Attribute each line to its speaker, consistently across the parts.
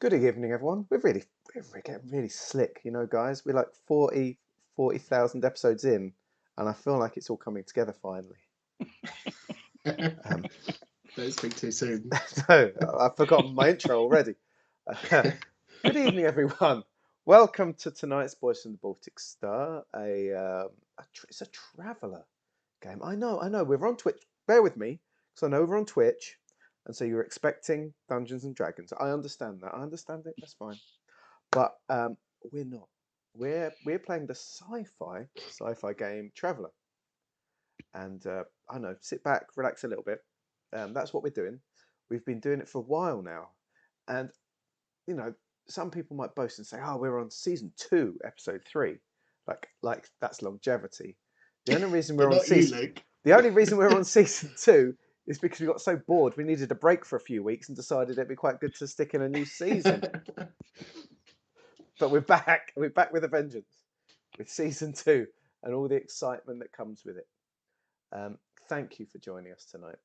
Speaker 1: Good evening, everyone. We're getting really slick, guys. We're like 40,000 episodes in, and I feel like it's all coming together finally.
Speaker 2: Don't speak too soon.
Speaker 1: No, I've forgotten my intro already. Good evening, everyone. Welcome to tonight's Boys from the Baltic Star. It's a traveller game. I know. We're on Twitch. Bear with me, because I know we're on Twitch. And so you're expecting Dungeons and Dragons. I understand that. I understand it. That's fine. But we're not. We're playing the sci-fi game Traveller. And I know. Sit back, relax a little bit. That's what we're doing. We've been doing it for a while now, and some people might boast and say, "Oh, we're on season 2, episode 3." Like that's longevity. The only reason we're on season we're on season 2 is because we got so bored we needed a break for a few weeks and decided it'd be quite good to stick in a new season. But we're back. We're back with a vengeance, with season 2 and all the excitement that comes with it. Thank you for joining us tonight.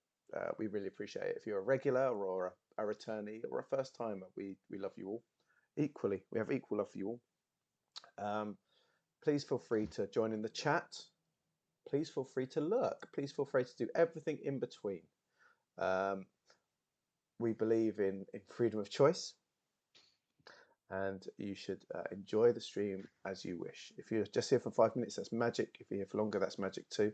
Speaker 1: We really appreciate it. If you're a regular or a returnee or a first timer, we love you all equally. We have equal love for you all. Please feel free to join in the chat. Please feel free to lurk. Please feel free to do everything in between. We believe in freedom of choice, and you should enjoy the stream as you wish. If you're just here for 5 minutes, that's magic. If you're here for longer, that's magic too.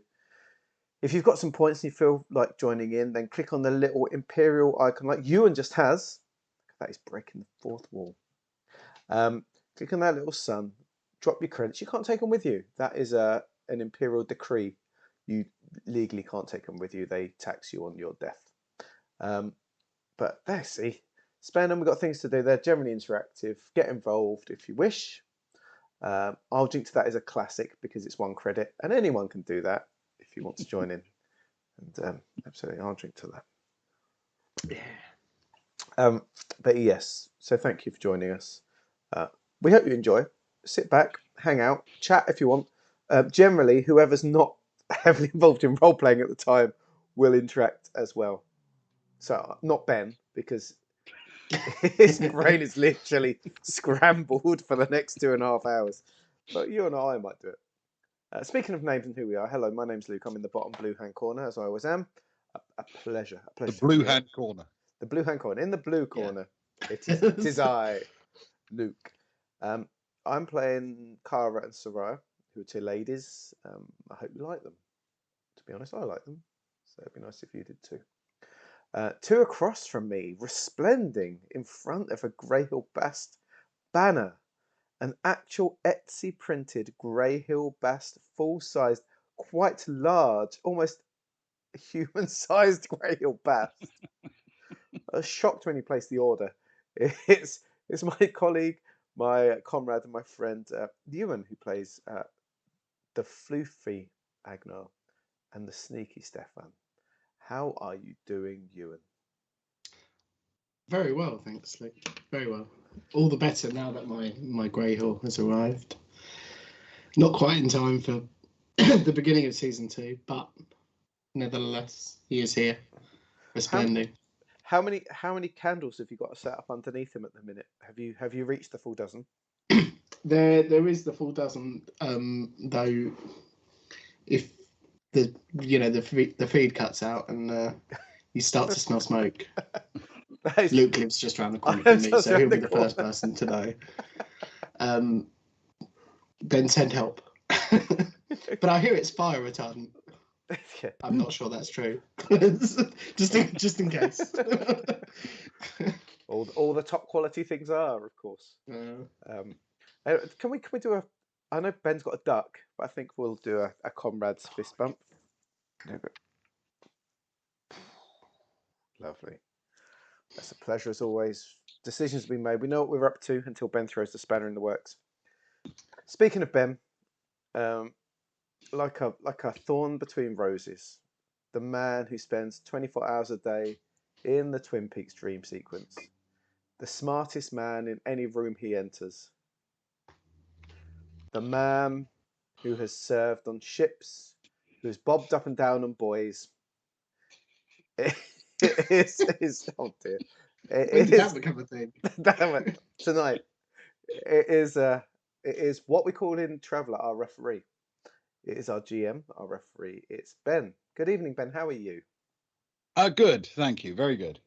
Speaker 1: If you've got some points and you feel like joining in, then click on the little imperial icon like Ewan just has. That is breaking the fourth wall. Click on that little sun. Drop your credits. You can't take them with you. That is an imperial decree. You legally can't take them with you. They tax you on your death. But there, see, spend them. We've got things to do. They're generally interactive. Get involved if you wish. I'll drink to that as a classic because it's 1 credit, and anyone can do that if you want to join in. And absolutely, I'll drink to that. Yeah. But yes, so thank you for joining us. We hope you enjoy. Sit back, hang out, chat if you want. Generally, whoever's not heavily involved in role playing at the time will interact as well. So not Ben, because his brain is literally scrambled for the next 2.5 hours. But you and I might do it. Speaking of names and who we are, hello, my name's Luke. I'm in the bottom blue hand corner, as I always am. A pleasure.
Speaker 3: The blue hand corner.
Speaker 1: The blue hand corner. In the blue corner, yeah. It is I, Luke. I'm playing Kara and Soraya, who are 2 ladies. I hope you like them. To be honest, I like them. So it'd be nice if you did too. 2 across from me, resplending in front of a Grey Hill Bast banner. An actual Etsy printed Grey Hill Bast, full-sized, quite large, almost human-sized Grey Hill Bast. I was shocked when he placed the order. It's my colleague, my comrade, and my friend Ewan, who plays the floofy Agnar and the sneaky Stefan. How are you doing, Ewan?
Speaker 2: Very well, thanks, Luke. Very well. All the better now that my Grey Hill has arrived. Not quite in time for the beginning of season 2, but nevertheless, he is here. Resplending.
Speaker 1: How many candles have you got to set up underneath him at the minute? Have you reached the full dozen?
Speaker 2: There is the full dozen, though. If the feed cuts out and you start to smell smoke. Luke lives just around the corner from me, so he'll be the first person to know. Then send help. But I hear it's fire retardant.
Speaker 1: Yeah.
Speaker 2: I'm not sure that's true. just in case.
Speaker 1: all the top quality things are, of course. Can we do a? I know Ben's got a duck, but I think we'll do a comrade's fist bump. Lovely. That's a pleasure as always. Decisions have been made. We know what we're up to until Ben throws the spanner in the works. Speaking of Ben, like a thorn between roses, the man who spends 24 hours a day in the Twin Peaks dream sequence, the smartest man in any room he enters, the man who has served on ships, who has bobbed up and down on buoys. It is oh dear.
Speaker 2: When
Speaker 1: It
Speaker 2: did that
Speaker 1: is.
Speaker 2: become a thing?
Speaker 1: Damn it! Tonight it is. It is what we call in Traveller our referee. It is our GM, our referee. It's Ben. Good evening, Ben. How are you?
Speaker 3: Good, thank you. Very good.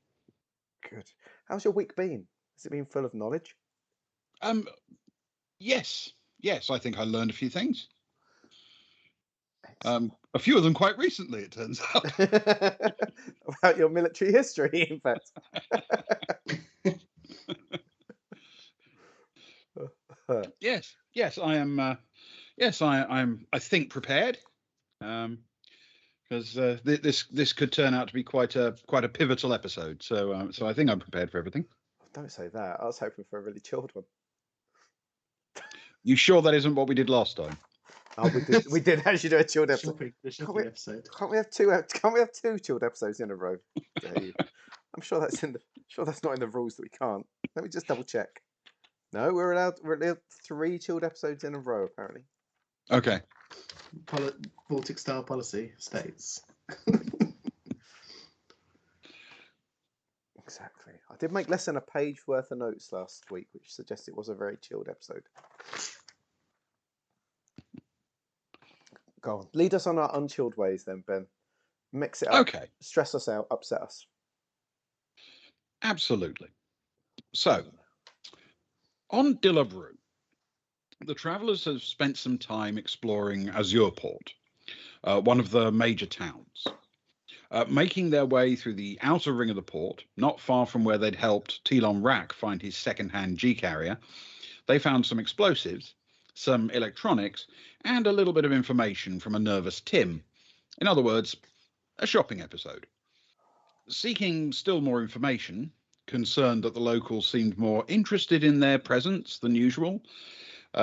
Speaker 1: Good. How's your week been? Has it been full of knowledge?
Speaker 3: Yes, I think I learned a few things. A few of them quite recently, it turns out.
Speaker 1: About your military history, in fact.
Speaker 3: Yes, I am. Yes, I'm. I think prepared, because this could turn out to be quite a pivotal episode. So I think I'm prepared for everything.
Speaker 1: Don't say that. I was hoping for a really chilled one.
Speaker 3: You sure that isn't what we did last time?
Speaker 1: Oh, we did actually do a chilled episode.
Speaker 2: The shopping episode.
Speaker 1: Can't we have two chilled episodes in a row? I'm sure that's not in the rules that we can't. Let me just double check. No, we're allowed 3 chilled episodes in a row, apparently.
Speaker 3: Okay.
Speaker 2: Baltic style policy states.
Speaker 1: Exactly. I did make less than a page worth of notes last week, which suggests it was a very chilled episode. Go on. Lead us on our unchilled ways then, Ben. Mix it up.
Speaker 3: Okay.
Speaker 1: Stress us out, upset us.
Speaker 3: Absolutely. So, on Dilub Rou, the travellers have spent some time exploring Azurport, one of the major towns. Making their way through the outer ring of the port, not far from where they'd helped Dilub Rou find his second-hand G-carrier, they found some explosives, some electronics, and a little bit of information from a nervous Tim. In other words, a shopping episode. Seeking still more information, concerned that the locals seemed more interested in their presence than usual,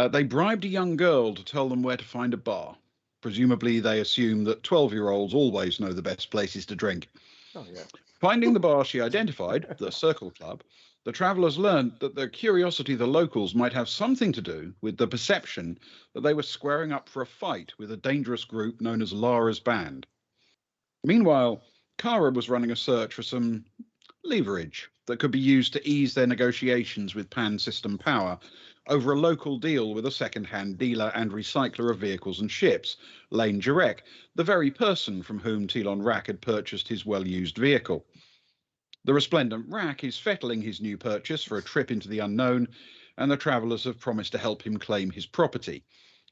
Speaker 3: they bribed a young girl to tell them where to find a bar. Presumably, they assume that 12-year-olds always know the best places to drink.
Speaker 1: Oh, yeah.
Speaker 3: Finding the bar she identified, the Circle Club, the travellers learned that the curiosity of the locals might have something to do with the perception that they were squaring up for a fight with a dangerous group known as Lara's Band. Meanwhile, Kara was running a search for some leverage that could be used to ease their negotiations with Pan System Power over a local deal with a second-hand dealer and recycler of vehicles and ships, Lane Jarek, the very person from whom Tilon Rack had purchased his well-used vehicle. The resplendent Rack is fettling his new purchase for a trip into the unknown, and the travellers have promised to help him claim his property,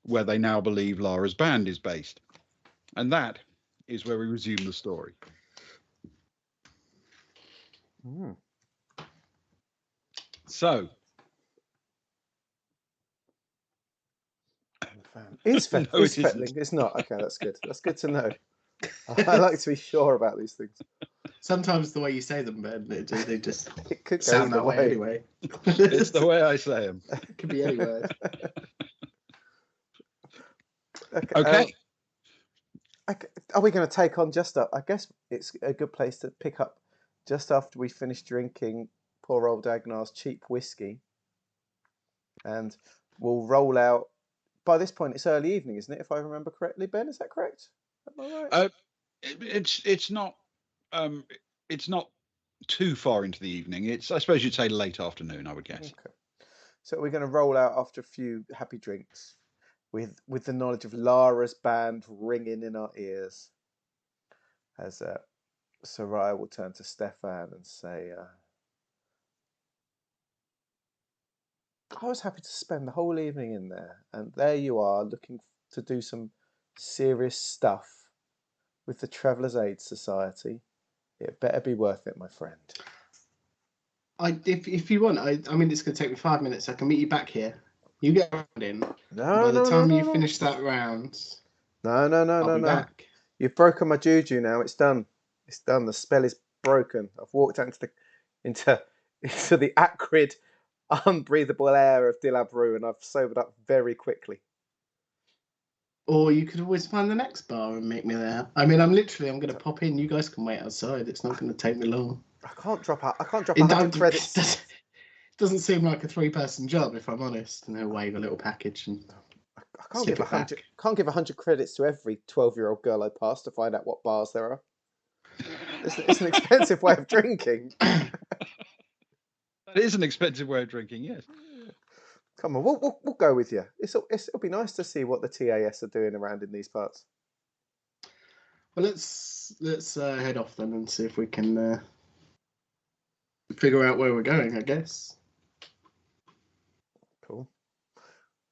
Speaker 3: where they now believe Lara's Band is based. And that is where we resume the story. So,
Speaker 1: Is
Speaker 3: No, it
Speaker 1: fettling?
Speaker 3: isn't.
Speaker 1: It's not. Okay, that's good. That's good to know. I like to be sure about these things.
Speaker 2: Sometimes the way you say them, Ben, they just
Speaker 1: It could go
Speaker 2: sound
Speaker 1: either
Speaker 2: that way anyway.
Speaker 3: It's the way I say them.
Speaker 2: It could be any word.
Speaker 3: Okay.
Speaker 1: Are we going to take on just up? I guess it's a good place to pick up just after we finish drinking poor old Agnar's cheap whiskey, and we'll roll out. By this point, it's early evening, isn't it? If I remember correctly, Ben, is that correct? Am I right?
Speaker 3: It's not too far into the evening. It's, I suppose you'd say, late afternoon, I would guess.
Speaker 1: Okay. So we're going to roll out after a few happy drinks, with the knowledge of Lara's Band ringing in our ears, as Soraya will turn to Stefan and say, I was happy to spend the whole evening in there, and there you are looking to do some serious stuff with the Travellers' Aid Society. It better be worth it, my friend.
Speaker 2: If you want, I mean, it's going to take me 5 minutes. I can meet you back here. You get a round in.
Speaker 1: No,
Speaker 2: By the time you
Speaker 1: no.
Speaker 2: finish that round,
Speaker 1: No.
Speaker 2: I'll be back.
Speaker 1: You've broken my juju now. It's done. It's done. The spell is broken. I've walked out into the acrid, unbreathable air of Dilub Rou, and I've sobered up very quickly.
Speaker 2: Or you could always find the next bar and meet me there. I mean, I'm going to pop in. You guys can wait outside. It's not going to take me long.
Speaker 1: I can't drop out. I can't drop 100 credits.
Speaker 2: It doesn't seem like a 3-person job, if I'm honest. And they'll wave a little package and
Speaker 1: I can't give 100. Can't give 100 credits to every 12-year-old girl I pass to find out what bars there are. It's an expensive way of drinking.
Speaker 3: That is an expensive way of drinking, yes.
Speaker 1: Come on, we'll go with you. It'll be nice to see what the TAS are doing around in these parts.
Speaker 2: Well, let's head off then and see if we can figure out where we're going, I guess.
Speaker 1: Cool.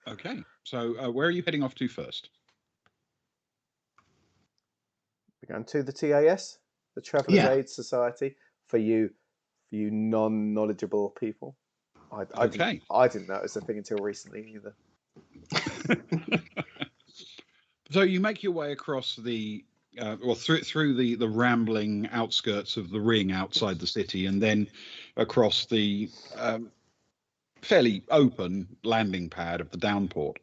Speaker 3: Okay, so where are you heading off to first?
Speaker 1: We're going to the TAS, the Travelers
Speaker 2: Yeah.
Speaker 1: Aid Society, for you non-knowledgeable people. I didn't know it was a thing until recently either.
Speaker 3: So you make your way across the through the rambling outskirts of the ring outside the city, and then across the fairly open landing pad of the downport,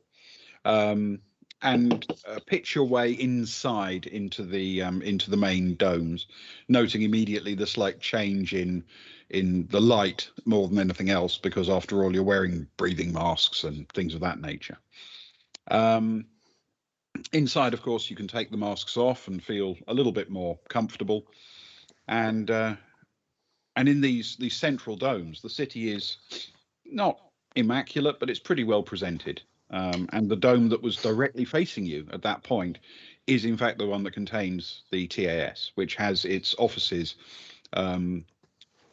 Speaker 3: and pitch your way inside into the main domes, noting immediately the slight change in the light more than anything else, because after all you're wearing breathing masks and things of that nature. Inside, of course, you can take the masks off and feel a little bit more comfortable. And in these central domes, the city is not immaculate, but it's pretty well presented. And the dome that was directly facing you at that point is, in fact, the one that contains the TAS, which has its offices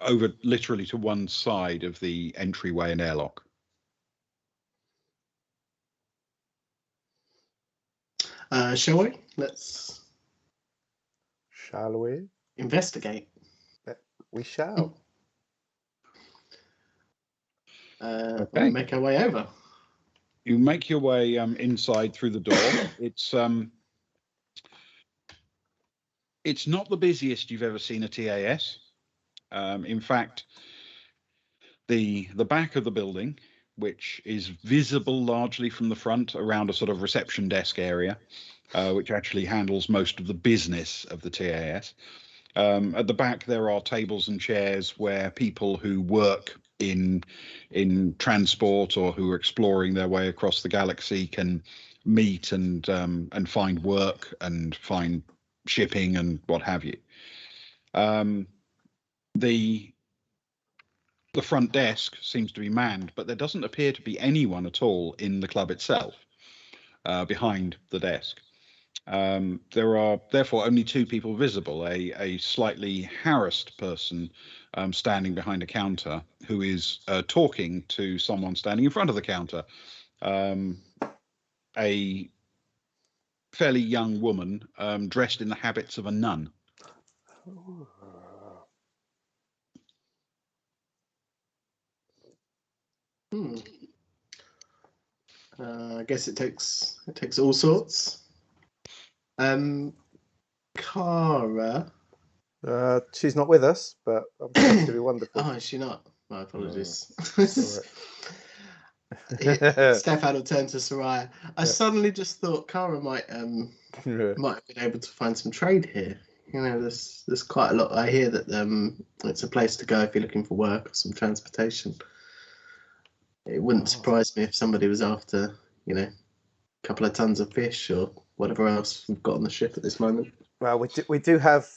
Speaker 3: over literally to one side of the entryway and airlock.
Speaker 2: Shall we?
Speaker 1: Shall we?
Speaker 2: Investigate.
Speaker 1: We shall.
Speaker 3: Okay.
Speaker 2: We'll make our way over.
Speaker 3: You make your way inside through the door. It's not the busiest you've ever seen a TAS. In fact, the back of the building, which is visible largely from the front around a sort of reception desk area, which actually handles most of the business of the TAS. At the back, there are tables and chairs where people who work in transport or who are exploring their way across the galaxy can meet and find work and find shipping and what have you. The front desk seems to be manned, but there doesn't appear to be anyone at all in the club itself behind the desk. There are therefore only two people visible, a slightly harassed person standing behind a counter who is talking to someone standing in front of the counter, a fairly young woman dressed in the habits of a nun.
Speaker 2: I guess it takes all sorts. Cara.
Speaker 1: She's not with us, but I'm sure it's going to be wonderful.
Speaker 2: Oh, is she not? My apologies.
Speaker 1: Right.
Speaker 2: Stefan will turn to Soraya. I suddenly just thought Cara might have been able to find some trade here. You know, there's quite a lot. I hear that it's a place to go if you're looking for work or some transportation. It wouldn't surprise me if somebody was after, a couple of tons of fish or whatever else we've got on the ship at this moment.
Speaker 1: Well, we do have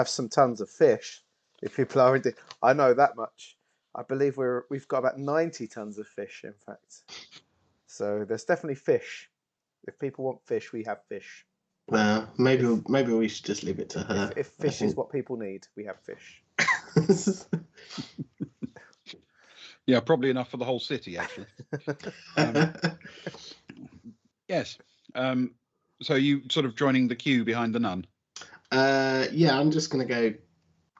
Speaker 1: some tons of fish. If people are indeed, I know that much. I believe we've got about 90 tons of fish, in fact. So there's definitely fish. If people want fish, we have fish.
Speaker 2: Well, maybe we should just leave it to her.
Speaker 1: If fish is what people need, we have fish.
Speaker 3: Yeah, probably enough for the whole city, actually. Yes. So you sort of joining the queue behind the nun?
Speaker 2: Yeah, I'm just going to go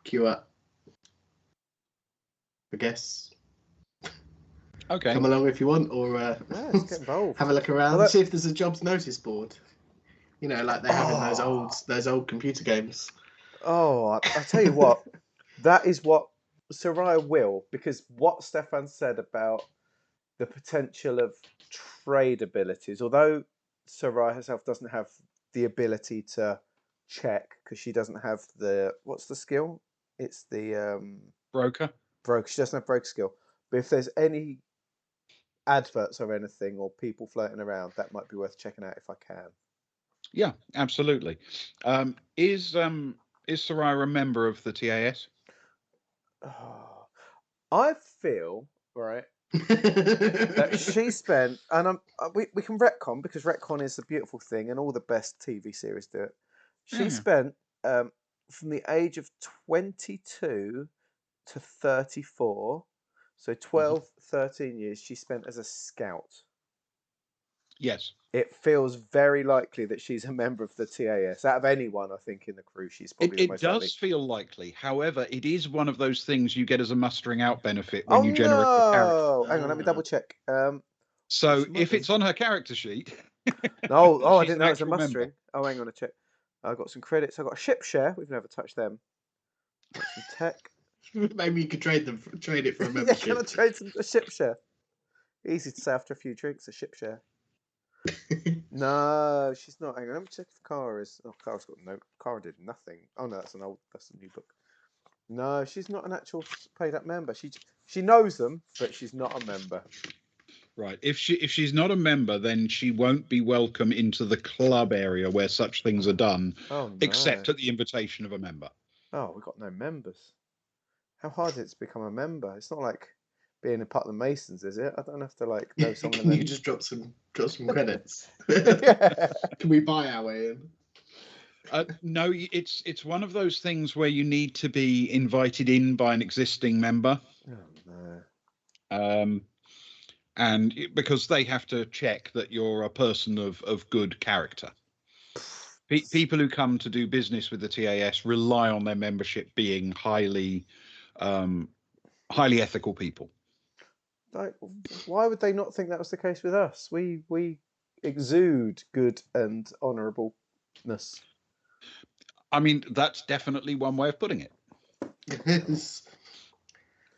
Speaker 2: queue up, I guess.
Speaker 3: Okay.
Speaker 2: Come along if you want, or
Speaker 1: Let's get involved.
Speaker 2: have a look around, see if there's a jobs notice board. Like they have in those old computer games.
Speaker 1: Oh, I tell you what, that is what Soraya will, because what Stefan said about the potential of trade abilities, although Soraya herself doesn't have the ability to check because she doesn't have what's the skill? It's the
Speaker 3: broker.
Speaker 1: She doesn't have broker skill. But if there's any adverts or anything or people floating around, that might be worth checking out if I can.
Speaker 3: Yeah, absolutely. Is Soraya a member of the TAS?
Speaker 1: I feel right that she spent, and we can retcon because retcon is a beautiful thing, and all the best TV series do it. She
Speaker 3: Yeah.
Speaker 1: spent from the age of 22 to 34, so 12, 13 years she spent as a scout.
Speaker 3: Yes.
Speaker 1: It feels very likely that she's a member of the TAS. Out of anyone, I think, in the crew, she's probably the
Speaker 3: It
Speaker 1: most
Speaker 3: does
Speaker 1: likely.
Speaker 3: feel likely. However, it is one of those things you get as a mustering out benefit
Speaker 1: Oh
Speaker 3: when you generate your character.
Speaker 1: no! Hang on, let me double check.
Speaker 3: So
Speaker 1: she might
Speaker 3: if
Speaker 1: be-
Speaker 3: it's on her character sheet,
Speaker 1: Oh, I
Speaker 3: she's
Speaker 1: didn't
Speaker 3: an
Speaker 1: know it was a
Speaker 3: actual member.
Speaker 1: mustering. Oh, hang on a check. I got some credits. I got a ship share. We've never touched them. Got some tech.
Speaker 2: Maybe you could trade it for a
Speaker 1: Yeah,
Speaker 2: membership.
Speaker 1: can I trade a ship share? Easy to say after a few drinks. A ship share. No, she's not. Hang on, let me check if Cara is. Oh, Cara's got no. Cara did nothing. Oh no, that's a new book. No, she's not an actual paid up member. She knows them, but she's not a member.
Speaker 3: Right. If she's not a member, then she won't be welcome into the club area where such things are done,
Speaker 1: Oh no.
Speaker 3: except at the invitation of a member.
Speaker 1: Oh, we've got no members. How hard is it to become a member? It's not like being a part of the Masons, is it? I don't have to like know someone.
Speaker 2: Can you just drop some credits?
Speaker 1: Yeah.
Speaker 2: Can we buy our way in?
Speaker 3: No, it's one of those things where you need to be invited in by an existing member.
Speaker 1: Oh no.
Speaker 3: And because they have to check that you're a person of good character. People who come to do business with the TAS rely on their membership being highly ethical people.
Speaker 1: Like, why would they not think that was the case with us? We exude good and honourableness.
Speaker 3: I mean, that's definitely one way of putting it.
Speaker 2: Yes.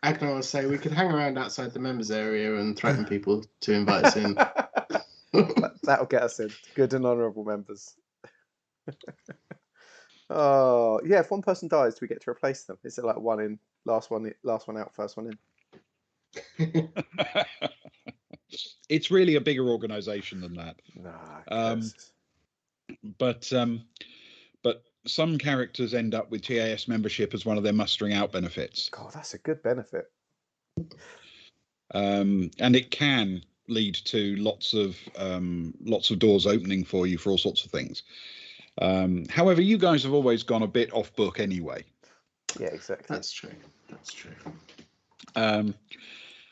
Speaker 2: Agnar will say we could hang around outside the members area and threaten people to invite us in.
Speaker 1: That'll get us in. Good and honourable members. Oh yeah, if one person dies, do we get to replace them? Is it like one in, last one out, first one in?
Speaker 3: It's really a bigger organization than that.
Speaker 1: Nah,
Speaker 3: but some characters end up with TAS membership as one of their mustering out benefits.
Speaker 1: God, that's a good benefit.
Speaker 3: And it can lead to lots of doors opening for you for all sorts of things. However, you guys have always gone a bit off book anyway.
Speaker 1: Yeah, exactly.
Speaker 2: That's true.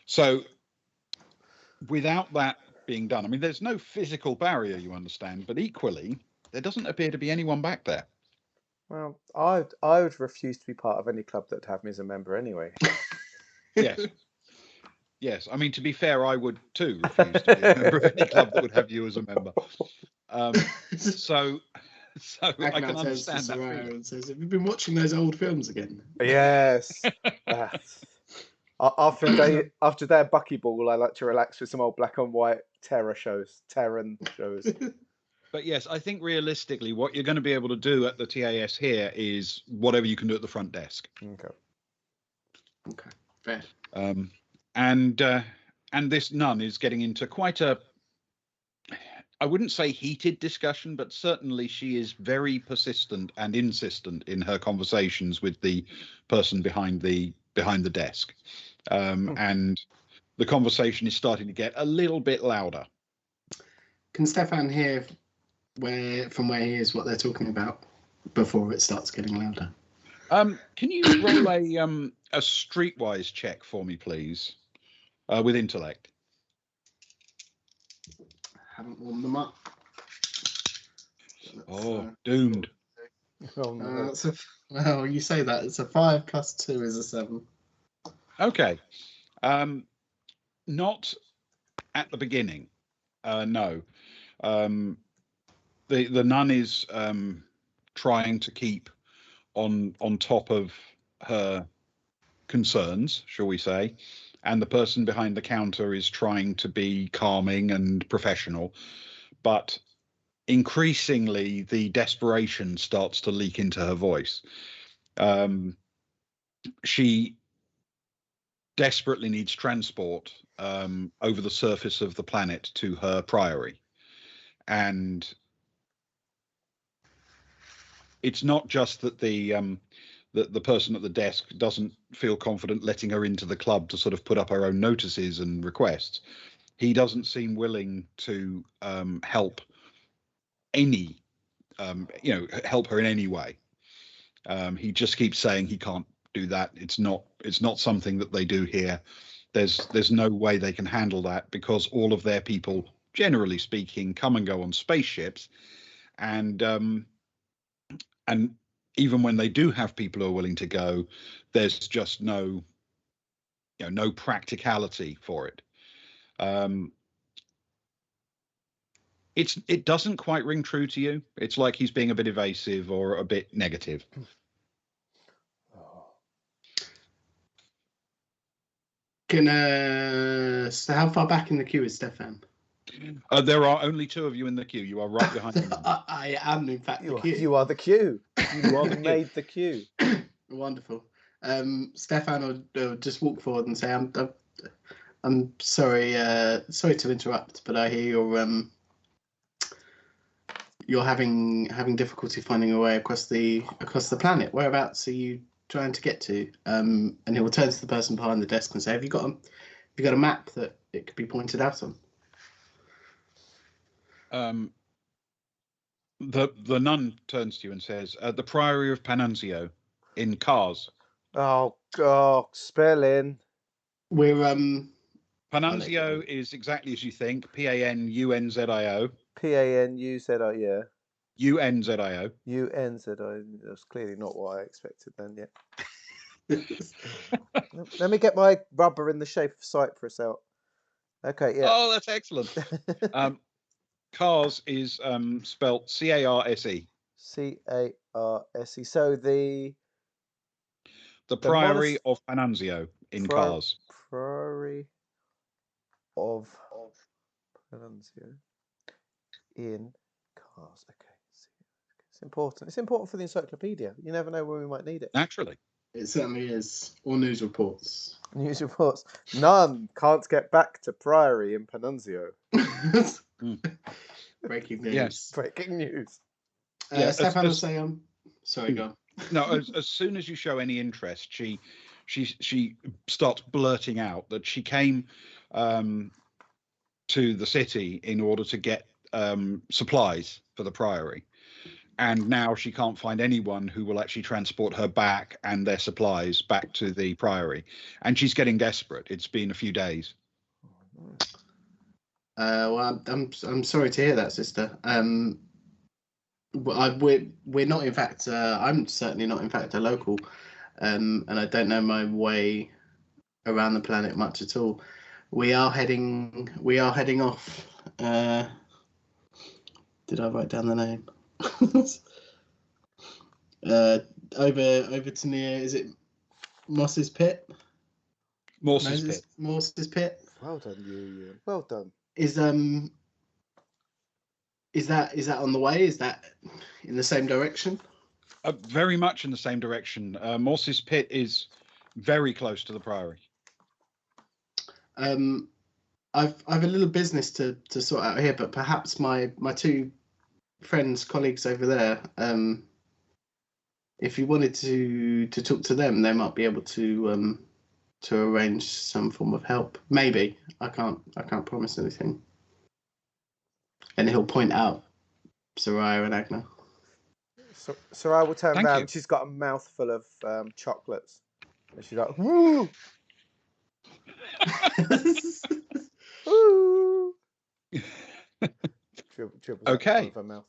Speaker 3: So without that being done, I mean, there's no physical barrier, you understand, but equally, there doesn't appear to be anyone back there.
Speaker 1: Well, I would refuse to be part of any club that would have me as a member anyway.
Speaker 3: Yes. Yes. I mean, to be fair, I would too refuse to be a member of any club that would have you as a member. So I can understand that feeling.
Speaker 2: And says, "Have you been watching those old films again?"
Speaker 1: Yes. After a day of buckyball, I like to relax with some old black and white Terran shows.
Speaker 3: But yes, I think realistically, what you're going to be able to do at the TAS here is whatever you can do at the front desk.
Speaker 2: Okay, fair.
Speaker 3: And this nun is getting into quite a, I wouldn't say heated discussion, but certainly she is very persistent and insistent in her conversations with the person behind the desk. And the conversation is starting to get a little bit louder.
Speaker 2: Can Stefan hear from where he is what they're talking about before it starts getting louder?
Speaker 3: Can you roll a streetwise check for me, please, with intellect?
Speaker 2: Haven't warmed them up.
Speaker 3: Doomed.
Speaker 1: Oh, no.
Speaker 2: Well, you say that. It's a 5 plus 2 is a 7.
Speaker 3: Okay. Not at the beginning. No. The nun is trying to keep on top of her concerns, shall we say, and the person behind the counter is trying to be calming and professional, but increasingly the desperation starts to leak into her voice. She desperately needs transport over the surface of the planet to her priory, and it's not just that the the person at the desk doesn't feel confident letting her into the club to sort of put up her own notices and requests. He doesn't seem willing to help help her in any way. He just keeps saying he can't do that. It's not something that they do here. There's no way they can handle that because all of their people, generally speaking, come and go on spaceships, and even when they do have people who are willing to go, there's just no practicality for it. It doesn't quite ring true to you. It's like he's being a bit evasive or a bit negative.
Speaker 2: So how far back in the queue is Stefan?
Speaker 3: There are only 2 of you in the queue. You are right behind him.
Speaker 2: I am, in fact, the queue.
Speaker 1: You are the queue. You made the queue.
Speaker 2: Wonderful. Stefan will just walk forward and say, "I'm sorry. Sorry to interrupt, but I hear you're having difficulty finding a way across the planet. Whereabouts are you trying to get to?" And he will turn to the person behind the desk and say, "Have you got a map that it could be pointed out on?"
Speaker 3: The nun turns to you and says, "The Priory of Panunzio, in Cars."
Speaker 1: Oh God, spelling.
Speaker 2: We're
Speaker 3: Panunzio is exactly as you think. Panunzio.
Speaker 1: Panuzio, yeah.
Speaker 3: Unzio.
Speaker 1: Unzio. That's clearly not what I expected then. Yeah. Let me get my rubber in the shape of Cyprus out. Okay. Yeah.
Speaker 3: Oh, that's excellent. Cars is spelt Carse.
Speaker 1: Carse. So the
Speaker 3: Priory of Panunzio in Cars.
Speaker 1: Priory of Panunzio in Cars. Okay. It's important. It's important for the encyclopedia. You never know when we might need it.
Speaker 3: Naturally.
Speaker 2: It certainly is. All news reports.
Speaker 1: News reports. None can't get back to Priory in Panunzio.
Speaker 2: Breaking news.
Speaker 3: Yes.
Speaker 1: Breaking news.
Speaker 2: Stefan will say, sorry, go on.
Speaker 3: No, as soon as you show any interest, she starts blurting out that she came to the city in order to get supplies for the Priory. And now she can't find anyone who will actually transport her back and their supplies back to the Priory. And she's getting desperate. It's been a few days.
Speaker 2: Well, I'm sorry to hear that, sister. We're not, in fact. I'm certainly not, in fact, a local, and I don't know my way around the planet much at all. We are heading off. Did I write down the name? Over to near. Is it Moss's Pit?
Speaker 3: Morse's Pit.
Speaker 2: Morse's Pit.
Speaker 1: Well done, you. Well done.
Speaker 2: Is that on the way? Is that in the same direction?
Speaker 3: Very much in the same direction. Morse's Pit is very close to the Priory.
Speaker 2: I've a little business to sort out here, but perhaps my 2 friends, colleagues over there, if you wanted to talk to them, they might be able to arrange some form of help. Maybe. I can't promise anything. And he'll point out Soraya and Agna.
Speaker 1: So Soraya will turn around. She's got a mouthful of chocolates, and she's like, "Woo!" Woo!
Speaker 3: Okay.
Speaker 1: Her mouth.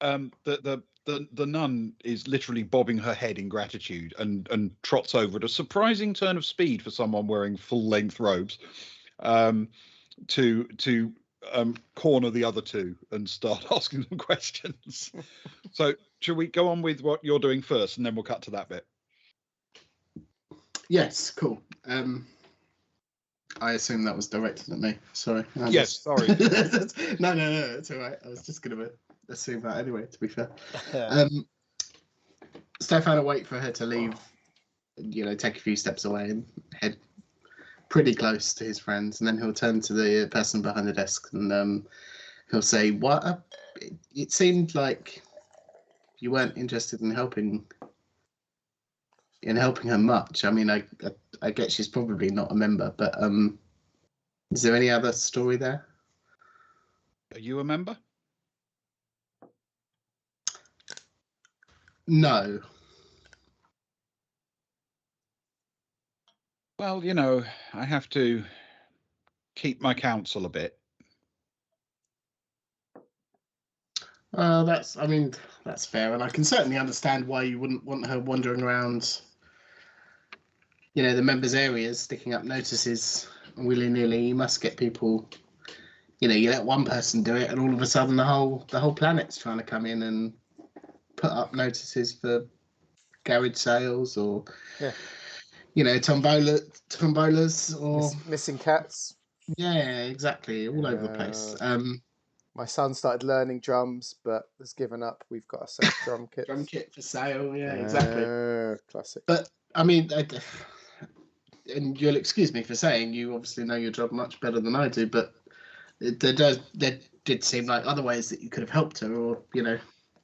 Speaker 3: The nun is literally bobbing her head in gratitude and trots over at a surprising turn of speed for someone wearing full-length robes to corner the other 2 and start asking them questions. So should we go on with what you're doing first, and then we'll cut to that bit?
Speaker 2: Yes, cool. I assume that was directed at me. Sorry.
Speaker 3: Sorry.
Speaker 2: No, it's all right. I was just going to assume that anyway, to be fair. Stefan will wait for her to leave, take a few steps away and head pretty close to his friends, and then he'll turn to the person behind the desk and he'll say, "What? It seemed like you weren't interested in helping in helping her much. I mean, I get she's probably not a member, but is there any other story there?
Speaker 3: Are you a member?
Speaker 2: No.
Speaker 3: Well, I have to keep my counsel a bit.
Speaker 2: That's fair, and I can certainly understand why you wouldn't want her wandering around, the members' areas, sticking up notices willy-nilly. You must get people, you let one person do it, and all of a sudden the whole planet's trying to come in and put up notices for garage sales or, tombolas or
Speaker 1: missing cats.
Speaker 2: Yeah, exactly, all over the place.
Speaker 1: My son started learning drums, but has given up. We've got a set of drum kits.
Speaker 2: Drum kit for sale, yeah, exactly.
Speaker 1: Classic.
Speaker 2: But I mean, and you'll excuse me for saying, you obviously know your job much better than I do, but there did seem like other ways that you could have helped her, or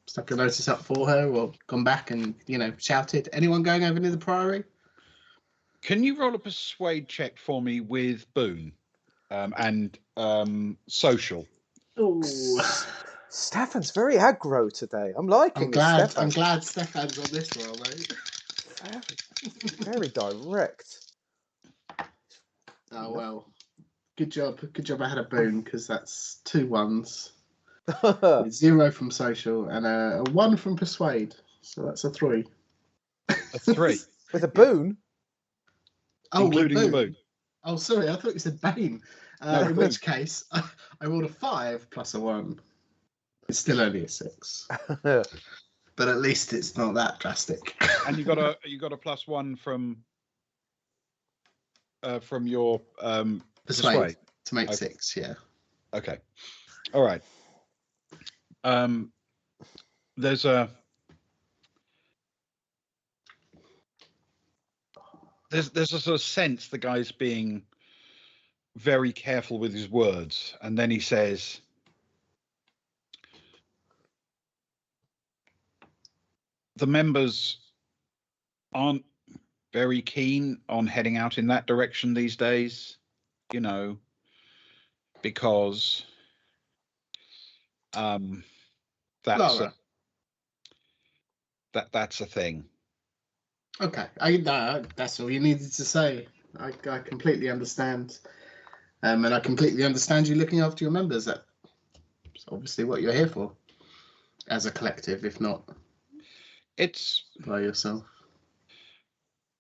Speaker 2: stuck a notice up for her, or gone back and shouted. Anyone going over near the Priory?
Speaker 3: Can you roll a persuade check for me with Boone and social?
Speaker 2: Ooh.
Speaker 1: Stefan's very aggro today. I'm liking
Speaker 2: I'm
Speaker 1: Stefan.
Speaker 2: glad Stefan's on this roll, mate.
Speaker 1: Very direct.
Speaker 2: Oh well, good job. I had a Boone, because that's 2 1s, 0 from social, and a 1 from persuade. So that's a 3.
Speaker 3: A 3
Speaker 1: with a Boone.
Speaker 3: Including the Boone.
Speaker 2: Oh, sorry, I thought you said Bane. In which case, I rolled a 5 plus a 1. It's still only a 6, but at least it's not that drastic.
Speaker 3: And you got a +1 from your persuade
Speaker 2: to make 6. Yeah.
Speaker 3: Okay. All right. There's a sort of sense the guy's being very careful with his words, and then he says, the members aren't very keen on heading out in that direction these days, because that's a thing.
Speaker 2: Okay, that's all you needed to say. I completely understand, and I completely understand you looking after your members. That's obviously what you're here for, as a collective, if not
Speaker 3: it's
Speaker 2: by yourself.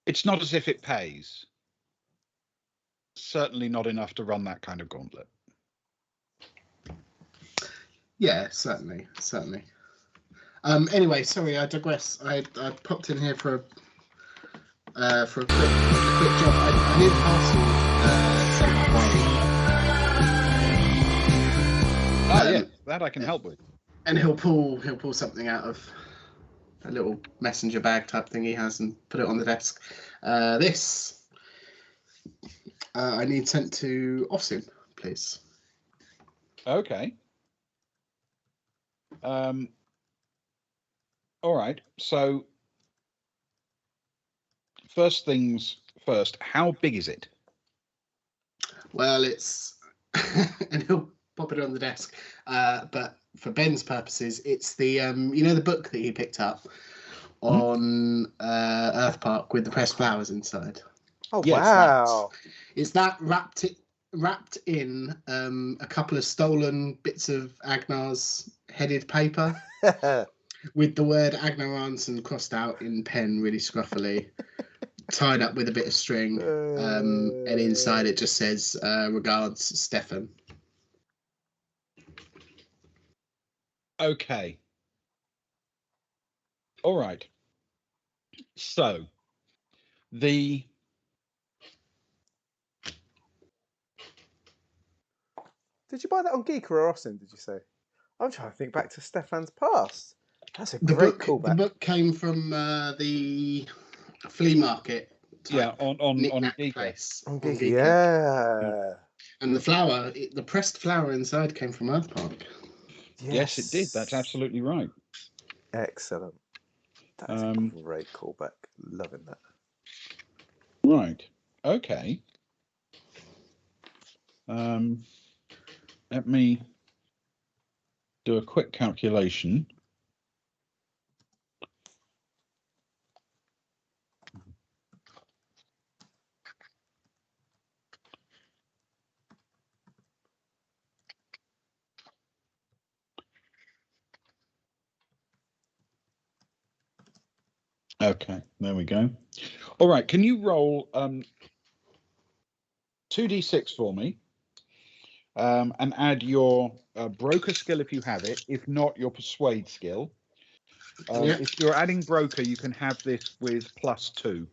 Speaker 3: It's not as if it pays. Certainly not enough to run that kind of gauntlet.
Speaker 2: Yeah, certainly. Anyway, sorry, I digress. I popped in here for a quick job. I need a parcel sent away.
Speaker 3: Yeah, that I can help with.
Speaker 2: And he'll pull something out of a little messenger bag type thing he has and put it on the desk. This I need sent to Austin, please.
Speaker 3: Okay. All right. So, first things first, how big is it?
Speaker 2: Well, it's and he'll pop it on the desk. But for Ben's purposes, it's the the book that he picked up on Earth Park with the pressed flowers inside.
Speaker 1: Oh, yes, wow!
Speaker 2: It's that wrapped in a couple of stolen bits of Agnar's headed paper with the word Agnar Arnson crossed out in pen really scruffily, tied up with a bit of string, and inside it just says regards, Stefan.
Speaker 3: Okay. All right. So did
Speaker 1: you buy that on Geek or Austin, did you say? I'm trying to think back to Stefan's past. That's a great callback.
Speaker 2: The book came from the flea market.
Speaker 3: Yeah, on Geek.
Speaker 2: Place.
Speaker 1: On Geek, yeah.
Speaker 2: And the flower, the pressed flower inside came from Earth Park.
Speaker 3: Yes, it did. That's absolutely right.
Speaker 1: Excellent. That's a great callback. Loving that.
Speaker 3: Right. Okay. Let me do a quick calculation. Okay, there we go. All right, can you roll 2d6 for me, and add your broker skill if you have it. If not, your persuade skill.
Speaker 2: Yeah.
Speaker 3: If you're adding broker, you can have this with +2.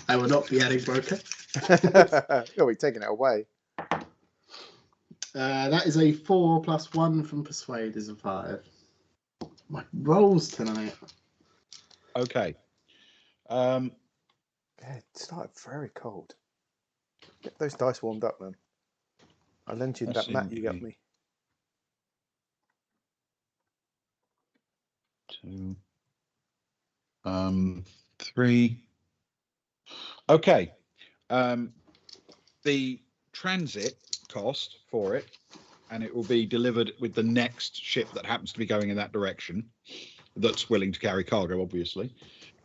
Speaker 2: I will not be adding broker.
Speaker 1: You'll be taking it away.
Speaker 2: That is a 4 + 1 from persuade is a 5. My rolls tonight.
Speaker 3: Okay.
Speaker 1: Yeah, it started very cold. Get those dice warmed up, man. I lent you that mat you got me.
Speaker 3: 2, 3. Okay. The transit cost for it, and it will be delivered with the next ship that happens to be going in that direction, that's willing to carry cargo, obviously.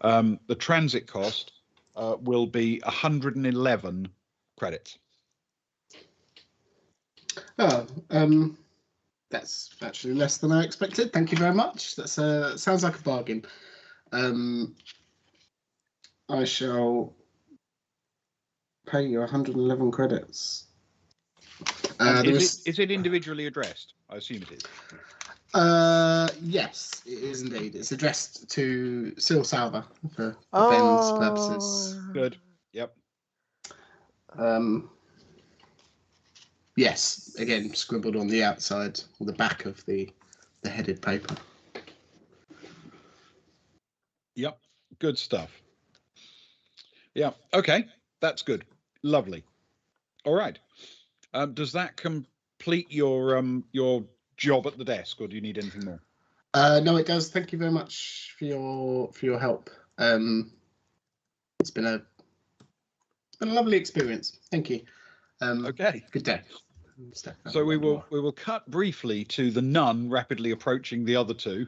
Speaker 3: The transit cost will be 111 credits.
Speaker 2: Oh, that's actually less than I expected. Thank you very much. That's sounds like a bargain. I shall pay you 111 credits.
Speaker 3: Is it individually addressed? I assume it is.
Speaker 2: Yes, it is indeed. It's addressed to Sil Salva for Ben's purposes.
Speaker 3: Good. Yep.
Speaker 2: Yes, again scribbled on the outside or the back of the headed paper.
Speaker 3: Yep. Good stuff. Yeah. Okay. That's good. Lovely. All right. Does that complete your job at the desk, or do you need anything more?
Speaker 2: No, it does. Thank you very much for your help. It's been a lovely experience. Thank you.
Speaker 3: Okay.
Speaker 2: Good day.
Speaker 3: So we will cut briefly to the nun rapidly approaching the other two.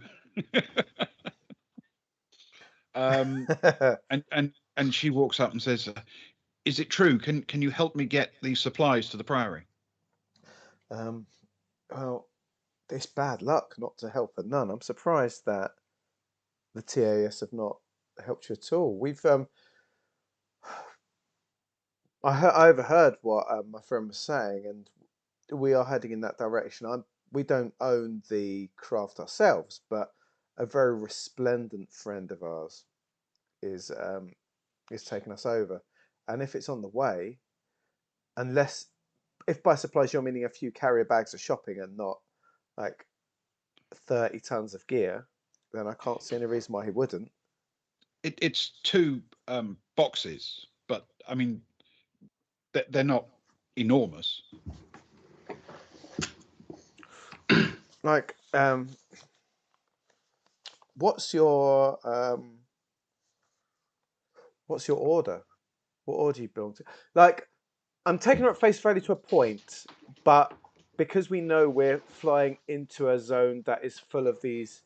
Speaker 3: And she walks up and says, "Is it true? Can you help me get these supplies to the priory?"
Speaker 1: Well, it's bad luck not to help a nun. I'm surprised that the TAS have not helped you at all. We've I overheard what my friend was saying, and we are heading in that direction. We don't own the craft ourselves, but a very resplendent friend of ours is taking us over, and if it's on the way, unless if by supplies you're meaning a few carrier bags of shopping and not like 30 tons of gear, then I can't see any reason why he wouldn't.
Speaker 3: It's 2 boxes, but I mean they're not enormous.
Speaker 1: Like, what's your order? What order you belong to? Like, I'm taking her at face value to a point, but because we know we're flying into a zone that is full of these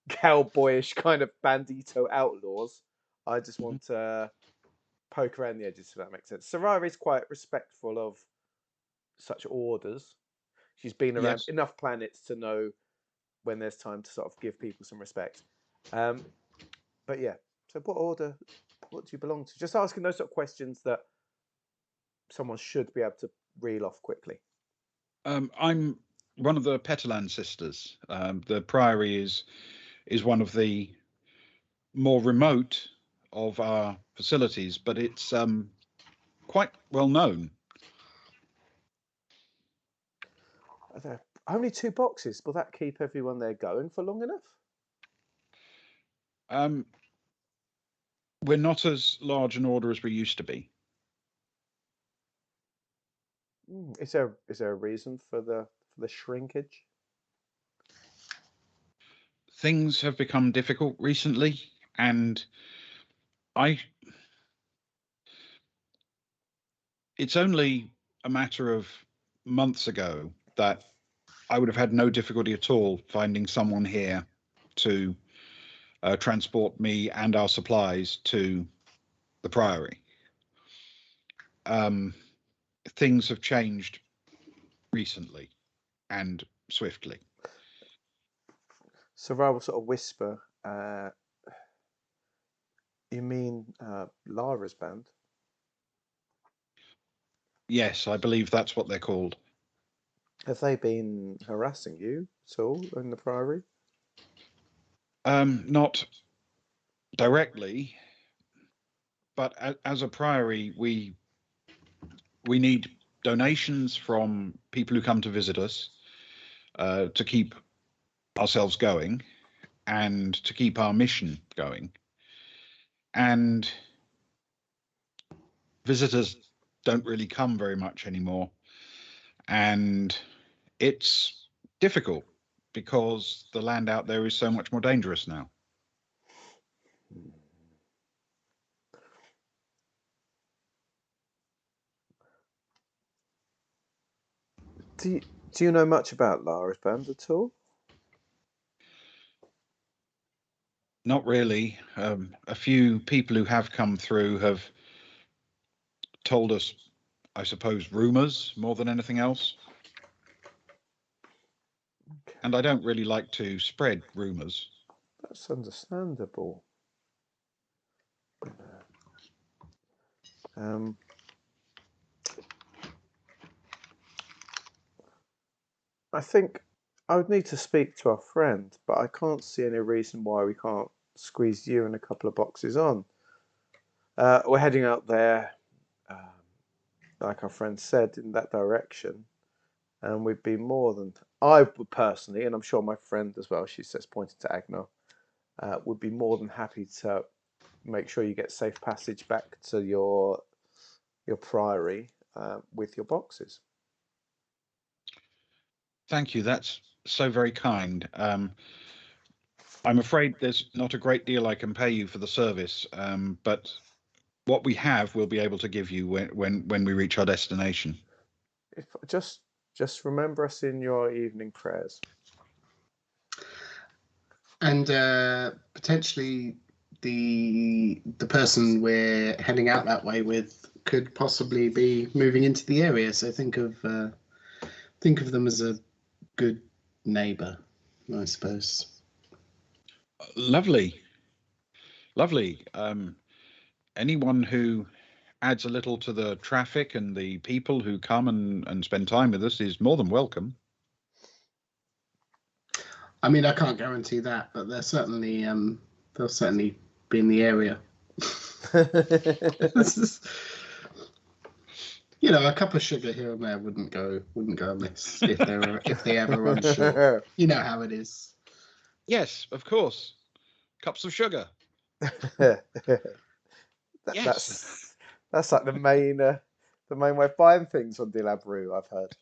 Speaker 1: cowboyish kind of bandito outlaws, I just want to poke around the edges, if that makes sense. Sarah is quite respectful of such orders. She's been around enough planets to know when there's time to sort of give people some respect. But yeah, so what do you belong to? Just asking those sort of questions that someone should be able to reel off quickly.
Speaker 3: I'm one of the Petalan sisters. The priory is one of the more remote of our facilities, but it's quite well known.
Speaker 1: Are there only 2 boxes? Will that keep everyone there going for long enough?
Speaker 3: We're not as large an order as we used to be.
Speaker 1: Is there a reason for the shrinkage?
Speaker 3: Things have become difficult recently, and It's only a matter of months ago that I would have had no difficulty at all finding someone here to transport me and our supplies to the Priory. Things have changed recently and swiftly.
Speaker 1: So Ra will sort of whisper, you mean Lara's band?
Speaker 3: Yes, I believe that's what they're called.
Speaker 1: Have they been harassing you at all in the Priory?
Speaker 3: Not directly, but as a Priory, we need donations from people who come to visit us to keep ourselves going and to keep our mission going. And visitors don't really come very much anymore. And it's difficult because the land out there is so much more dangerous now.
Speaker 1: Do you know much about Lara's band at all?
Speaker 3: Not really. A few people who have come through have told us, I suppose, rumors more than anything else.
Speaker 1: Okay.
Speaker 3: And I don't really like to spread rumors.
Speaker 1: That's understandable. I think I would need to speak to our friend, but I can't see any reason why we can't squeeze you and a couple of boxes on. We're heading out there, like our friend said, in that direction, and we'd be more than I would personally, and I'm sure my friend as well. She says, pointing to Agnar, would be more than happy to make sure you get safe passage back to your priory with your boxes.
Speaker 3: Thank you. That's so very kind. I'm afraid there's not a great deal I can pay you for the service, but what we have, we'll be able to give you when we reach our destination.
Speaker 1: If just remember us in your evening prayers.
Speaker 2: And potentially the person we're heading out that way with could possibly be moving into the area. So think of them as a good neighbour, I suppose.
Speaker 3: Lovely. Anyone who adds a little to the traffic and the people who come and spend time with us is more than welcome.
Speaker 2: I mean, I can't guarantee that, but they'll certainly be in the area. You know, a cup of sugar here and there wouldn't go amiss if they ever run short. You know how it is.
Speaker 3: Yes, of course. Cups of sugar.
Speaker 1: Yes. That's like the main way of buying things on Dilub Rou, I've heard.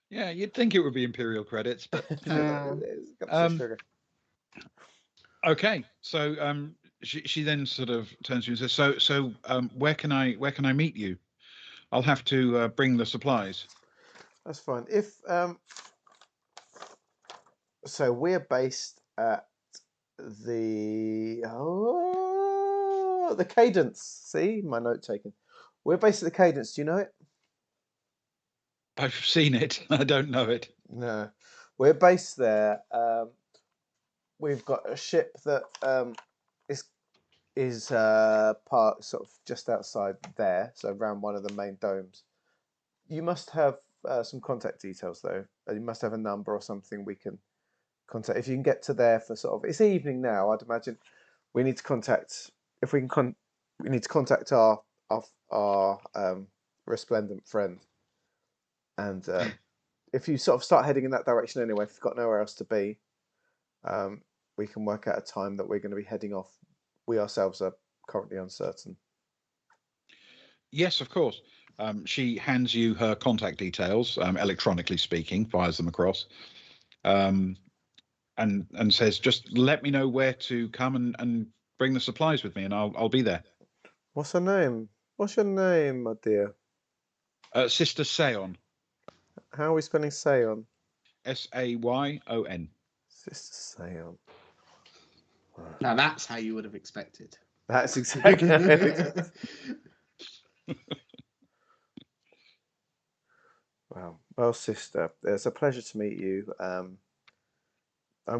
Speaker 3: Yeah, you'd think it would be Imperial credits, but
Speaker 1: cups of sugar.
Speaker 3: Okay, so she then sort of turns to you and says, "So where can I meet you? I'll have to bring the supplies."
Speaker 1: That's fine. If so, we're based at the Cadence. See my note taken. We're based at the Cadence. Do you know it?
Speaker 3: I've seen it. I don't know it.
Speaker 1: No, we're based there. We've got a ship that is part sort of just outside there, so around one of the main domes. You must have some contact details though. You must have a number or something we can contact. If you can get to there for sort of, it's evening now. I'd imagine we need to contact. If we can, we need to contact our resplendent friend. And if you sort of start heading in that direction anyway, if you've got nowhere else to be, we can work out a time that we're going to be heading off. We ourselves are currently uncertain.
Speaker 3: Yes, of course. She hands you her contact details, electronically speaking, fires them across. and says, "Just let me know where to come and bring the supplies with me, and I'll be there."
Speaker 1: What's her name? What's your name, my dear?
Speaker 3: Sister Sayon,
Speaker 1: How are we spelling Sayon?
Speaker 3: Sayon.
Speaker 1: Sister Sayon.
Speaker 2: Now that's how you would have expected.
Speaker 1: That's exactly. Wow. Well, sister, it's a pleasure to meet you. I'm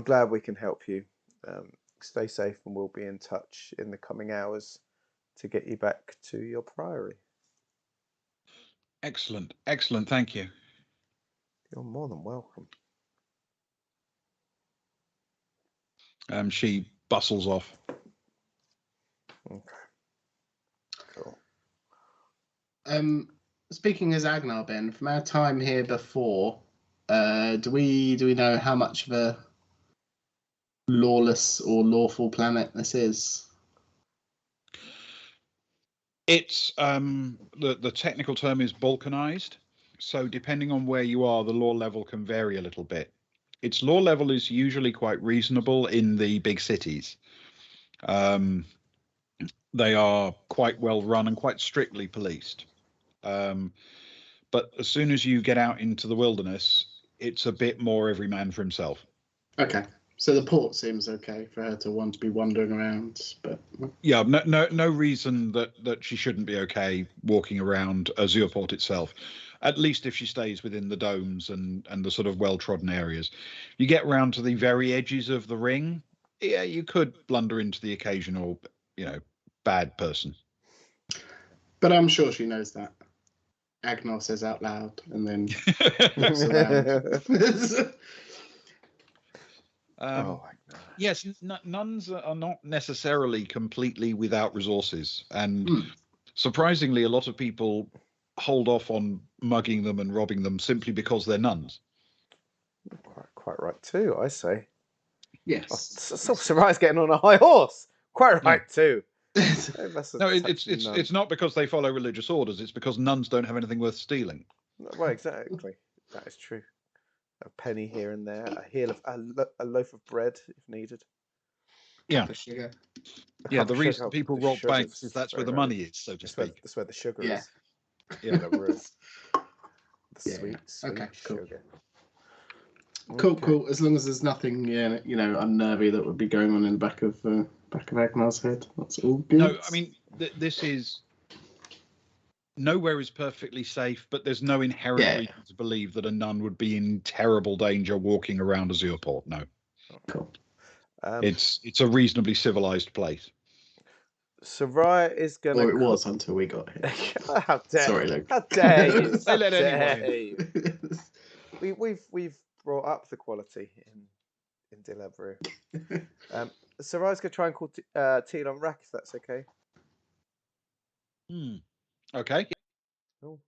Speaker 1: glad we can help you. Stay safe, and we'll be in touch in the coming hours to get you back to your priory.
Speaker 3: Excellent, excellent. Thank you.
Speaker 1: You're more than welcome.
Speaker 3: She bustles off.
Speaker 1: Okay. Cool.
Speaker 2: Speaking as Agnar, Ben, from our time here before, do we know how much of a lawless or lawful planet this is?
Speaker 3: It's the technical term is balkanized. So depending on where you are, the law level can vary a little bit. Its law level is usually quite reasonable in the big cities. They are quite well run and quite strictly policed. But as soon as you get out into the wilderness, it's a bit more every man for himself.
Speaker 2: Okay, so the port seems okay for her to want to be wandering around, but
Speaker 3: yeah, no reason that she shouldn't be okay walking around Azurport itself. At least if she stays within the domes and the sort of well-trodden areas. You get round to the very edges of the ring, yeah, you could blunder into the occasional, bad person.
Speaker 2: But I'm sure she knows that. Agnar says out loud and then looks around.
Speaker 3: Yes, nuns are not necessarily completely without resources, and surprisingly, a lot of people hold off on mugging them and robbing them simply because they're nuns.
Speaker 1: Quite right too, I say.
Speaker 2: Yes.
Speaker 1: Sarai's getting on a high horse. Quite right too.
Speaker 3: No, it's not because they follow religious orders. It's because nuns don't have anything worth stealing.
Speaker 1: Well, exactly. That is true. A penny here and there, a loaf of bread if needed.
Speaker 3: Yeah. Yeah, the reason people rob banks is that's where the money is, so to speak.
Speaker 1: That's where the sugar is.
Speaker 3: Yeah.
Speaker 1: The sweet
Speaker 2: okay, cool.
Speaker 1: sugar.
Speaker 2: Cool. As long as there's nothing, unnervy that would be going on in the back of Agnar's head, that's all good.
Speaker 3: No, I mean this is nowhere is perfectly safe, but there's no inherent reason to believe that a nun would be in terrible danger walking around Azurport. No.
Speaker 2: Cool.
Speaker 3: It's a reasonably civilized place.
Speaker 1: Sarai is gonna.
Speaker 2: Or it was until we got here.
Speaker 1: How dare!
Speaker 2: Sorry, Luke.
Speaker 1: How dare you?
Speaker 3: They let anyone in.
Speaker 1: We've brought up the quality in Dilub Rou. Sarai's gonna try and call Telon Rack if that's okay.
Speaker 3: Okay.
Speaker 1: Cool.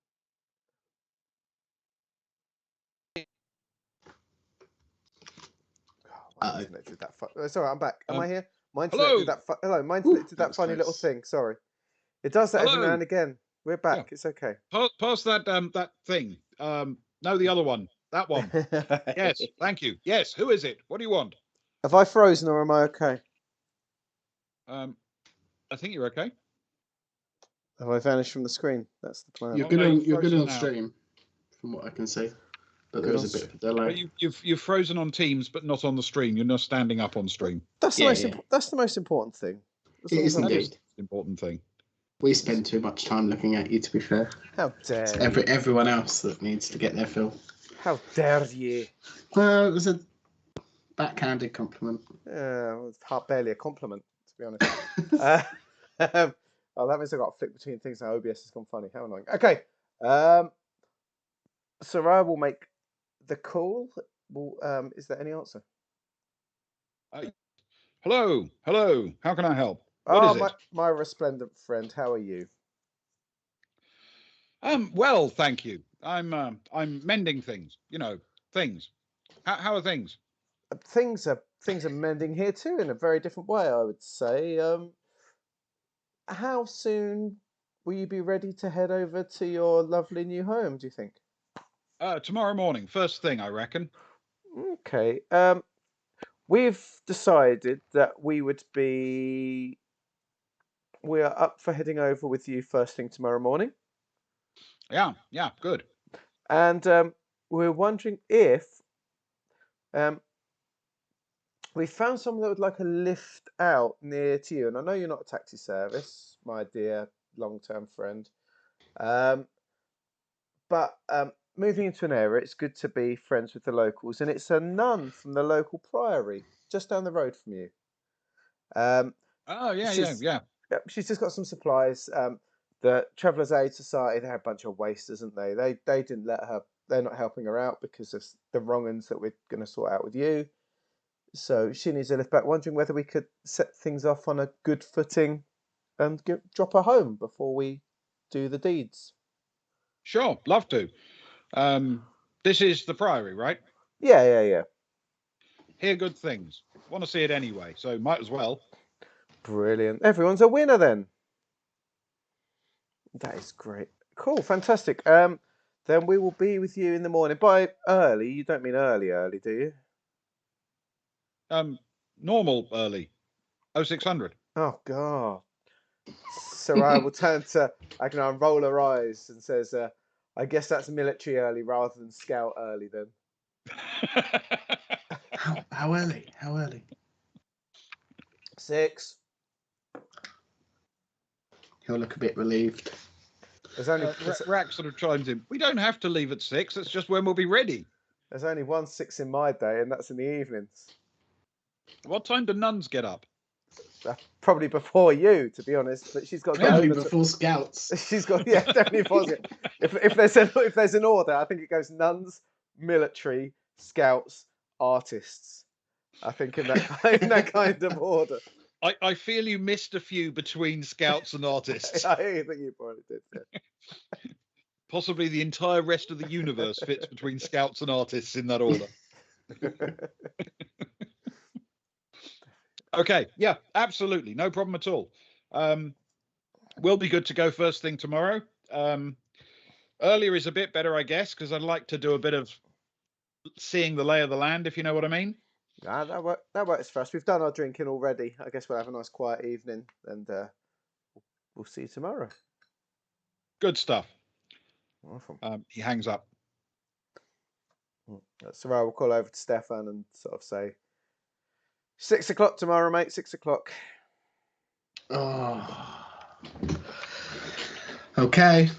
Speaker 1: My internet did that. Sorry, I'm back. Am I here? My internet did that. Hello, my internet did that funny little thing. Sorry, it does that every now and again. We're back. Yeah. It's okay.
Speaker 3: Pass that thing. No, the other one. That one. Yes. Thank you. Yes. Who is it? What do you want?
Speaker 1: Have I frozen or am I okay?
Speaker 3: I think you're okay.
Speaker 1: Have I vanished from the screen? That's the plan.
Speaker 2: You're good on stream, from what I can see. But there is a bit of a delay.
Speaker 3: You've frozen on Teams, but not on the stream. You're not standing up on stream.
Speaker 1: That's the most important thing.
Speaker 2: It is indeed
Speaker 3: the important thing.
Speaker 2: We spend too much time looking at you, to be fair.
Speaker 1: How dare
Speaker 2: it's everyone else that needs to get their fill.
Speaker 1: How dare you?
Speaker 2: Well, it was a backhanded compliment.
Speaker 1: It's barely a compliment, to be honest. That means I've got to flick between things now. OBS has gone funny. How annoying. Okay. Sarai will make the call. Is there any answer?
Speaker 3: Hello. How can I help? What is it?
Speaker 1: My resplendent friend. How are you?
Speaker 3: Well, thank you. I'm mending things. Things. How are things?
Speaker 1: Things are mending here too in a very different way, I would say. How soon will you be ready to head over to your lovely new home, do you think?
Speaker 3: Tomorrow morning, first thing, I reckon.
Speaker 1: Okay. we've decided that we are up for heading over with you first thing tomorrow morning,
Speaker 3: Yeah, good.
Speaker 1: and we're wondering if we found someone that would like a lift out near to you. And I know you're not a taxi service, my dear long-term friend, but moving into an area, it's good to be friends with the locals, and it's a nun from the local priory just down the road from you.
Speaker 3: Oh, yeah.
Speaker 1: Yep, she's just got some supplies. The Travellers Aid Society, they're a bunch of wasters, aren't they? They didn't let her. They're not helping her out because of the wrong-uns that we're going to sort out with you. So she needs a lift back. Wondering whether we could set things off on a good footing and drop her home before we do the deeds.
Speaker 3: Sure, love to. This is the Priory, right?
Speaker 1: Yeah.
Speaker 3: Hear good things. Want to see it anyway, so might as well.
Speaker 1: Brilliant. Everyone's a winner then. That is great. Cool, fantastic. Then we will be with you in the morning. By early, you don't mean early, do you?
Speaker 3: Normal early. 0600.
Speaker 1: Oh God. Sarai will turn to Agnar and roll her eyes and says, I guess that's military early rather than scout early then.
Speaker 2: How early? How early?
Speaker 1: 6.
Speaker 2: He'll look a bit relieved.
Speaker 1: There's only
Speaker 3: Rack sort of chimes in. We don't have to leave at 6. That's just when we'll be ready.
Speaker 1: There's only 1 6 in my day, and that's in the evenings.
Speaker 3: What time do nuns get up?
Speaker 1: Probably before you, to be honest. But she's got
Speaker 2: definitely before scouts.
Speaker 1: She's got definitely before. If there's an order, I think it goes nuns, military, scouts, artists. I think in that kind of order.
Speaker 3: I feel you missed a few between scouts and artists.
Speaker 1: I think you probably did. Yeah.
Speaker 3: Possibly the entire rest of the universe fits between scouts and artists in that order. Okay, yeah, absolutely, no problem at all. We'll be good to go first thing tomorrow. Earlier is a bit better, I guess, because I'd like to do a bit of seeing the lay of the land, if you know what I mean.
Speaker 1: That works for us. We've done our drinking already. I guess we'll have a nice quiet evening, and we'll see you tomorrow.
Speaker 3: Good stuff.
Speaker 1: Awesome.
Speaker 3: He hangs up.
Speaker 1: So we'll call over to Stefan and sort of say, 6 o'clock tomorrow, mate. 6 o'clock.
Speaker 2: Oh. Okay.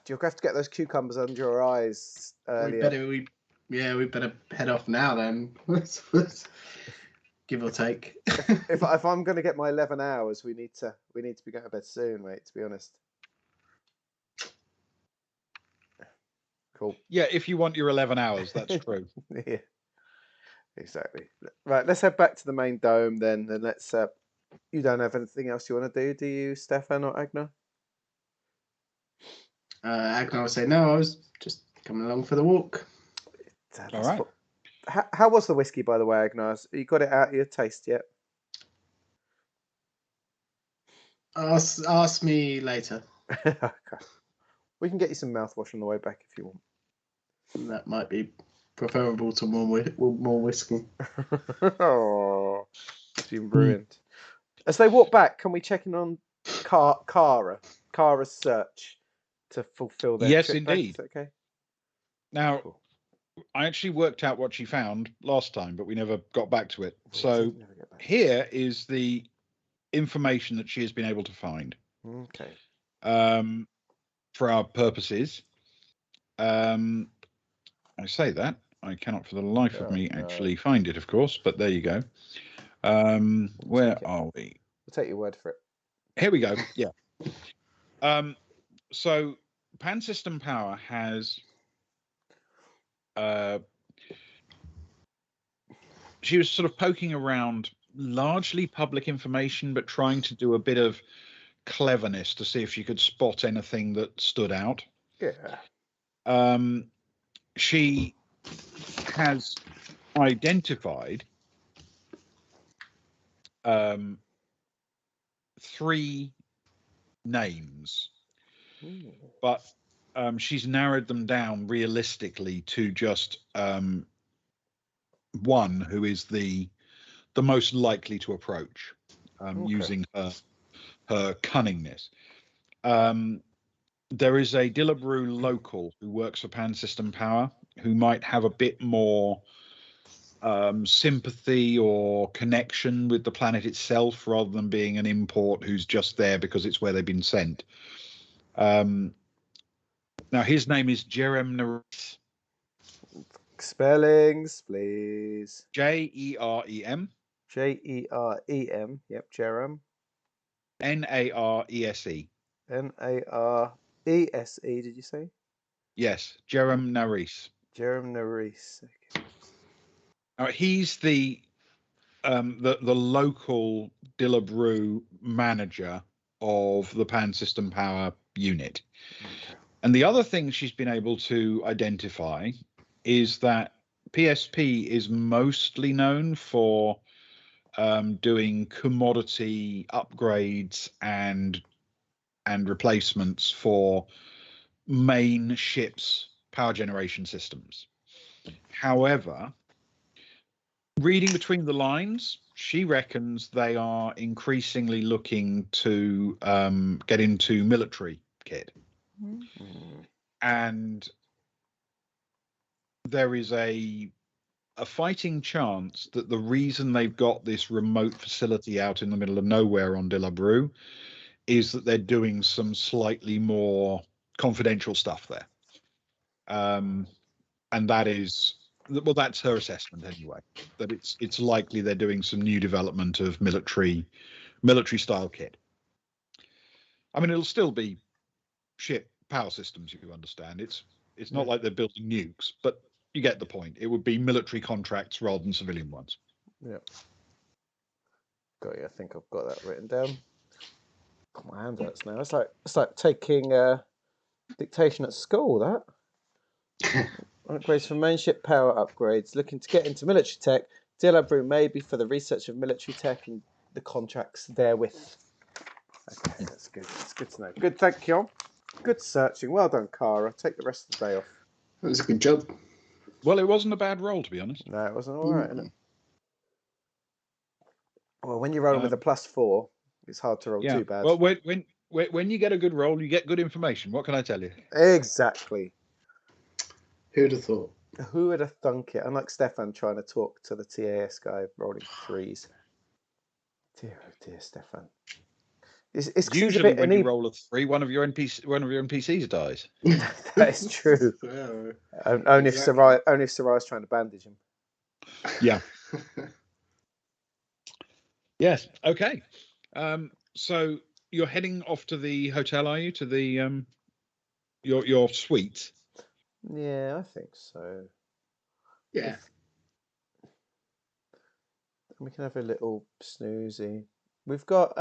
Speaker 1: You'll have to get those cucumbers under your eyes earlier.
Speaker 2: We better head off now then. Give or take.
Speaker 1: if I'm going to get my 11 hours, we need to be going to bed soon, mate. To be honest. Cool.
Speaker 3: Yeah, if you want your 11 hours, that's true.
Speaker 1: Yeah. Exactly. Right, let's head back to the main dome then, and let's. You don't have anything else you want to do you, Stefan or Agnar?
Speaker 2: Agnar will say, no, I was just coming along for the walk.
Speaker 3: All right.
Speaker 1: How was the whiskey, by the way, Agnar? You got it out of your taste yet?
Speaker 2: Ask me later.
Speaker 1: Okay. We can get you some mouthwash on the way back if you want.
Speaker 2: That might be preferable to more whiskey.
Speaker 1: Oh, it's been ruined. As they walk back, can we check in on Kara's search to fulfill their
Speaker 3: yes,
Speaker 1: trip
Speaker 3: indeed.
Speaker 1: back? Okay.
Speaker 3: Now,
Speaker 1: Cool.
Speaker 3: I actually worked out what she found last time, but we never got back to it. So here is the information that she has been able to find.
Speaker 1: Okay.
Speaker 3: For our purposes. I say that. I cannot for the life of me actually find it, of course, but there you go. Where are we?
Speaker 1: We'll take your word for it.
Speaker 3: Here we go. Yeah. So Pan System Power has she was sort of poking around largely public information, but trying to do a bit of cleverness to see if she could spot anything that stood out.
Speaker 1: Yeah.
Speaker 3: She has identified 3 names, but she's narrowed them down realistically to just one who is the most likely to approach,
Speaker 1: Okay.
Speaker 3: using her cunningness. There is a Dilub Rou local who works for Pan System Power who might have a bit more sympathy or connection with the planet itself, rather than being an import who's just there because it's where they've been sent. Now, his name is Jerem Naris.
Speaker 1: Spellings, please.
Speaker 3: Jerem.
Speaker 1: Jerem. Yep, Jerem.
Speaker 3: Narese.
Speaker 1: Narese. Did you say?
Speaker 3: Yes, Jerem Naris.
Speaker 1: Jerem Naris. Okay.
Speaker 3: He's the local Dilub Rou manager of the Pan System Power unit.
Speaker 1: Okay.
Speaker 3: And the other thing she's been able to identify is that PSP is mostly known for doing commodity upgrades and replacements for main ships' power generation systems. However, reading between the lines, she reckons they are increasingly looking to get into military kit. And there is a fighting chance that the reason they've got this remote facility out in the middle of nowhere on Dilub Rou is that they're doing some slightly more confidential stuff there. And that is, well, that's her assessment anyway, that it's likely they're doing some new development of military style kit. I mean, it'll still be ship power systems, you understand. It's not like they're building nukes, but you get the point. It would be military contracts rather than civilian ones.
Speaker 1: Yeah. Got you. I think I've got that written down. God, my hand hurts now. It's like taking dictation at school, that. Upgrades for main ship power upgrades. Looking to get into military tech. Dilub Rou maybe for the research of military tech and the contracts therewith. Okay, that's good. That's good to know. Good, thank you. Good searching. Well done, Cara. Take the rest of the day off.
Speaker 2: That was a good job.
Speaker 3: Well, it wasn't a bad roll, to be honest.
Speaker 1: No, it wasn't all right, isn't it? Well, when you're rolling with a +4, it's hard to roll too bad.
Speaker 3: Well, when you get a good roll, you get good information. What can I tell you?
Speaker 1: Exactly.
Speaker 2: Who'd have thought?
Speaker 1: Who would have thunk it? Unlike Stefan trying to talk to the TAS guy rolling 3s. Dear, oh dear, Stefan. It's
Speaker 3: usually when you roll a 3, one of your NPCs dies.
Speaker 1: That is true. Only if Sarai's trying to bandage him.
Speaker 3: Yeah. Yes. Okay. So you're heading off to the hotel, are you? To the your suite?
Speaker 1: Yeah, I think so.
Speaker 2: Yeah.
Speaker 1: We can have a little snoozy. We've got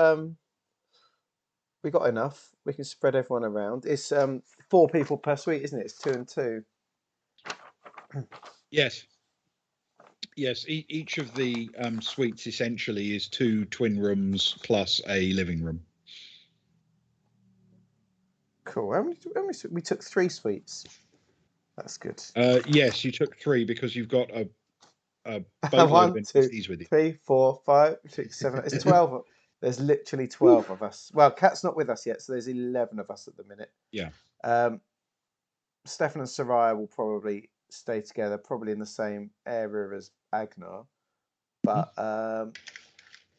Speaker 1: enough. We can spread everyone around. It's 4 people per suite, isn't it? It's 2 and 2.
Speaker 3: Yes. Yes. Each of the suites essentially is 2 twin rooms plus a living room.
Speaker 1: Cool. How many we took 3 suites. That's good.
Speaker 3: Yes, you took 3 because you've got a boatload of NPCs with you.
Speaker 1: 3, 4, 5, 6, 7. It's 12. There's literally 12 of us. Well, Kat's not with us yet, so there's 11 of us at the minute.
Speaker 3: Yeah.
Speaker 1: Stefan and Soraya will probably stay together, probably in the same area as Agnar. But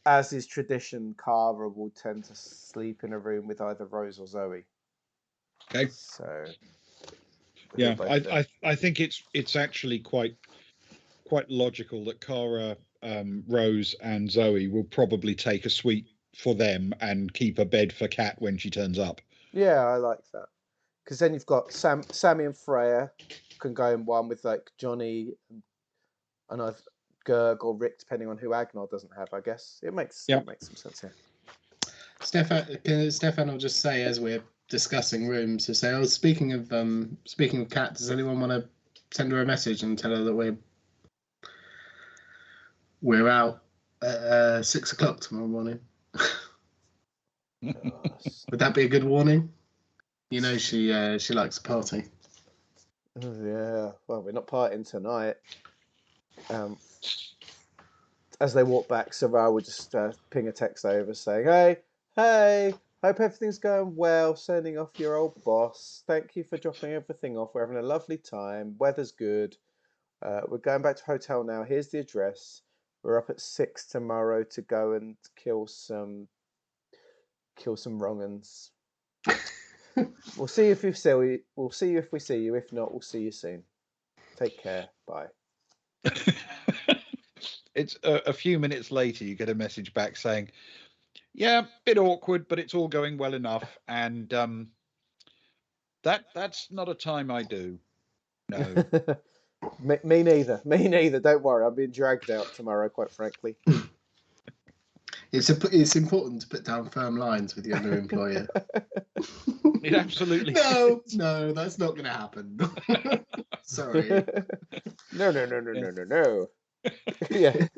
Speaker 1: as is tradition, Cara will tend to sleep in a room with either Rose or Zoe.
Speaker 3: Okay.
Speaker 1: So.
Speaker 3: Yeah, I think it's actually quite logical that Cara, Rose, and Zoe will probably take a suite for them and keep a bed for Kat when she turns up.
Speaker 1: Yeah, I like that, because then you've got Sammy and Freya can go in one with like Johnny and either Gerg or Rick, depending on who Agnar doesn't have. I guess it makes some sense here.
Speaker 2: Stefan will just say as we're discussing rooms to say, speaking of Kat, does anyone want to send her a message and tell her that we're out at 6 o'clock tomorrow morning? Would that be a good warning? You know, she likes a party.
Speaker 1: Yeah, well, we're not partying tonight. As they walk back, Sarah would just ping a text over saying, hey, hope everything's going well, sending off your old boss. Thank you for dropping everything off. We're having a lovely time. Weather's good. We're going back to hotel now. Here's the address. We're up at 6 tomorrow to go and kill some wrong-uns. We'll see if we see you. If not, we'll see you soon. Take care. Bye.
Speaker 3: It's a few minutes later, you get a message back saying, yeah, bit awkward, but it's all going well enough. And that's not a time I do. No.
Speaker 1: Me neither. Me neither. Don't worry. I'm being dragged out tomorrow, quite frankly.
Speaker 2: It's important to put down firm lines with your new employer.
Speaker 3: It absolutely
Speaker 2: No, that's not going to happen. Sorry.
Speaker 1: No. Yeah.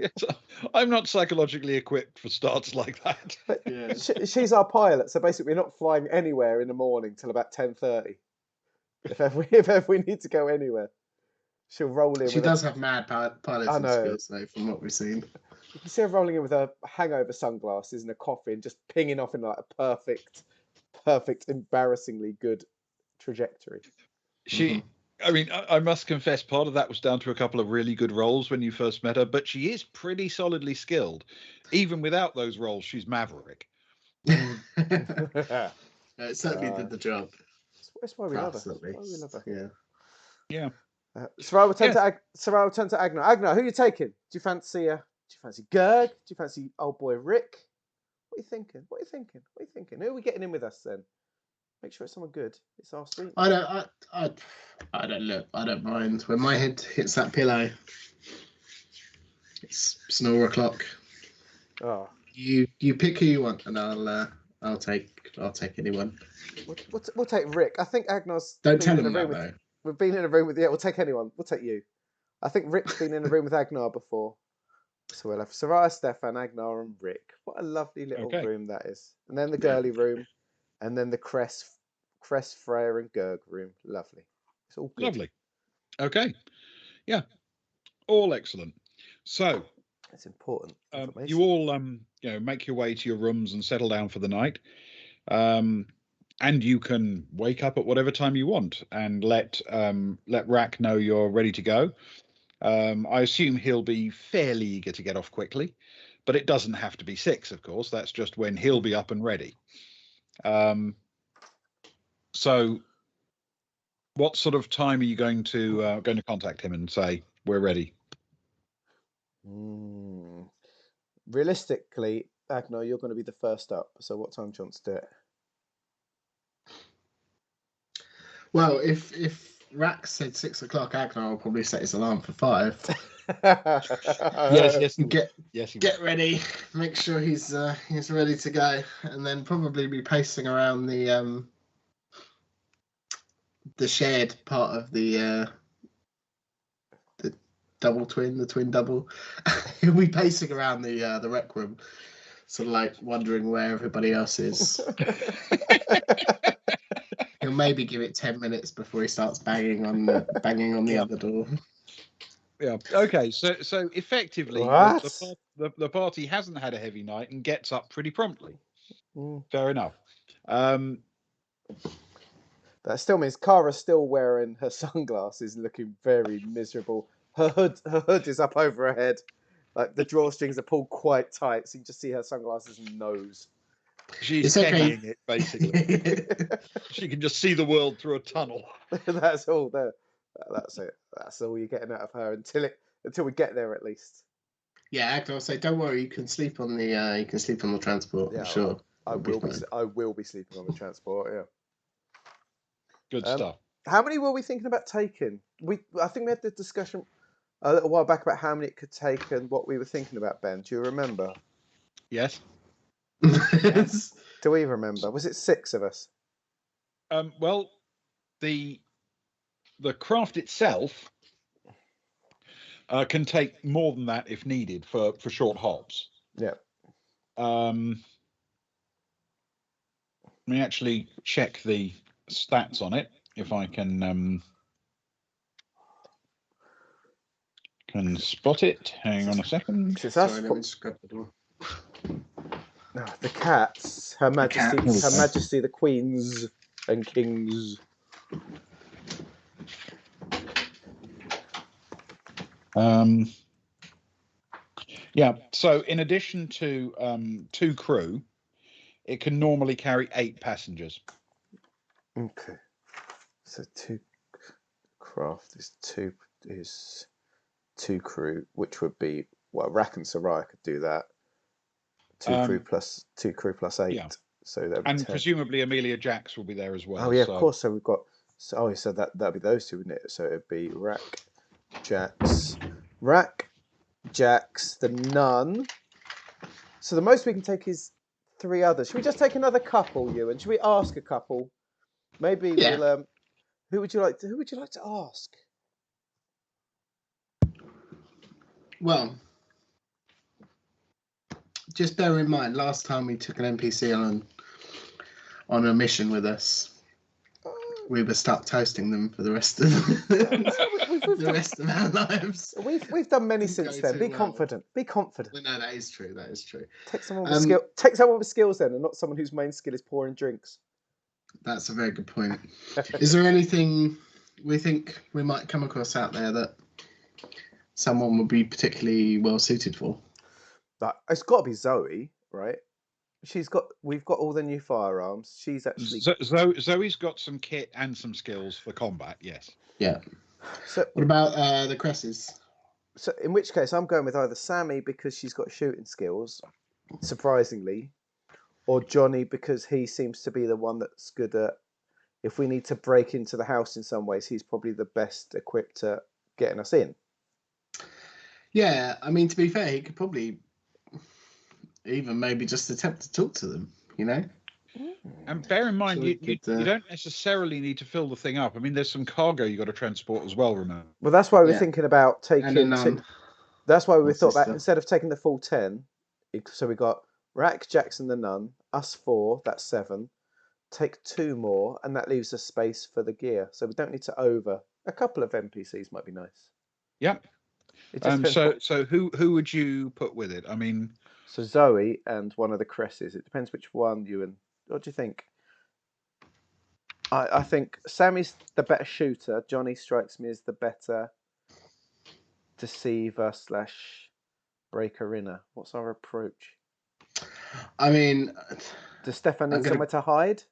Speaker 3: I'm not psychologically equipped for starts like that.
Speaker 1: But yeah. She's our pilot, so basically we're not flying anywhere in the morning till about 10:30. If ever we need to go anywhere, she'll roll in.
Speaker 2: She does have mad piloting skills, though, from what we've seen.
Speaker 1: You can see her rolling in with her hangover sunglasses and a coffee and just pinging off in like a perfect, embarrassingly good trajectory.
Speaker 3: I mean, I must confess, part of that was down to a couple of really good rolls when you first met her, but she is pretty solidly skilled. Even without those rolls, she's maverick.
Speaker 2: It certainly did the job.
Speaker 1: That's why we love her. That's why we love her.
Speaker 3: Yeah.
Speaker 1: Sarah will turn to Agnar. Agnar, who are you taking? Do you fancy Gerg? Do you fancy old boy Rick? What are you thinking? Who are we getting in with us then? Make sure it's someone good. It's our sweet.
Speaker 2: I don't mind. When my head hits that pillow, it's snore o'clock.
Speaker 1: Oh.
Speaker 2: You pick who you want, and I'll take anyone.
Speaker 1: We'll take Rick. I think Agnar's.
Speaker 2: Don't tell him that though.
Speaker 1: We've been in a room with. Yeah, we'll take anyone. We'll take you. I think Rick's been in a room with Agnar before. So we'll have Sarah, Stefan, Agnar, and Rick. What a lovely little room that is. And then the girly room, and then the Cress, Freya, and Gerg room. Lovely. It's all good.
Speaker 3: Lovely. Okay. Yeah. All excellent. So
Speaker 1: it's important.
Speaker 3: You all make your way to your rooms and settle down for the night. And you can wake up at whatever time you want and let Rack know you're ready to go. I assume he'll be fairly eager to get off quickly, but it doesn't have to be 6, of course. That's just when he'll be up and ready. So what sort of time are you going to contact him and say we're ready?
Speaker 1: Realistically, Agnar, you're going to be the first up. So what time do you want to do it?
Speaker 2: Well, if Rack said 6 o'clock, Agnar will probably set his alarm for 5.
Speaker 3: Yes.
Speaker 2: Get ready. Make sure he's ready to go, and then probably be pacing around the shared part of the twin double. He'll be pacing around the rec room, sort of like wondering where everybody else is. He'll maybe give it 10 minutes before he starts banging on the other door.
Speaker 3: Yeah. Okay. So effectively, the party hasn't had a heavy night and gets up pretty promptly. Fair enough.
Speaker 1: That still means Kara's still wearing her sunglasses, looking very miserable. Her hood is up over her head, like the drawstrings are pulled quite tight, so you can just see her sunglasses and nose.
Speaker 3: She's carrying it basically. She can just see the world through a tunnel.
Speaker 1: That's all there. That's it. That's all you're getting out of her until we get there, at least.
Speaker 2: Yeah, Agnar will say, "Don't worry, you can sleep on the transport." Yeah, I'm sure.
Speaker 1: I will be sleeping on the transport. Yeah.
Speaker 3: Good stuff.
Speaker 1: How many were we thinking about taking? I think we had the discussion a little while back about how many it could take and what we were thinking about. Ben, do you remember?
Speaker 3: Yes.
Speaker 1: Do we remember? Was it 6 of us?
Speaker 3: Well, the craft itself can take more than that if needed for short hops.
Speaker 1: Yeah.
Speaker 3: Let me actually check the stats on it if I can can spot it. Hang on a second.
Speaker 1: Since us,
Speaker 2: Sorry, let me just grab the door.
Speaker 1: the cats, Her Majesty,
Speaker 2: cats.
Speaker 1: Her Majesty, the Queens and Kings.
Speaker 3: Yeah. So in addition to 2 crew, it can normally carry 8 passengers.
Speaker 1: Okay. So 2 craft is 2 crew, which would be Rack and Sarai could do that. 2 crew plus 8.
Speaker 3: Yeah.
Speaker 1: So that would be
Speaker 3: And
Speaker 1: 10.
Speaker 3: presumably Amelia Jax will be there as well.
Speaker 1: Oh yeah, of course. So we've got. So that'd be those 2, wouldn't it? So it'd be Rack, Jax, the nun. So the most we can take is 3 others. Should we just take another couple, Ewan? Should we ask a couple? Maybe we'll. Who would you like to ask?
Speaker 2: Well, just bear in mind, last time we took an NPC on a mission with us, we were stuck toasting them for the rest of the rest of our lives.
Speaker 1: We've done many since then. Be confident. Be confident.
Speaker 2: Well, no, that is true. That is true.
Speaker 1: Take someone with skill. Take someone with skills then, and not someone whose main skill is pouring drinks.
Speaker 2: That's a very good point. Is there anything we think we might come across out there that someone would be particularly well suited for?
Speaker 1: Like, it's got to be Zoe, right? We've got all the new firearms. She's actually
Speaker 3: Zoe's got some kit and some skills for combat. Yes.
Speaker 2: Yeah.
Speaker 1: So
Speaker 2: what about the Cresses?
Speaker 1: So in which case, I'm going with either Sammy because she's got shooting skills, surprisingly, or Johnny because he seems to be the one that's good at. If we need to break into the house in some ways, he's probably the best equipped at getting us in.
Speaker 2: Yeah, I mean, to be fair, he could probably even maybe just attempt to talk to them, you know?
Speaker 3: And bear in mind,
Speaker 2: So
Speaker 3: you don't necessarily need to fill the thing up. I mean, there's some cargo you got to transport as well, remember?
Speaker 1: Well, that's why we're thinking about taking... That's why we thought about, instead of taking the full 10, so we got Rack, Jackson the Nun, us 4, that's 7. Take 2 more, and that leaves us space for the gear. So we don't need to over... A couple of NPCs might be nice.
Speaker 3: Yep. So who would you put with it? I mean...
Speaker 1: So Zoe and one of the Cresses. It depends which one you and... What do you think? I think Sammy's the better shooter. Johnny strikes me as the better deceiver / breaker-inner. What's our approach?
Speaker 2: I mean...
Speaker 1: Does Stefan need somewhere to hide?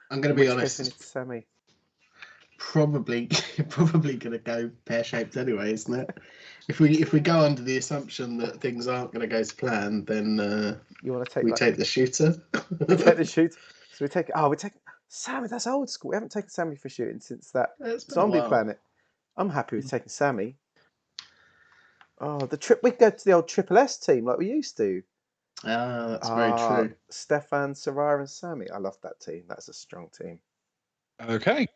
Speaker 2: I'm going to be honest.
Speaker 1: We need Sammy.
Speaker 2: Probably going to go pear-shaped anyway, isn't it? If we go under the assumption that things aren't going to go to plan, then
Speaker 1: you want to take
Speaker 2: take the shooter.
Speaker 1: We take the shooter. So we take Sammy. That's old school. We haven't taken Sammy for shooting since that Zombie Planet. I'm happy with taking Sammy. Oh, we go to the old Triple S team like we used to.
Speaker 2: Ah, that's very true.
Speaker 1: Stefan, Sarah, and Sammy. I love that team. That's a strong team.
Speaker 3: Okay.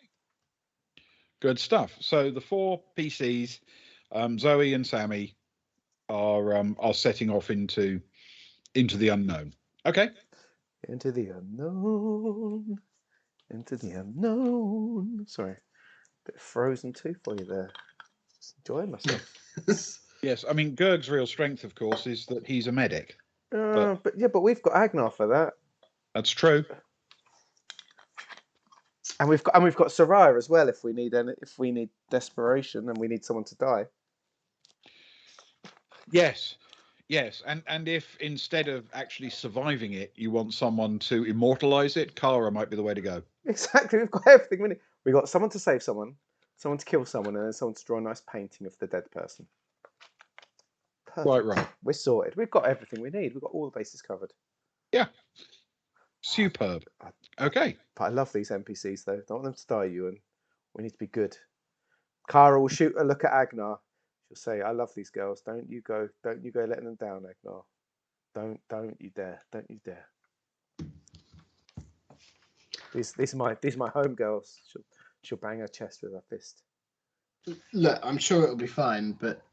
Speaker 3: Good stuff. So the 4 PCs, Zoe and Sammy, are setting off into the unknown. Okay.
Speaker 1: Into the unknown. Into the unknown. Sorry, a bit Frozen 2 for you there. Just enjoying myself.
Speaker 3: Yes, I mean Gerg's real strength, of course, is that he's a medic.
Speaker 1: But we've got Agnar for that.
Speaker 3: That's true.
Speaker 1: And we've got Soraya as well if we need desperation and we need someone to die.
Speaker 3: Yes. And if instead of actually surviving it, you want someone to immortalize it, Kara might be the way to go.
Speaker 1: Exactly. We've got everything we need. We've got someone to save someone, someone to kill someone, and then someone to draw a nice painting of the dead person. Perfect.
Speaker 3: Quite right.
Speaker 1: We're sorted. We've got everything we need. We've got all the bases covered.
Speaker 3: Yeah. Superb. Okay.
Speaker 1: But I love these NPCs though. Don't want them to die, Ewan. We need to be good. Kara will shoot a look at Agnar. She'll say, "I love these girls. Don't you go letting them down, Agnar. Don't you dare. Don't you dare." These are my home girls. She'll bang her chest with her fist.
Speaker 2: Look, I'm sure it'll be fine, but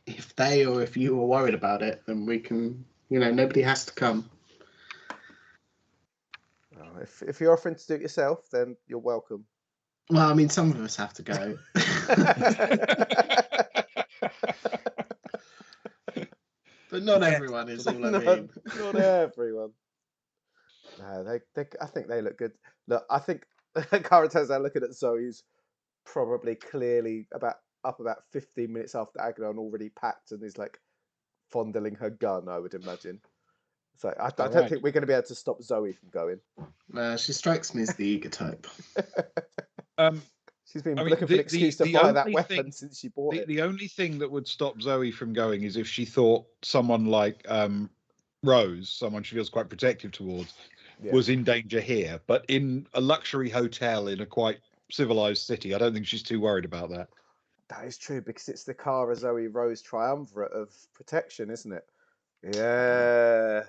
Speaker 2: if they or if you are worried about it, then we can, nobody has to come.
Speaker 1: Well, if you're offering to do it yourself, then you're welcome.
Speaker 2: Well, I mean, some of us have to go. But not
Speaker 3: Yeah,
Speaker 2: everyone is all I
Speaker 1: not,
Speaker 2: mean.
Speaker 1: not everyone. No, I think they look good. Look, I think Cara turns out looking at Zoe's probably clearly about 15 minutes after Aghanon already packed and is like fondling her gun, I would imagine. So I don't
Speaker 3: Alright.
Speaker 1: think we're going to be able to stop Zoe from going.
Speaker 2: She strikes me as the eager type.
Speaker 1: She's been
Speaker 3: I mean,
Speaker 1: looking for an excuse to fire that weapon since she bought it.
Speaker 3: The only thing that would stop Zoe from going is if she thought someone like Rose, someone she feels quite protective towards, was in danger here. But in a luxury hotel in a quite civilized city, I don't think she's too worried about that.
Speaker 1: That is true, because it's the Cara Zoe Rose triumvirate of protection, isn't it? Yeah.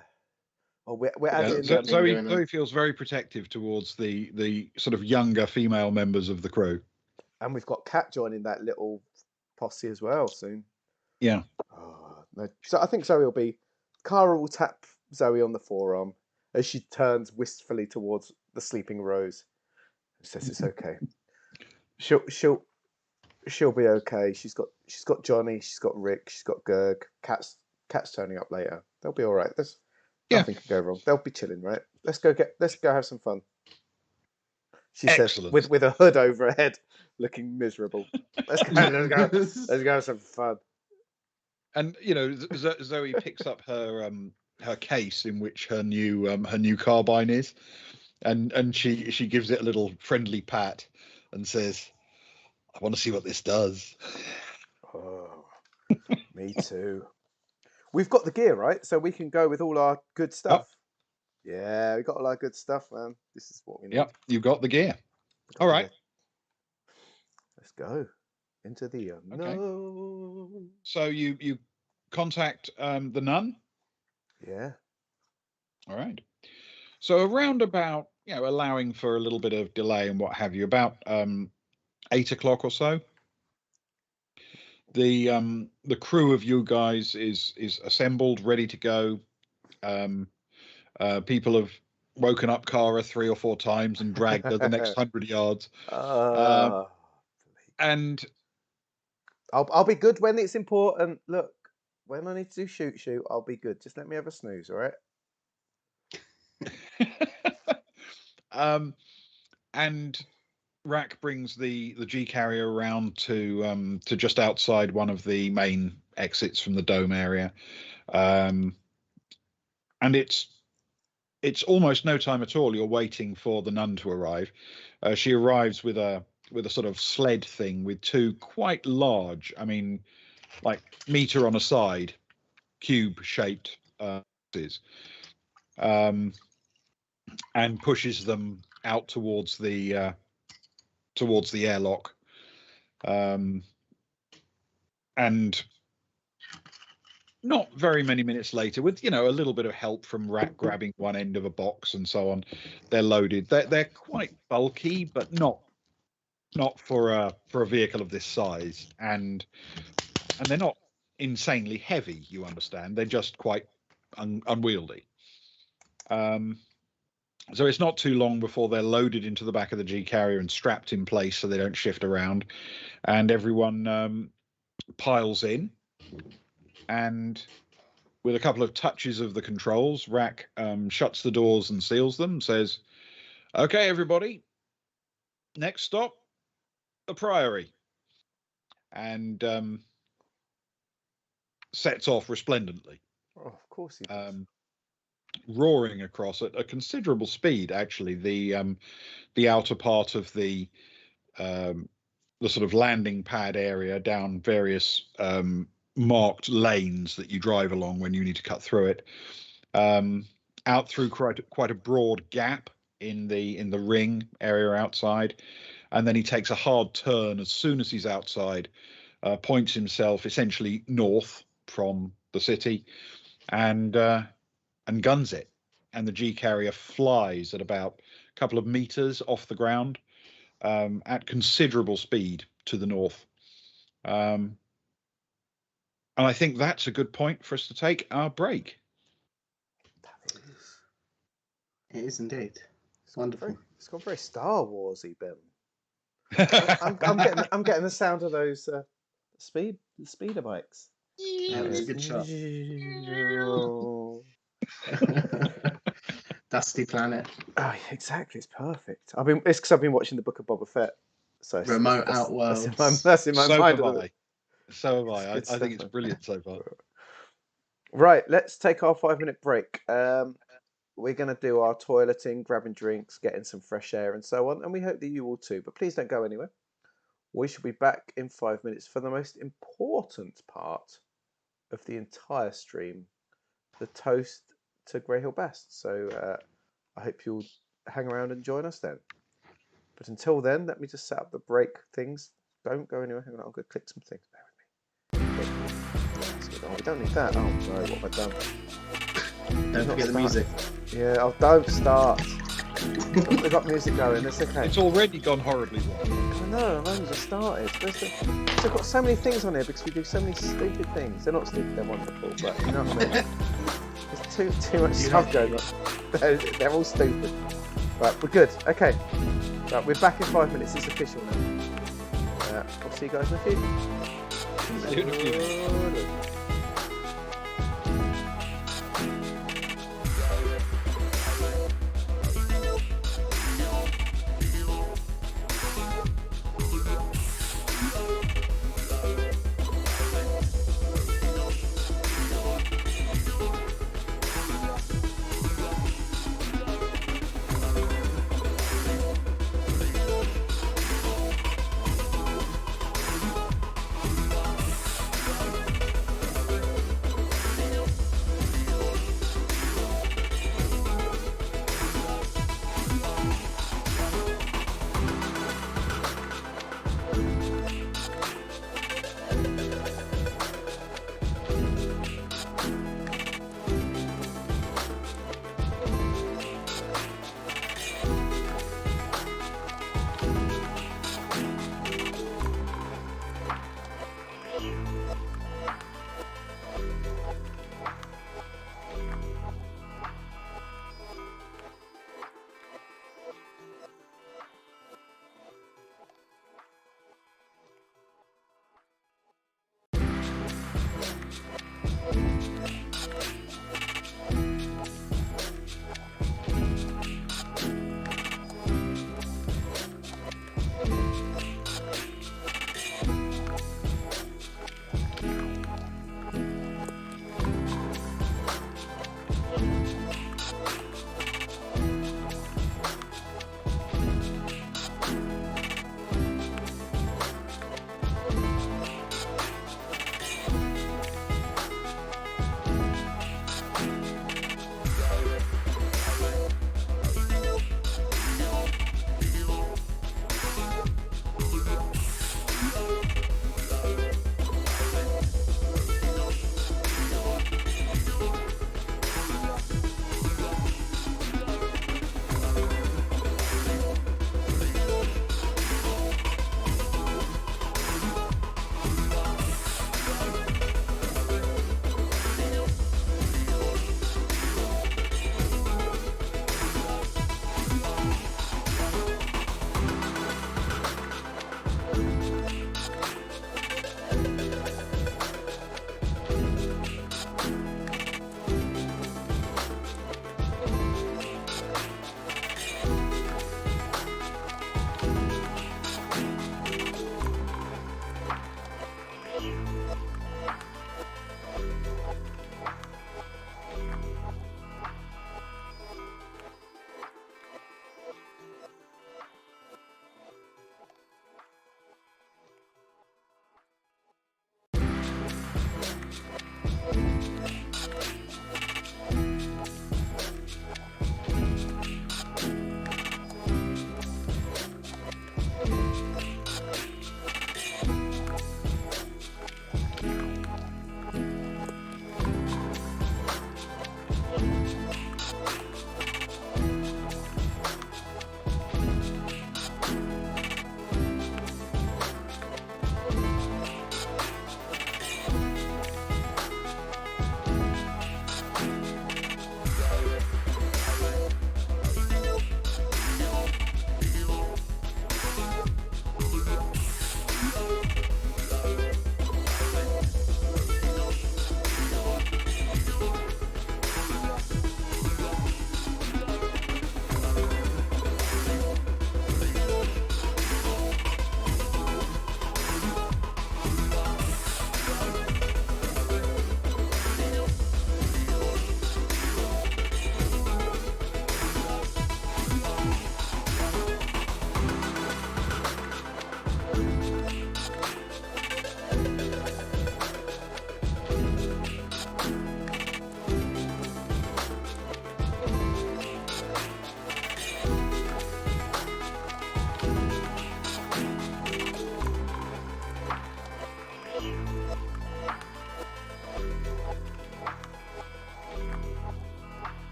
Speaker 1: Oh, we're adding.
Speaker 3: Zoe feels very protective towards the sort of younger female members of the crew.
Speaker 1: And we've got Kat joining that little posse as well soon.
Speaker 3: Yeah.
Speaker 1: Oh, no. So I think Cara will tap Zoe on the forearm as she turns wistfully towards the sleeping Rose and says it's okay. She'll be okay. She's got Johnny, she's got Rick, she's got Gerg. Kat's turning up later. They'll be all right. Nothing can go wrong. They'll be chilling, right? Let's go have some fun. She
Speaker 3: Excellent.
Speaker 1: says with a hood over her head, looking miserable. Let's go have some fun.
Speaker 3: And Zoe picks up her case in which her new carbine is, and she gives it a little friendly pat and says, "I want to see what this does."
Speaker 1: Oh, me too. We've got the gear, right? So we can go with all our good stuff. Yep. Yeah, we got all our good stuff, man. This is what we need.
Speaker 3: Yep, you've got the gear. All right.
Speaker 1: Let's go into the unknown.
Speaker 3: Okay. So you contact the nun?
Speaker 1: Yeah.
Speaker 3: All right. So around about, allowing for a little bit of delay and what have you, about 8 o'clock or so, the crew of you guys is assembled, ready to go. People have woken up Cara 3 or 4 times and dragged her the next 100 yards. And
Speaker 1: I'll be good when it's important. Look, when I need to do shoot, I'll be good. Just let me have a snooze, all right?
Speaker 3: And Rack brings the G carrier around to just outside one of the main exits from the dome area, and it's almost no time at all. You're waiting for the nun to arrive. She arrives with a sort of sled thing with 2 quite large, like meter on a side, cube-shaped and pushes them out towards the airlock, and not very many minutes later, with a little bit of help from Rack grabbing one end of a box and so on, they're loaded. They're quite bulky, but not for a vehicle of this size, and they're not insanely heavy. You understand? They're just quite unwieldy. So it's not too long before they're loaded into the back of the G carrier and strapped in place so they don't shift around, and everyone piles in. And with a couple of touches of the controls, Rack shuts the doors and seals them, says, "Okay, everybody, next stop, the Priory," and sets off resplendently.
Speaker 1: Oh, of course he does.
Speaker 3: Roaring across at a considerable speed, actually. The outer part of the sort of landing pad area, down various marked lanes that you drive along when you need to cut through it, out through quite a broad gap in the ring area outside, and then he takes a hard turn as soon as he's outside, points himself essentially north from the city, and guns it, and the G carrier flies at about a couple of meters off the ground, at considerable speed to the north. And I think that's a good point for us to take our break.
Speaker 2: It is indeed. It's wonderful.
Speaker 1: It's gone very Star Warsy, Ben. I'm getting the sound of those speeder bikes.
Speaker 2: That was a good shot. Dusty Planet.
Speaker 1: Oh, yeah, exactly. It's perfect. It's because I've been watching the Book of Boba Fett. So
Speaker 2: Remote Outworlds.
Speaker 1: That's in my
Speaker 3: So
Speaker 1: mind.
Speaker 3: have I. So have I.
Speaker 1: It's
Speaker 3: I
Speaker 1: good
Speaker 3: think it's
Speaker 1: stuff.
Speaker 3: brilliant so far.
Speaker 1: Right, let's take our 5-minute break. We're going to do our toileting, grabbing drinks, getting some fresh air and so on. And we hope that you will too. But please don't go anywhere. We shall be back in 5 minutes for the most important part of the entire stream, the toast to Grey Hill Best. So I hope you'll hang around and join us then. But until then, let me just set up the break things. Don't go anywhere. Hang on, I'm going to click some things. Bear with me. Oh, we don't need that. Oh, no, what have I done?
Speaker 2: Don't forget the music.
Speaker 1: Yeah, oh, don't start. We've got music going, it's okay.
Speaker 3: It's already gone horribly wrong.
Speaker 1: I know, I've only just started. We've got so many things on here because we do so many stupid things. They're not stupid, they're wonderful, but you know what I mean? There's too much stuff going on. They're all stupid. Right, we're good. Okay. Right, we're back in 5 minutes. It's official now. I'll see you guys in a few.
Speaker 3: See you in a few minutes.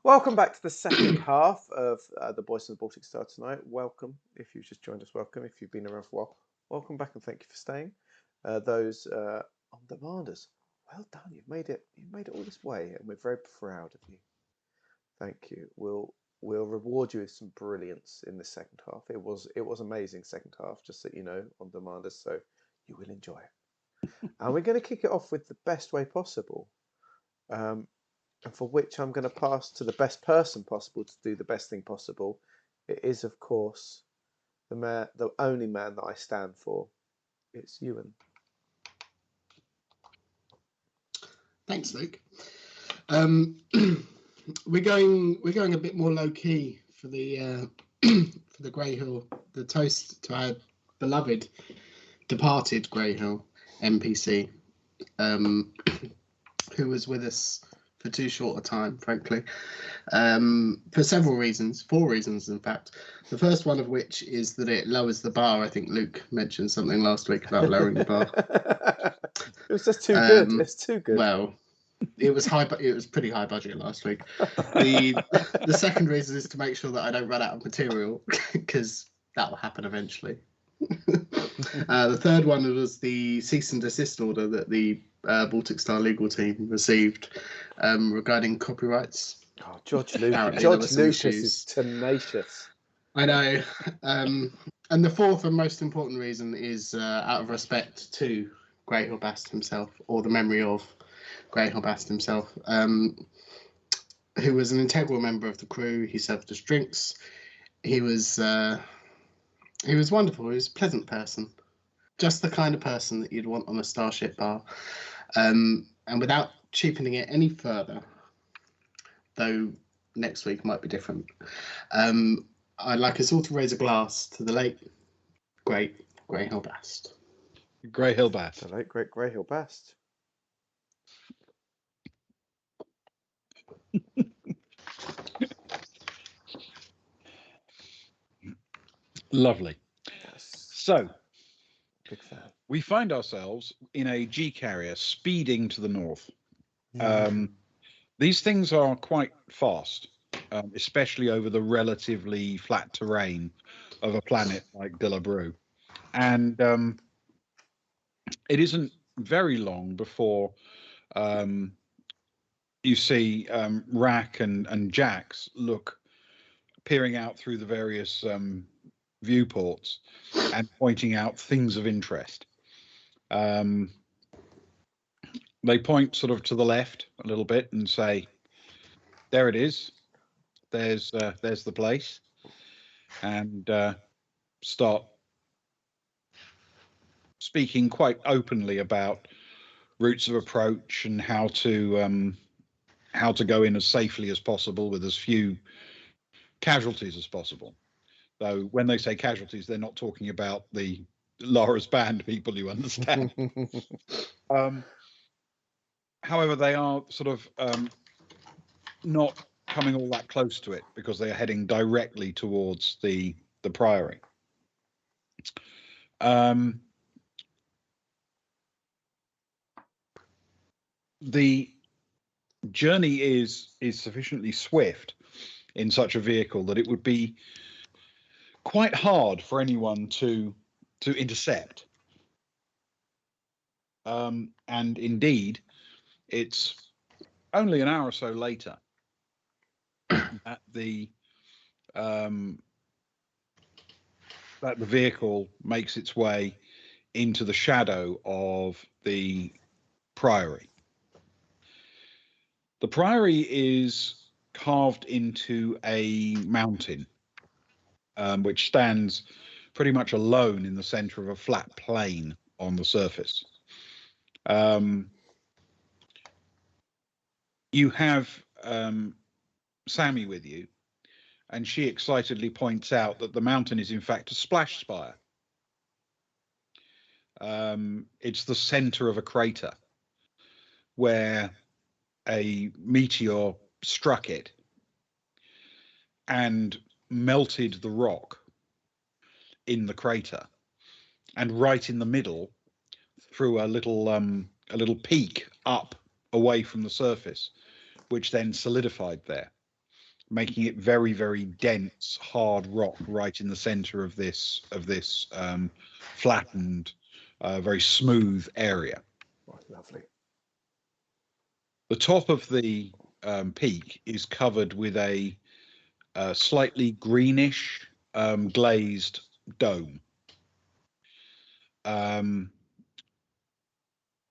Speaker 1: Welcome back to the second half of the Boys of the Baltic Star tonight. Welcome. If you've just joined us, welcome. If you've been around for a while, welcome back and thank you for staying. Those on demanders, well done. You've made it. You've made it all this way, and we're very proud of you. Thank you. We'll reward you with some brilliance in the second half. It was amazing second half, just so you know, on demanders. So you will enjoy it. And we're going to kick it off with the best way possible. And for which I'm going to pass to the best person possible to do the best thing possible. It is, of course, the only man that I stand for. It's Ewan.
Speaker 2: Thanks, Luke. We're going a bit more low key for the for the Grey Hill, the toast to our beloved departed Grey Hill NPC, who was with us for too short a time, frankly, for several reasons, 4 reasons, in fact. The first one of which is that it lowers the bar. I think Luke mentioned something last week about lowering the bar.
Speaker 1: It was just too good. It's too good.
Speaker 2: Well, it was high, but it was pretty high budget last week. The second reason is to make sure that I don't run out of material, because that will happen eventually. The third one was the cease and desist order that the Baltic Star legal team received regarding copyrights.
Speaker 1: Oh, George Lucas is tenacious.
Speaker 2: I know. And the fourth and most important reason is out of respect to Grey Hill Bast himself, or the memory of Grey Hill Bast himself, who was an integral member of the crew. He served us drinks. He was wonderful. He was a pleasant person, just the kind of person that you'd want on a starship bar. And without cheapening it any further, though next week might be different, I'd like us all to raise a glass to the late, great Grey Hill Bast.
Speaker 3: Grey Hill Bast.
Speaker 1: The late, great Grey Hill Bast.
Speaker 3: Lovely.
Speaker 1: Yes.
Speaker 3: So,
Speaker 1: Big fan.
Speaker 3: we find ourselves in a G carrier speeding to the north. These things are quite fast, especially over the relatively flat terrain of a planet like Dilub Rou. And it isn't very long before you see Rack and Jax peering out through the various viewports and pointing out things of interest. They point sort of to the left a little bit and say, "There it is. There's the place," and start speaking quite openly about routes of approach and how to go in as safely as possible with as few casualties as possible. Though when they say casualties, they're not talking about the Laura's band people, you understand. However, they are sort of not coming all that close to it because they are heading directly towards the Priory. The journey is sufficiently swift in such a vehicle that it would be quite hard for anyone to intercept. And indeed, it's only an hour or so later that the vehicle makes its way into the shadow of the Priory. The Priory is carved into a mountain, which stands pretty much alone in the center of a flat plain on the surface. You have Sammy with you, and she excitedly points out that the mountain is in fact a splash spire. It's the center of a crater where a meteor struck it and melted the rock in the crater, and right in the middle, through a little peak up away from the surface, which then solidified there. making it very, very dense, hard rock right in the center of this flattened, very smooth area.
Speaker 1: Oh, lovely.
Speaker 3: The top of the peak is covered with a slightly greenish glazed dome,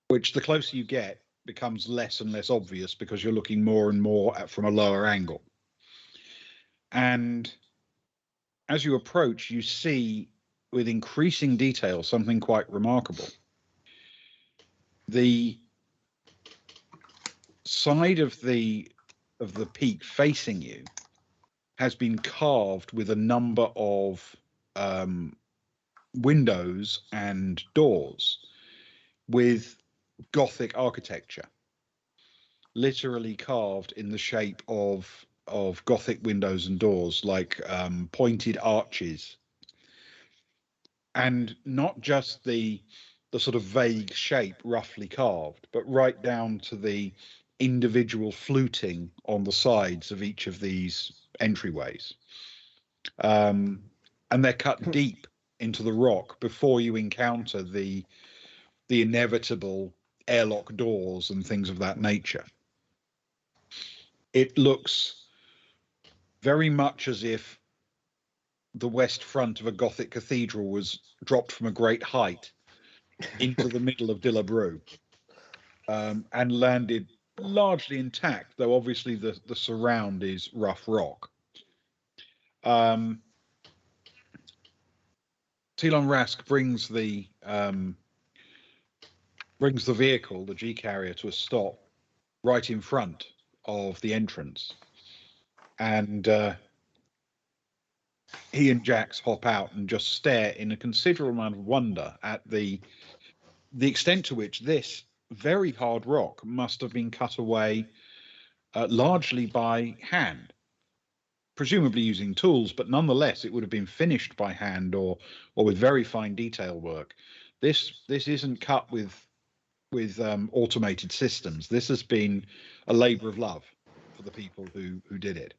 Speaker 3: which the closer you get becomes less and less obvious because you're looking more and more from a lower angle. And as you approach, you see with increasing detail something quite remarkable. The side of the peak facing you has been carved with a number of windows and doors with Gothic architecture, literally carved in the shape of Gothic windows and doors, like pointed arches, and not just the sort of vague shape roughly carved, but right down to the individual fluting on the sides of each of these entryways. And they're cut deep into the rock before you encounter the inevitable airlock doors and things of that nature. It looks very much as if the west front of a Gothic cathedral was dropped from a great height into the middle of Dilub Rou, and landed largely intact, though obviously the surround is rough rock. Tilon Rask brings the vehicle, the G carrier, to a stop right in front of the entrance, and he and Jax hop out and just stare in a considerable amount of wonder at the extent to which this very hard rock must have been cut away largely by hand, presumably using tools, but nonetheless it would have been finished by hand or with very fine detail work. This isn't cut with automated systems. This has been a labor of love for the people who did it.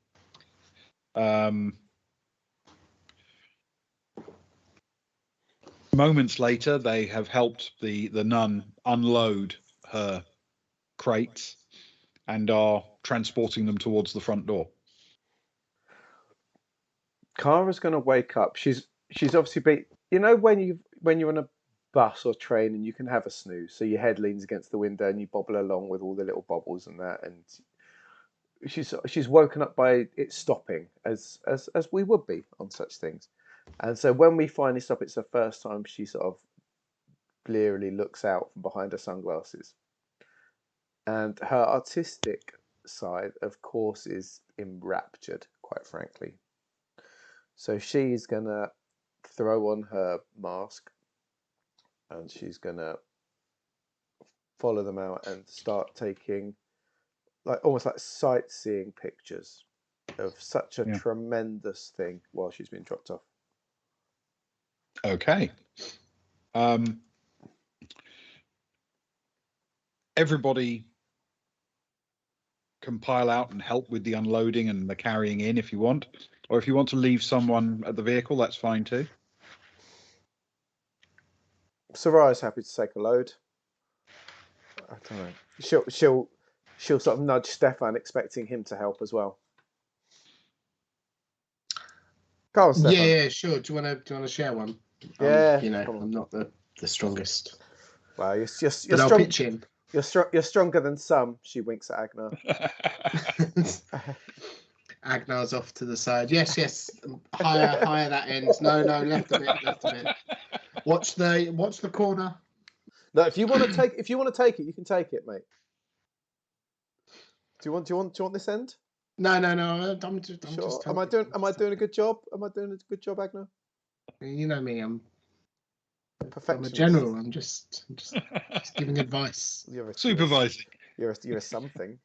Speaker 3: Moments later, they have helped the nun unload her crates and are transporting them towards the front door.
Speaker 1: Kara's going to wake up. She's obviously been, when you're on a bus or train and you can have a snooze, so your head leans against the window and you bobble along with all the little bobbles and that, and she's woken up by it stopping, as we would be on such things. And so when we finally stop, it's the first time she sort of blearily looks out from behind her sunglasses. And her artistic side, of course, is enraptured, quite frankly. So she's going to throw on her mask and she's going to follow them out and start taking almost like sightseeing pictures of such a tremendous thing while she's been dropped off.
Speaker 3: Okay. Everybody compile out and help with the unloading and the carrying in if you want. Or if you want to leave someone at the vehicle, that's fine too.
Speaker 1: Soraya's happy to take a load. I don't know. She'll sort of nudge Stefan, expecting him to help as well. Go on, Stefan.
Speaker 2: Yeah, sure. Do you want to share one?
Speaker 1: Yeah.
Speaker 2: I'm not the strongest.
Speaker 1: Well, you're
Speaker 2: but I'll
Speaker 1: strong.
Speaker 2: pitch in.
Speaker 1: You're stronger than some. She winks at Agnar.
Speaker 2: Agnar's off to the side. Yes. Higher that end. No, left a bit. Watch the corner.
Speaker 1: No, if you want to take it, you can take it, mate. Do you want this end?
Speaker 2: No. I'm just
Speaker 1: sure. Am I doing a good job? Agnar?
Speaker 2: You know me. I'm
Speaker 1: a
Speaker 2: general. I'm just giving advice.
Speaker 3: Supervising.
Speaker 1: You're a something.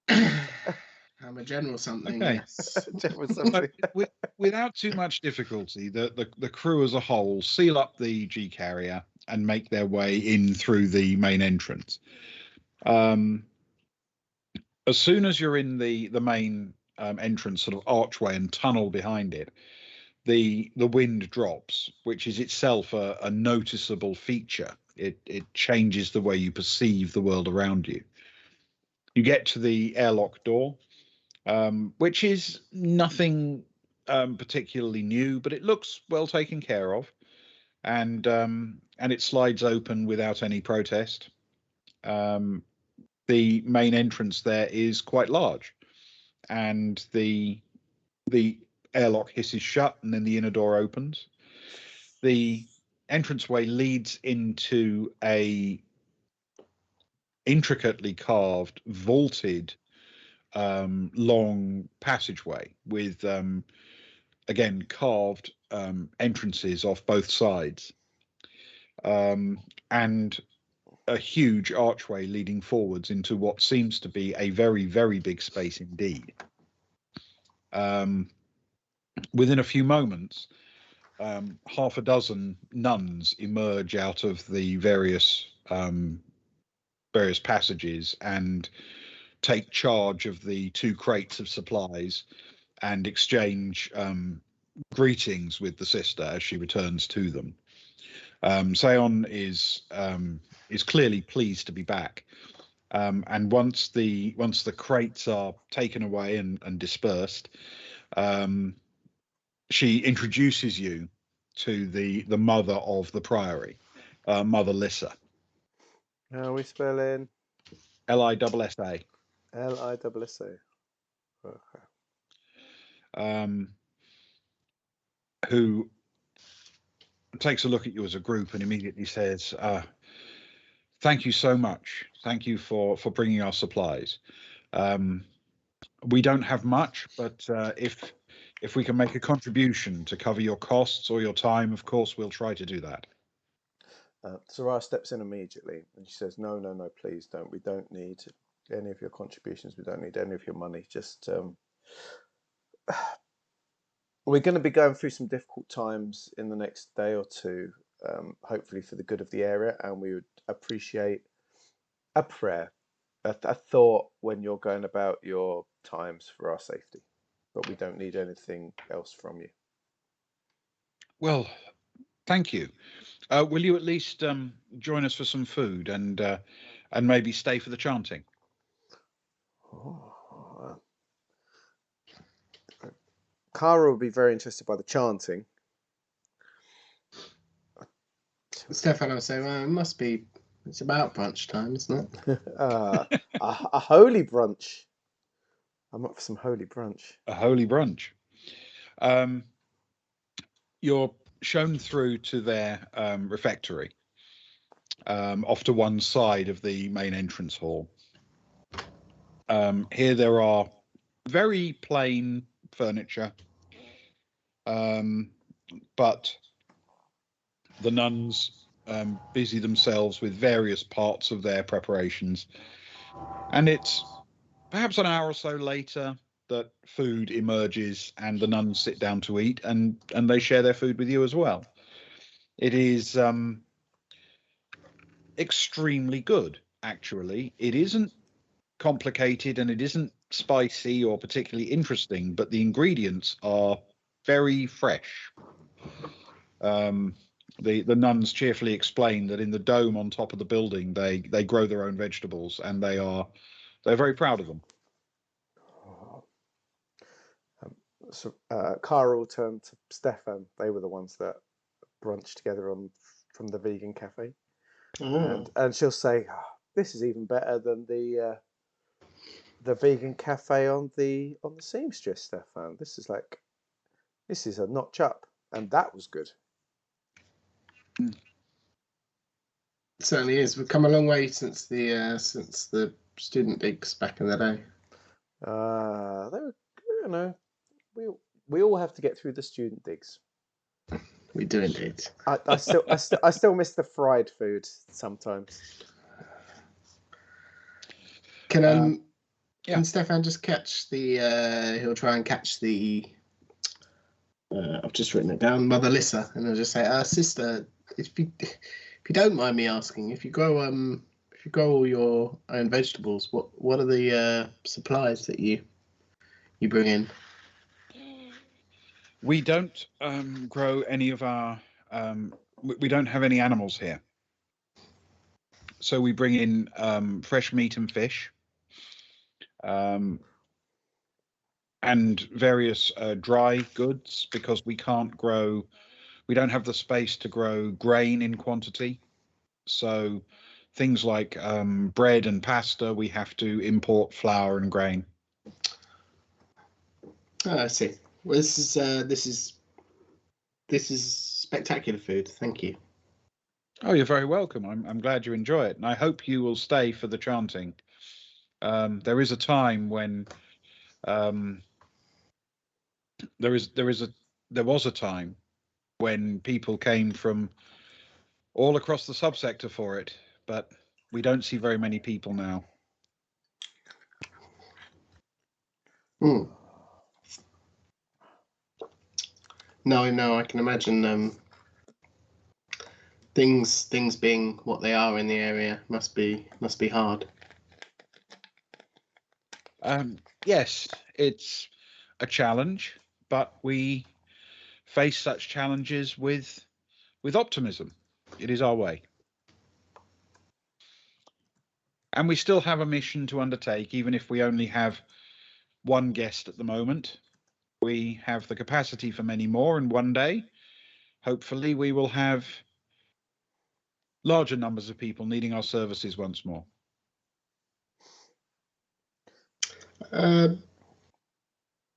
Speaker 2: I'm a general something.
Speaker 3: Okay.
Speaker 2: Yes.
Speaker 1: General something.
Speaker 3: Without too much difficulty, the crew as a whole seal up the G carrier and make their way in through the main entrance. As soon as you're in the main entrance sort of archway and tunnel behind it, the wind drops, which is itself a noticeable feature. It changes the way you perceive the world around you. You get to the airlock door, which is nothing particularly new, but it looks well taken care of, and it slides open without any protest. The main entrance there is quite large, and the airlock hisses shut, and then the inner door opens. The entranceway leads into a intricately carved, vaulted, long passageway with again carved entrances off both sides, and a huge archway leading forwards into what seems to be a very, very big space indeed. Within a few moments, half a dozen nuns emerge out of the various passages and take charge of the 2 crates of supplies and exchange greetings with the sister as she returns to them. Seon is clearly pleased to be back, and once the crates are taken away and dispersed, she introduces you to the mother of the priory, Mother Lissa.
Speaker 1: How are we spelling?
Speaker 3: Lissa.
Speaker 1: Lissa.
Speaker 3: Okay. Who takes a look at you as a group and immediately says, "Thank you so much. Thank you for bringing our supplies. We don't have much, but if we can make a contribution to cover your costs or your time, of course, we'll try to do that."
Speaker 1: Sarah steps in immediately and she says, no, please don't. We don't need any of your contributions. We don't need any of your money. Just, we're going to be going through some difficult times in the next day or two, hopefully for the good of the area, and we would appreciate a prayer, a thought when you're going about your times for our safety. But we don't need anything else from you.
Speaker 3: Well, thank you. Will you at least join us for some food and maybe stay for the chanting?
Speaker 1: Kara will be very interested by the chanting.
Speaker 2: Stefan will say, well, it's about brunch time, isn't it?
Speaker 1: A holy brunch. I'm up for some holy brunch.
Speaker 3: A holy brunch. You're shown through to their refectory, off to one side of the main entrance hall. Here there are very plain furniture, but the nuns busy themselves with various parts of their preparations, and it's perhaps an hour or so later that food emerges and the nuns sit down to eat, and they share their food with you as well. It is extremely good, actually. It isn't complicated and it isn't spicy or particularly interesting, but the ingredients are very fresh. The nuns cheerfully explain that in the dome on top of the building, they grow their own vegetables, and they're very proud of them.
Speaker 1: So Kara will turn to Stefan. They were the ones that brunched together from the vegan cafe, and she'll say, "This is even better than the vegan cafe on the seamstress, Stefan. This is a notch up, and that was good."
Speaker 2: It certainly is. We've come a long way since the student digs back in the day.
Speaker 1: They were, we all have to get through the student digs.
Speaker 2: We do indeed.
Speaker 1: I still miss the fried food sometimes.
Speaker 2: Can Stefan just catch the? He'll try and catch the. I've just written it down, Mother Lissa, and I'll just say, sister, if you don't mind me asking, if you grow all your own vegetables, what are the supplies that you you bring in?
Speaker 3: We don't grow any of our. We don't have any animals here, so we bring in fresh meat and fish, and various dry goods because we can't grow. We don't have the space to grow grain in quantity, so things like bread and pasta, we have to import flour and grain.
Speaker 2: Oh, I see. Well, this is spectacular food. Thank you.
Speaker 3: Oh, you're very welcome. I'm glad you enjoy it, and I hope you will stay for the chanting. There is a time when there was a time when people came from all across the subsector for it, but we don't see very many people now.
Speaker 2: Mm. No, I can imagine things being what they are in the area must be hard.
Speaker 3: Yes, it's a challenge, but we face such challenges with optimism. It is our way. And we still have a mission to undertake, even if we only have one guest at the moment. We have the capacity for many more, and one day, hopefully, we will have larger numbers of people needing our services once more.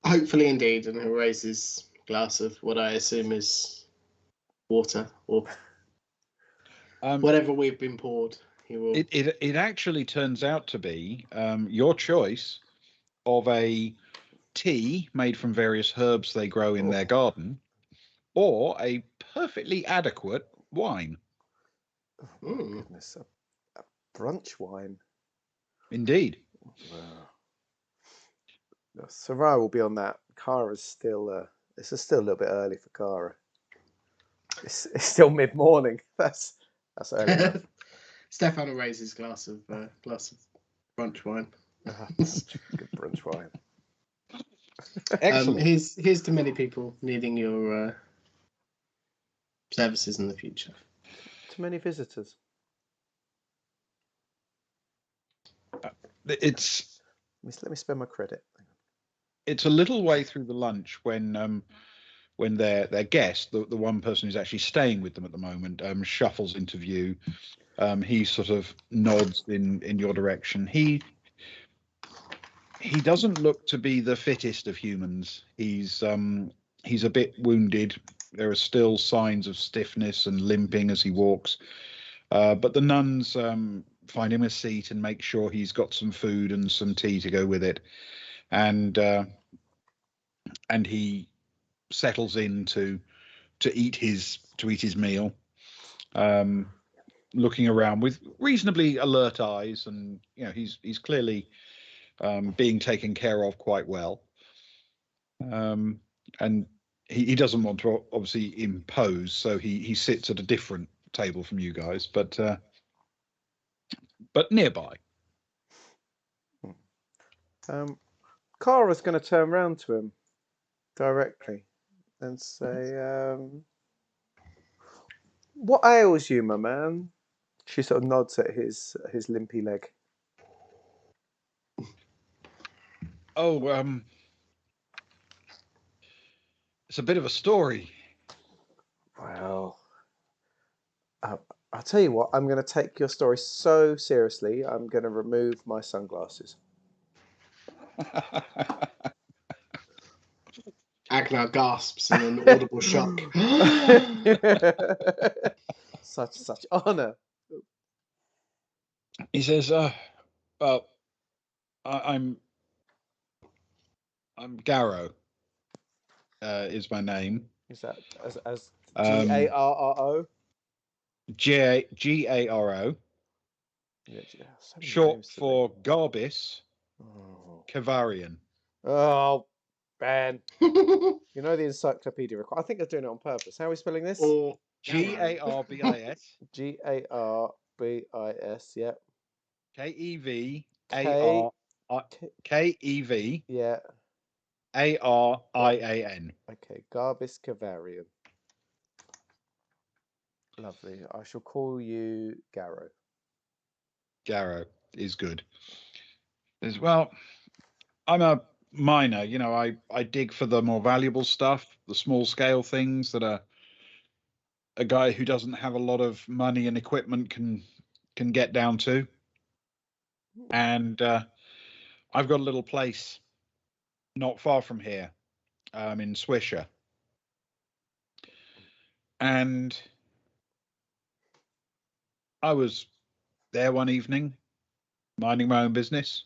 Speaker 2: Hopefully, indeed, and he'll raise his glass of what I assume is water or whatever we've been poured. He will.
Speaker 3: It actually turns out to be your choice of a tea made from various herbs they grow in their garden, or a perfectly adequate wine.
Speaker 1: Oh, my goodness, a brunch wine.
Speaker 3: Indeed.
Speaker 1: Wow. Sarai will be on that. Kara's still. It's still a little bit early for Kara. It's still mid-morning. That's early enough.
Speaker 2: Stefan will raise his glass of brunch wine.
Speaker 1: Good brunch wine.
Speaker 3: Excellent.
Speaker 2: Here's to many people needing your services in the future.
Speaker 1: To many visitors.
Speaker 3: Let
Speaker 1: me spend my credit.
Speaker 3: It's a little way through the lunch when their guest, the one person who's actually staying with them at the moment, shuffles into view. He sort of nods in your direction. He doesn't look to be the fittest of humans. He's a bit wounded. There are still signs of stiffness and limping as he walks. But the nuns find him a seat and make sure he's got some food and some tea to go with it. And he settles in to eat his meal, looking around with reasonably alert eyes, and he's clearly being taken care of quite well. And he doesn't want to obviously impose, so he sits at a different table from you guys, but nearby.
Speaker 1: Kara's going to turn round to him directly and say, "What ails you, my man?" She sort of nods at his limpy leg.
Speaker 3: Oh, it's a bit of a story.
Speaker 1: Well, I'll tell you what. I'm going to take your story so seriously. I'm going to remove my sunglasses.
Speaker 2: Agnar gasps in an audible shock.
Speaker 1: Such honor.
Speaker 3: He says, "Well, I'm Garrow. Is my name.
Speaker 1: Is that as Garro?
Speaker 3: Garo.
Speaker 1: Yeah,
Speaker 3: Short for Garbis Kavarian.
Speaker 1: Oh, Ben. You know the encyclopedia. I think they're doing it on purpose. How are we spelling this?
Speaker 2: Or
Speaker 3: Garbis.
Speaker 1: Garbis. Yep.
Speaker 3: Kevar. Kev.
Speaker 1: Yeah.
Speaker 3: Arian.
Speaker 1: Okay, Garbis Cavarian. Lovely. I shall call you Garrow.
Speaker 3: Garrow is good. As well, I'm a miner. You know, I dig for the more valuable stuff, the small scale things that a guy who doesn't have a lot of money and equipment can get down to. And I've got a little place not far from here, in Swisher. And I was there one evening, minding my own business,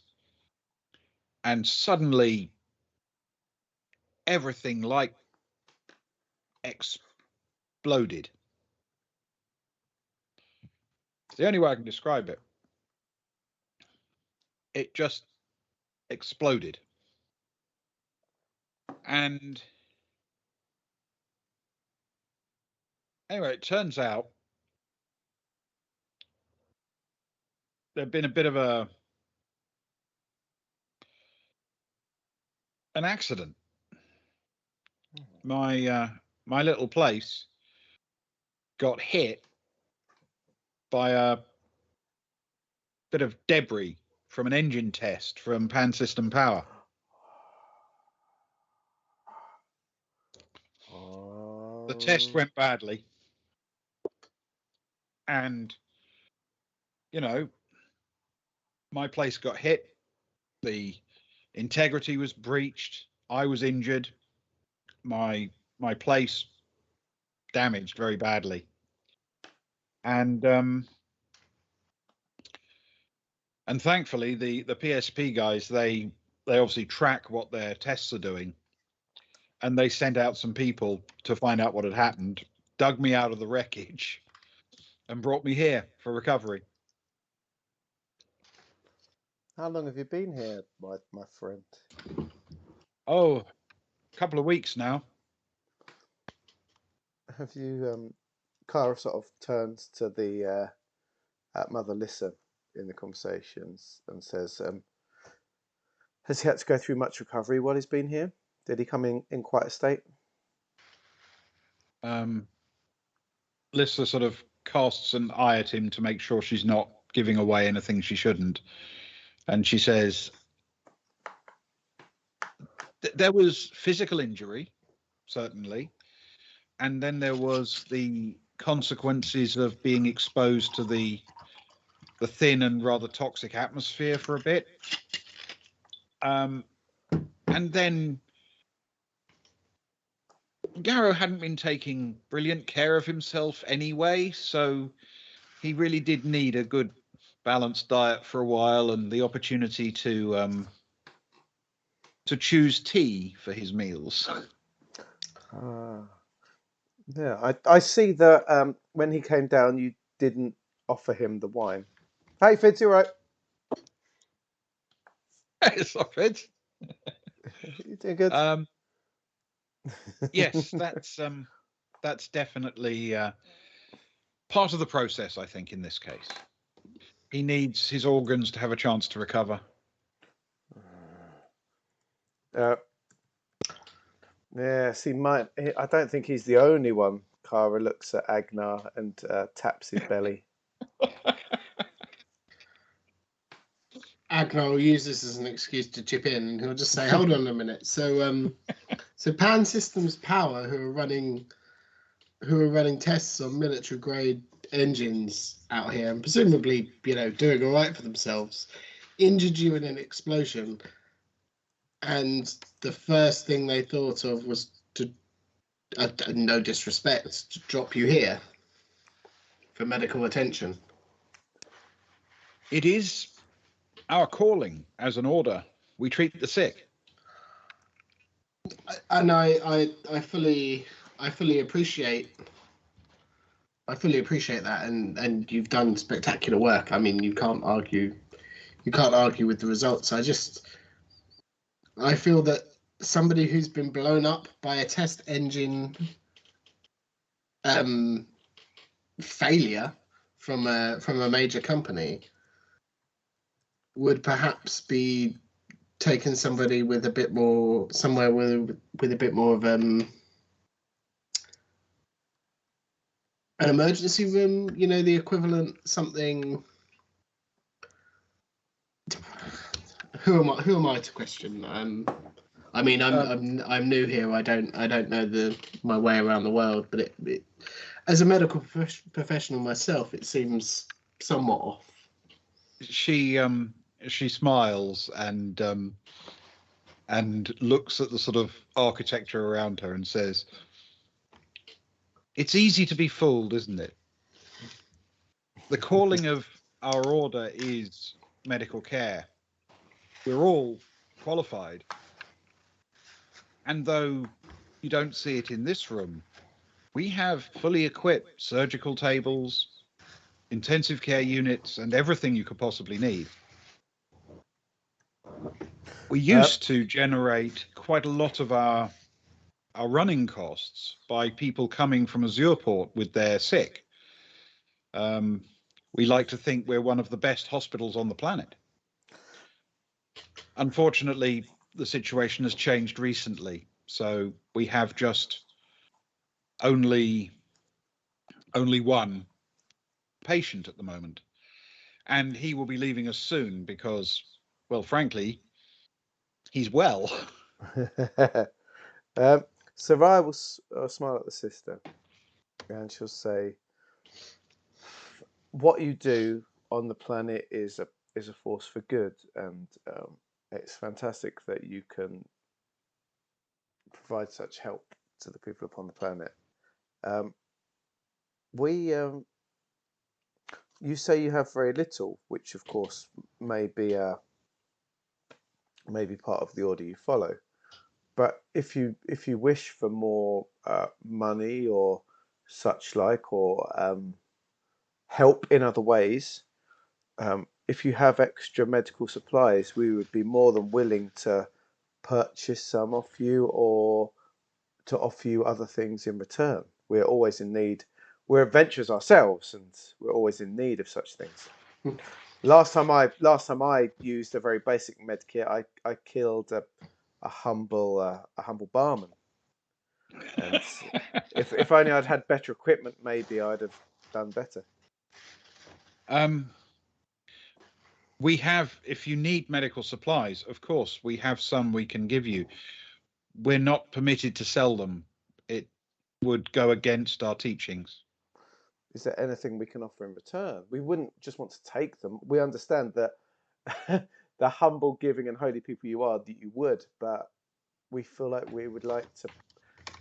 Speaker 3: and suddenly everything like exploded. It's the only way I can describe it. It just exploded. And anyway, it turns out there'd been a bit of an accident. My little place got hit by a bit of debris from an engine test from Pan System Power. The test went badly, and you know, my place got hit. The integrity was breached. I was injured. My place damaged very badly, and thankfully the PSP guys, they obviously track what their tests are doing, and they sent out some people to find out what had happened, dug me out of the wreckage, and brought me here for recovery.
Speaker 1: How long have you been here, my friend?
Speaker 3: Oh, a couple of weeks now.
Speaker 1: Have you, Cara sort of turns to the Mother Lissa in the conversations and says, has he had to go through much recovery while he's been here? Did he come in quite a state?
Speaker 3: Lissa sort of casts an eye at him to make sure she's not giving away anything she shouldn't. And she says, there was physical injury, certainly. And then there was the consequences of being exposed to the thin and rather toxic atmosphere for a bit. And then Garrow hadn't been taking brilliant care of himself anyway, so he really did need a good balanced diet for a while, and the opportunity to choose tea for his meals.
Speaker 1: Yeah, I see that when he came down, you didn't offer him the wine. Hey, Fitz, you all right?
Speaker 3: It's not Fitz.
Speaker 1: You doing good?
Speaker 3: Yes, that's definitely part of the process, I think, in this case. He needs his organs to have a chance to recover.
Speaker 1: Yeah, see, I don't think he's the only one. Cara looks at Agnar and taps his belly.
Speaker 2: Agnar will use this as an excuse to chip in, and he'll just say, "Hold on a minute." So Pan Systems Power, who are running tests on military grade engines out here, and presumably, doing all right for themselves, injured you in an explosion, and the first thing they thought of was to, no disrespect, to drop you here for medical attention.
Speaker 3: It is our calling as an order. We treat the sick.
Speaker 2: And I fully appreciate that, and you've done spectacular work. I mean, you can't argue with the results. I feel that somebody who's been blown up by a test engine failure from a major company would perhaps be taken somebody with a bit more, somewhere with a bit more of an emergency room, you know, the equivalent something. Who am I to question? I mean, I'm new here. I don't know my way around the world, but it as a medical professional myself, it seems somewhat off.
Speaker 3: She smiles and looks at the sort of architecture around her and says, "It's easy to be fooled, isn't it? The calling of our order is medical care. We're all qualified. And though you don't see it in this room, we have fully equipped surgical tables, intensive care units, and everything you could possibly need. We used to generate quite a lot of our running costs by people coming from Azureport with their sick. We like to think we're one of the best hospitals on the planet. Unfortunately, the situation has changed recently, so we have just only one patient at the moment, and he will be leaving us soon because, well, frankly, he's well."
Speaker 1: Sarai will smile at the sister, and she'll say, "What you do on the planet is a force for good, and it's fantastic that you can provide such help to the people upon the planet. You say you have very little, which of course may be part of the order you follow. But if you wish for more money or such like, or help in other ways, if you have extra medical supplies, we would be more than willing to purchase some off you, or to offer you other things in return. We're always in need. We're adventurers ourselves, and we're always in need of such things. Last time I used a very basic med kit, I killed a humble barman. And if only I'd had better equipment, maybe I'd have done better.
Speaker 3: We have, if you need medical supplies, of course, we have some we can give you. We're not permitted to sell them. It would go against our teachings.
Speaker 1: Is there anything we can offer in return? We wouldn't just want to take them. We understand that the humble, giving, and holy people you are, that you would, but we feel like we would like to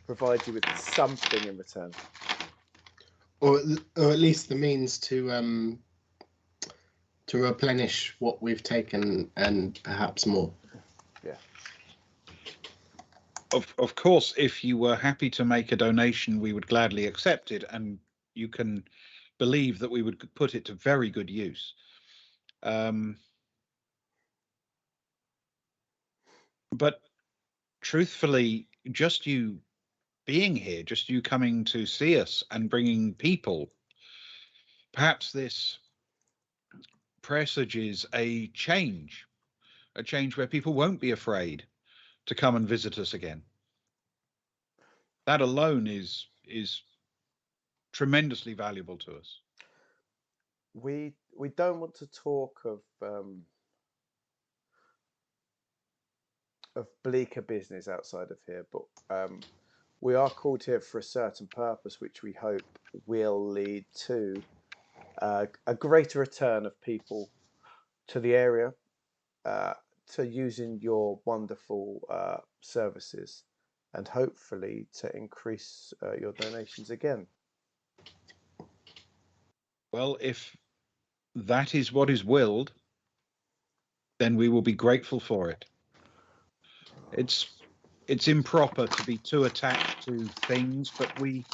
Speaker 1: provide you with something in return,
Speaker 2: or at least the means to replenish what we've taken, and perhaps more.
Speaker 1: Yeah.
Speaker 3: Of course, if you were happy to make a donation, we would gladly accept it, and you can believe that we would put it to very good use. But truthfully, just you being here, just you coming to see us and bringing people, perhaps this presages a change where people won't be afraid to come and visit us again. That alone is tremendously valuable to us.
Speaker 1: We don't want to talk of bleaker business outside of here, but we are called here for a certain purpose, which we hope will lead to a greater return of people to the area, to using your wonderful services, and hopefully to increase your donations again.
Speaker 3: Well, if that is what is willed, then we will be grateful for it. It's improper to be too attached to things, but we've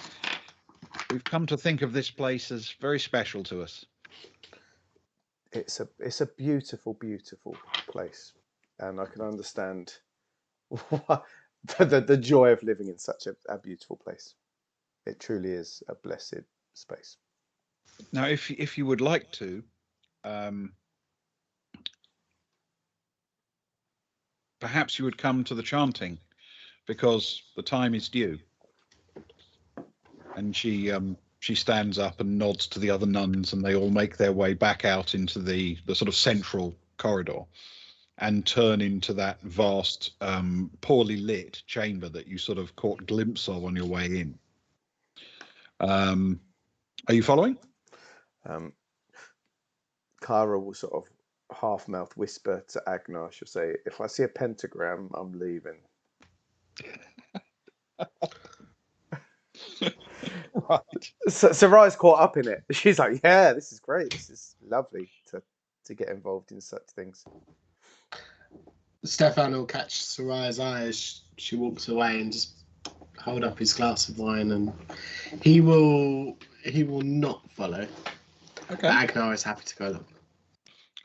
Speaker 3: come to think of this place as very special to us.
Speaker 1: It's a beautiful, beautiful place, and I can understand the joy of living in such a beautiful place. It truly is a blessed space.
Speaker 3: Now, if you would like to, perhaps you would come to the chanting, because the time is due. And she stands up and nods to the other nuns, and they all make their way back out into the sort of central corridor and turn into that vast, poorly lit chamber that you sort of caught a glimpse of on your way in. Are you following?
Speaker 1: Kara will sort of half-mouth whisper to Agnar. She'll say, "If I see a pentagram, I'm leaving."
Speaker 3: Right.
Speaker 1: So Sarai's caught up in it. She's like, "Yeah, this is great. This is lovely to get involved in such things."
Speaker 2: Stefan will catch Sarai's eye as she walks away and just hold up his glass of wine, and he will not follow.
Speaker 3: Okay.
Speaker 2: Agnar is happy to go along.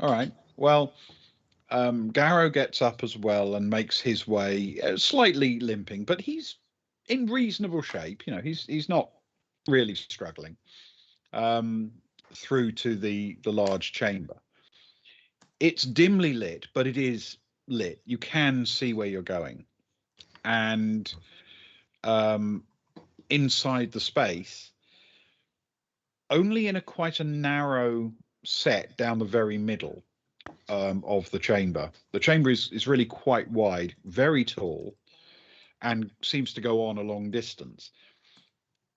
Speaker 3: All right. Well, Garrow gets up as well and makes his way, slightly limping, but he's in reasonable shape. You know, he's not really struggling, through to the large chamber. It's dimly lit, but it is lit. You can see where you're going, and inside the space, only in quite a narrow set down the very middle of the chamber. The chamber is really quite wide, very tall, and seems to go on a long distance.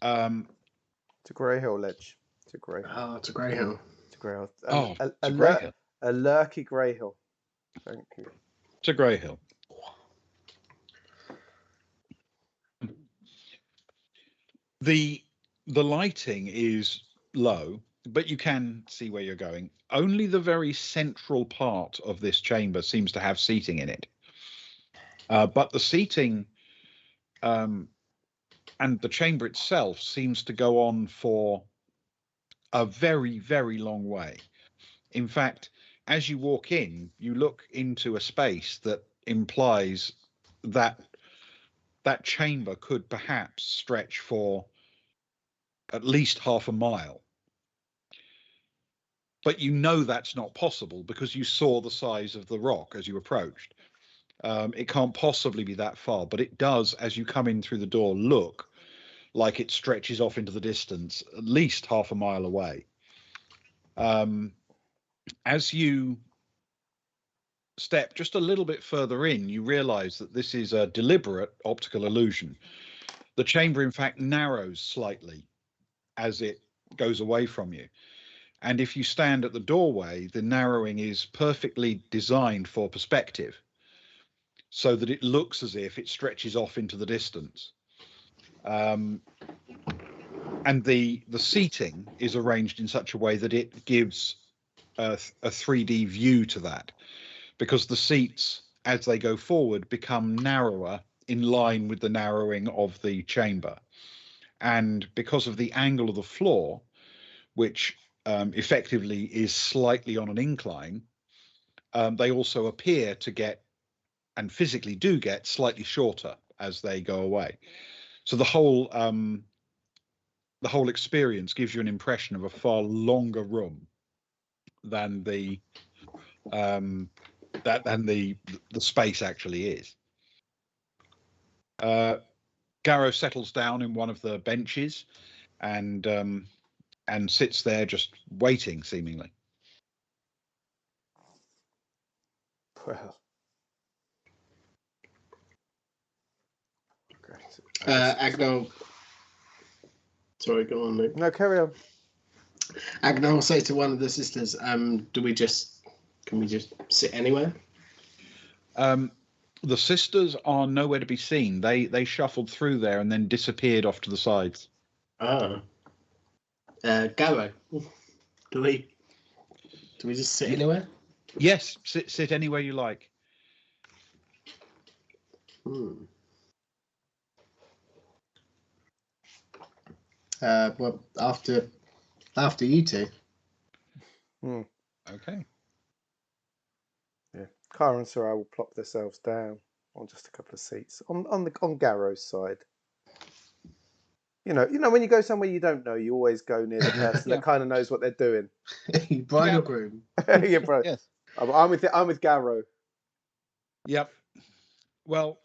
Speaker 1: It's a grey hill ledge. It's a grey hill.
Speaker 2: Oh, it's a grey hill.
Speaker 1: It's a grey hill.
Speaker 3: It's a grey hill.
Speaker 1: A lurky grey hill. Thank you.
Speaker 3: It's a grey hill. The lighting is low, but you can see where you're going. Only the very central part of this chamber seems to have seating in it. But the seating and the chamber itself seems to go on for a very, very long way. In fact, as you walk in, you look into a space that implies that that chamber could perhaps stretch for at least half a mile. But you know that's not possible because you saw the size of the rock as you approached. It can't possibly be that far, but it does, as you come in through the door, look like it stretches off into the distance, at least half a mile away. As you step just a little bit further in, you realize that this is a deliberate optical illusion. The chamber, in fact, narrows slightly as it goes away from you. And if you stand at the doorway, the narrowing is perfectly designed for perspective, so that it looks as if it stretches off into the distance. And the seating is arranged in such a way that it gives a 3D view to that, because the seats, as they go forward, become narrower in line with the narrowing of the chamber. And because of the angle of the floor, which effectively is slightly on an incline, they also appear to get, and physically do get, slightly shorter as they go away. So the whole experience gives you an impression of a far longer room than the space actually is. Garrow settles down in one of the benches and sits there just waiting, seemingly.
Speaker 1: Well,
Speaker 2: Agnar. Sorry, go on, Luke.
Speaker 1: no, carry on.
Speaker 2: Agnar will say to one of the sisters, can we just sit anywhere?
Speaker 3: The sisters are nowhere to be seen. They shuffled through there and then disappeared off to the sides.
Speaker 2: Oh. Garrow, do we just sit anywhere?
Speaker 3: Yes, sit anywhere you like.
Speaker 2: Well, after you two.
Speaker 3: Okay.
Speaker 1: Yeah, Kara and Sarai will plop themselves down on just a couple of seats on Garrow's side. You know, when you go somewhere you don't know, you always go near the person that kind of knows what they're doing.
Speaker 2: Bride or groom?
Speaker 1: Yeah, bro.
Speaker 3: Yes.
Speaker 1: I'm with Garrow.
Speaker 3: Yep. Well,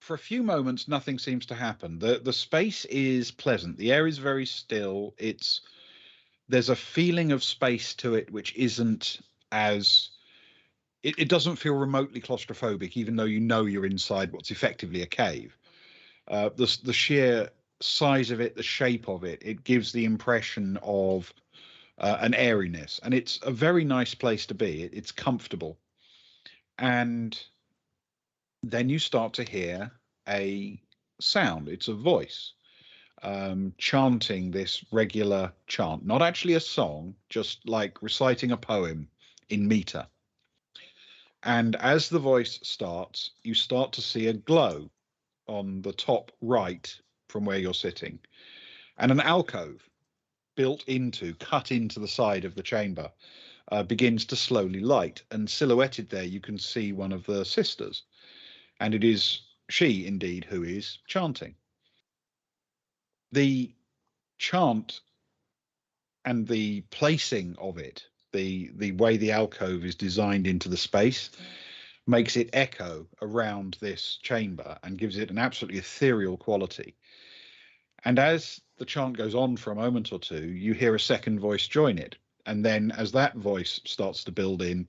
Speaker 3: for a few moments, nothing seems to happen. The space is pleasant. The air is very still. There's a feeling of space to it which isn't as it doesn't feel remotely claustrophobic, even though you know you're inside what's effectively a cave. The sheer size of it, the shape of it, it gives the impression of an airiness, and it's a very nice place to be. It's comfortable, and then you start to hear a sound. It's a voice chanting this regular chant, not actually a song, just like reciting a poem in meter. And as the voice starts, you start to see a glow on the top right from where you're sitting, and an alcove cut into the side of the chamber begins to slowly light. And silhouetted there, you can see one of the sisters, and it is she indeed who is chanting. The chant and the placing of it, the way the alcove is designed into the space, makes it echo around this chamber and gives it an absolutely ethereal quality. And as the chant goes on for a moment or two, you hear a second voice join it. And then as that voice starts to build in,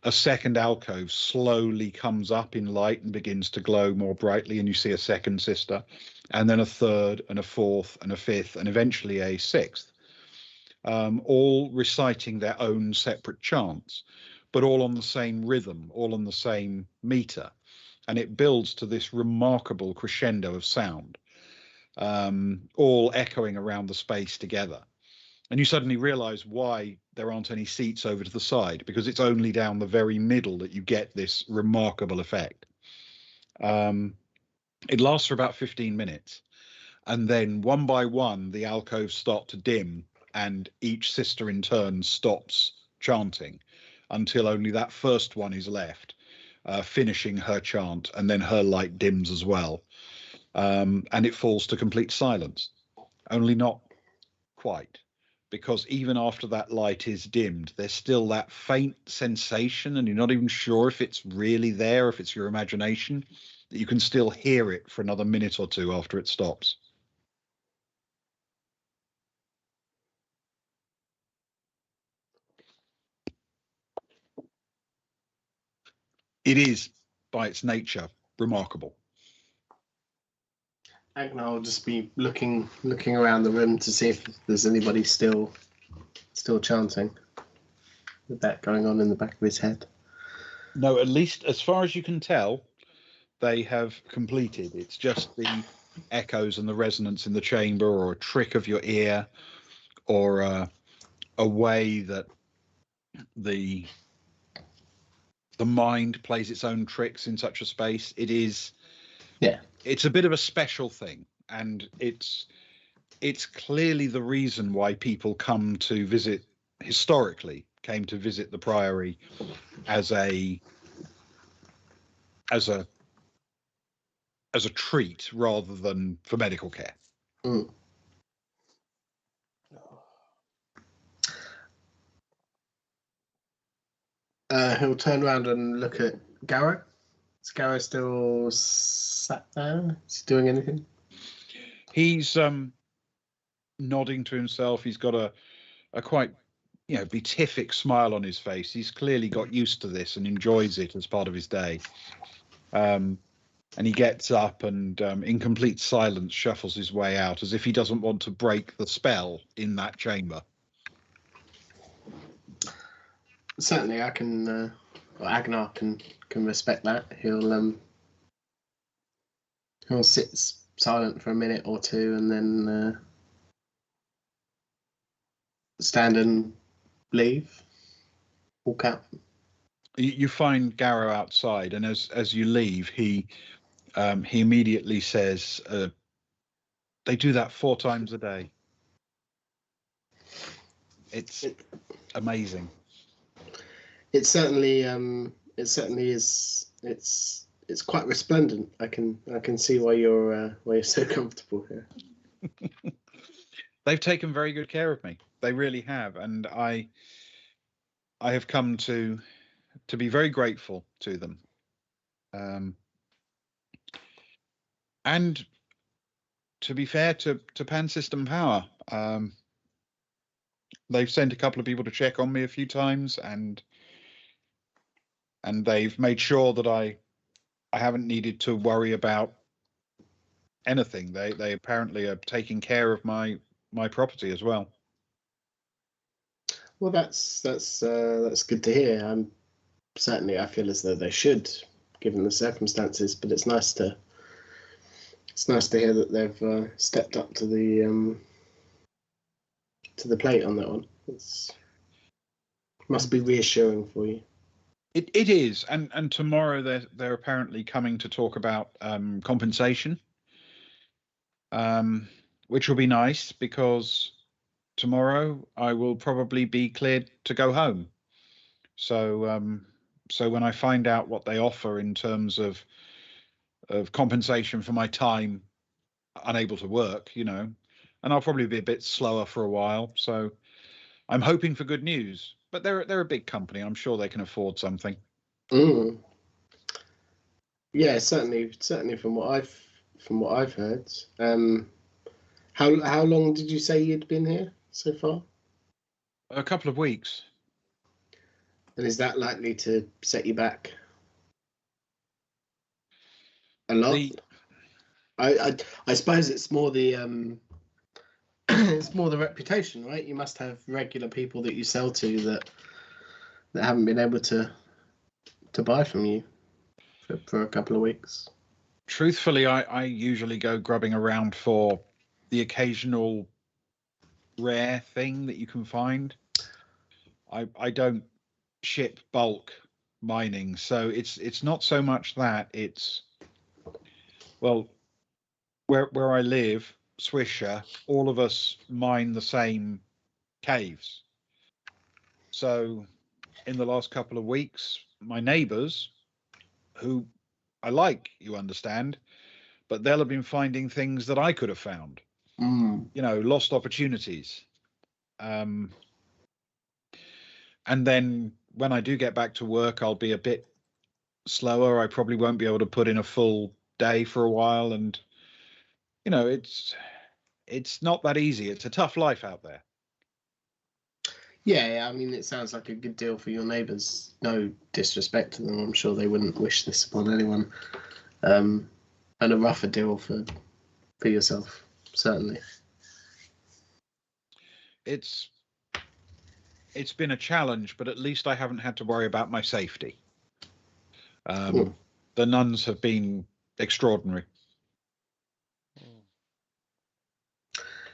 Speaker 3: a second alcove slowly comes up in light and begins to glow more brightly, and you see a second sister, and then a third, and a fourth, and a fifth, and eventually a sixth, all reciting their own separate chants, but all on the same rhythm, all on the same meter. And it builds to this remarkable crescendo of sound, all echoing around the space together. And you suddenly realize why there aren't any seats over to the side, because it's only down the very middle that you get this remarkable effect. It lasts for about 15 minutes. And then one by one, the alcoves start to dim, and each sister in turn stops chanting until only that first one is left, finishing her chant, and then her light dims as well. And it falls to complete silence, only not quite, because even after that light is dimmed, there's still that faint sensation, and you're not even sure if it's really there, if it's your imagination, that you can still hear it for another minute or two after it stops. It is, by its nature, remarkable.
Speaker 2: Agnar will just be looking around the room to see if there's anybody still chanting, with that going on in the back of his head.
Speaker 3: No, at least as far as you can tell, they have completed. It's just the echoes and the resonance in the chamber, or a trick of your ear, or a way that the mind plays its own tricks in such a space. It's a bit of a special thing, and it's clearly the reason why people came to visit the priory as a treat rather than for medical care.
Speaker 2: Mm. He'll turn around and look at Garrow. Is Garrow still sat there? Is he doing anything?
Speaker 3: He's nodding to himself. He's got a quite beatific smile on his face. He's clearly got used to this and enjoys it as part of his day. And he gets up and in complete silence shuffles his way out, as if he doesn't want to break the spell in that chamber.
Speaker 2: Certainly, I can. Agnar can respect that. He'll sit silent for a minute or two, and then stand and leave, walk out.
Speaker 3: You find Garrow outside, and as you leave, he immediately says, "They do that 4 times a day. It's amazing."
Speaker 2: It certainly is. It's quite resplendent. I can see why you're so comfortable here.
Speaker 3: They've taken very good care of me. They really have, and I have come to be very grateful to them. And to be fair to Pan System Power, they've sent a couple of people to check on me a few times, and they've made sure that I haven't needed to worry about anything. They apparently are taking care of my property as well.
Speaker 2: Well, that's good to hear. Certainly, I feel as though they should, given the circumstances. But it's nice to hear that they've stepped up to the plate on that one. Must be reassuring for you.
Speaker 3: It is, and tomorrow they're apparently coming to talk about compensation, which will be nice because tomorrow I will probably be cleared to go home. So so when I find out what they offer in terms of compensation for my time unable to work, and I'll probably be a bit slower for a while. So I'm hoping for good news. But they're a big company. I'm sure they can afford something.
Speaker 2: Mm. Yeah, certainly from what I've heard. How long did you say you'd been here so far?
Speaker 3: A couple of weeks.
Speaker 2: And is that likely to set you back a lot? I suppose it's more the it's more the reputation, right? You must have regular people that you sell to that haven't been able to buy from you for a couple of weeks.
Speaker 3: Truthfully, I usually go grubbing around for the occasional rare thing that you can find. I don't ship bulk mining, so it's not so much that. It's, well, where I live, Swisher, all of us mine the same caves. So in the last couple of weeks, my neighbors, who I like, you understand, but they'll have been finding things that I could have found. Lost opportunities. And then when I do get back to work, I'll be a bit slower. I probably won't be able to put in a full day for a while, and it's not that easy. It's a tough life out there.
Speaker 2: Yeah, I mean, it sounds like a good deal for your neighbours. No disrespect to them, I'm sure they wouldn't wish this upon anyone. And a rougher deal for yourself, certainly.
Speaker 3: It's been a challenge, but at least I haven't had to worry about my safety. The nuns have been extraordinary.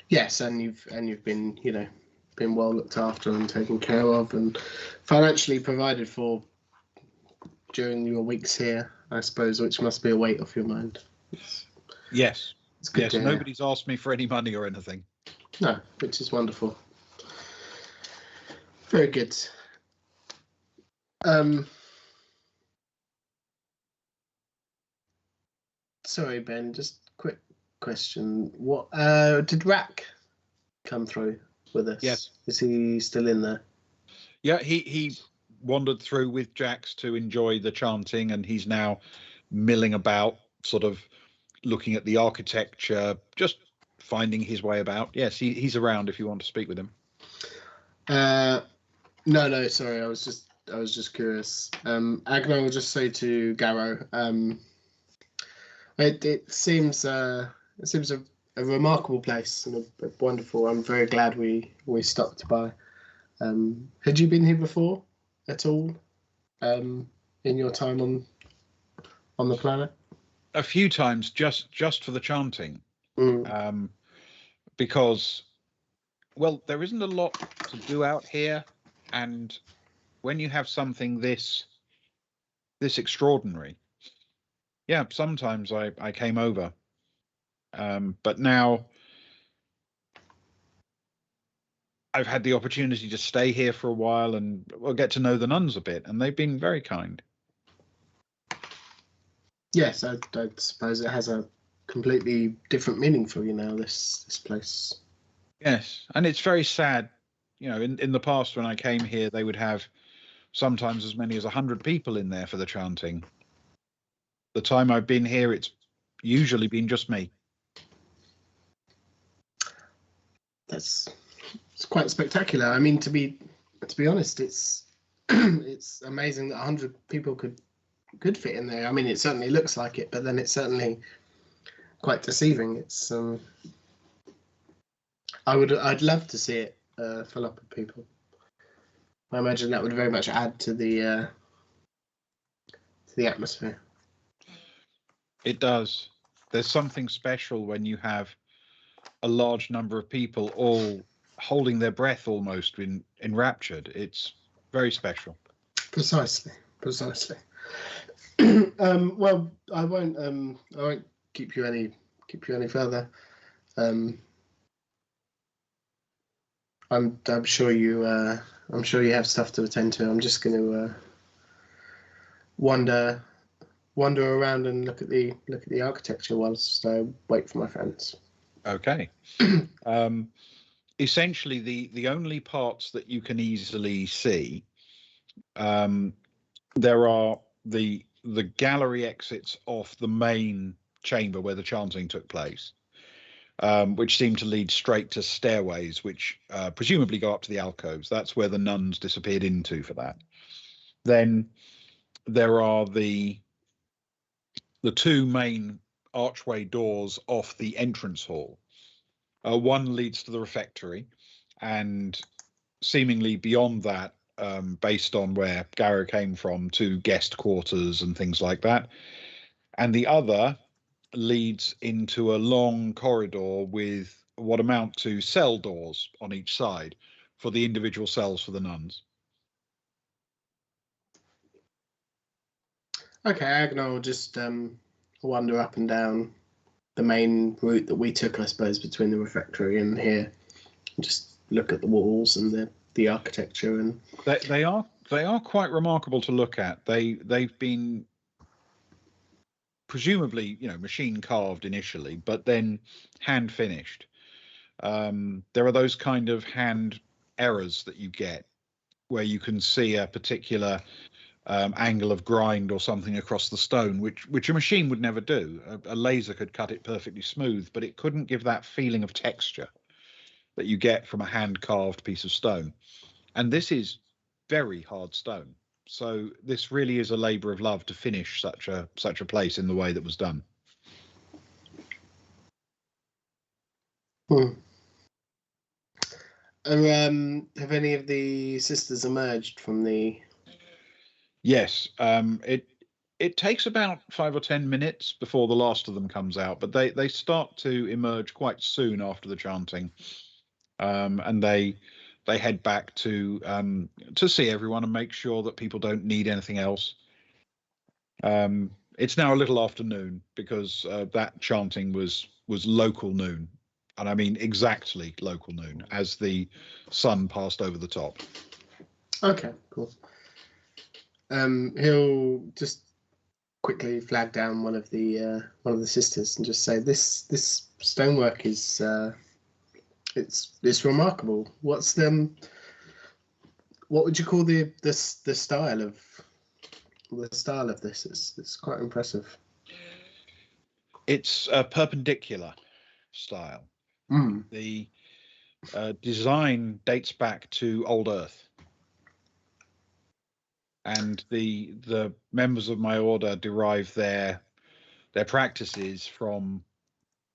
Speaker 2: Yes, and you've been been well looked after and taken care of and financially provided for during your weeks here, I suppose, which must be a weight off your mind.
Speaker 3: Yes.
Speaker 2: It's good.
Speaker 3: Yes, nobody's asked me for any money or anything.
Speaker 2: No, which is wonderful. Very good. Sorry, Ben, just quick question. What did Rack come through with us?
Speaker 3: Yes.
Speaker 2: Is he still in there?
Speaker 3: Yeah, he wandered through with Jax to enjoy the chanting, and he's now milling about, sort of looking at the architecture, just finding his way about. Yes, he's around if you want to speak with him.
Speaker 2: No, sorry, I was just curious. Agno will just say to Garrow, it seems a remarkable place and a wonderful. I'm very glad we stopped by. Had you been here before at all? In your time on the planet?
Speaker 3: A few times, just for the chanting. Because, well, there isn't a lot to do out here, and when you have something this extraordinary, yeah, sometimes I came over, but now I've had the opportunity to stay here for a while and get to know the nuns a bit, and they've been very kind.
Speaker 2: Yes, I suppose it has a completely different meaning for you now, this place.
Speaker 3: Yes, and it's very sad. In the past when I came here, they would have sometimes as many as 100 people in there for the chanting. The time I've been here, it's usually been just me.
Speaker 2: It's quite spectacular. I mean, to be honest, it's it's amazing that 100 people could fit in there. I mean, it certainly looks like it, but then it's certainly quite deceiving. It's I'd love to see it fill up with people. I imagine that would very much add to the atmosphere.
Speaker 3: It does. There's something special when you have a large number of people all holding their breath, almost enraptured. It's very special.
Speaker 2: Precisely. Well, I won't keep you any further. I'm sure you have stuff to attend to. I'm just going to wander around and look at the architecture whilst I wait for my friends.
Speaker 3: Okay. Essentially, the only parts that you can easily see, there are the gallery exits off the main chamber where the chanting took place, which seem to lead straight to stairways, which presumably go up to the alcoves. That's where the nuns disappeared into for that. Then there are the two main archway doors off the entrance hall. One leads to the refectory, and seemingly beyond that, based on where Garrow came from, to guest quarters and things like that. And the other leads into a long corridor with what amount to cell doors on each side for the individual cells for the nuns.
Speaker 2: Okay, Agnar will just wander up and down the main route that we took, I suppose, between the refectory and here. Just look at the walls and the architecture, and
Speaker 3: they are quite remarkable to look at. They've been presumably, machine carved initially, but then hand finished. There are those kind of hand errors that you get where you can see a particular angle of grind or something across the stone, which a machine would never do. A laser could cut it perfectly smooth, but it couldn't give that feeling of texture that you get from a hand carved piece of stone. And this is very hard stone. So this really is a labor of love to finish such a place in the way that was done.
Speaker 2: Have any of the sisters emerged from the?
Speaker 3: Yes, it takes about 5 or 10 minutes before the last of them comes out, but they start to emerge quite soon after the chanting, and they head back to see everyone and make sure that people don't need anything else. It's now a little after noon because that chanting was local noon, and I mean exactly local noon, as the sun passed over the top.
Speaker 2: Okay, cool. He'll just quickly flag down one of the sisters and just say, "This stonework is it's remarkable. What would you call the style of this? It's quite impressive."
Speaker 3: It's a perpendicular style. The design dates back to old Earth, and the members of my order derive their practices from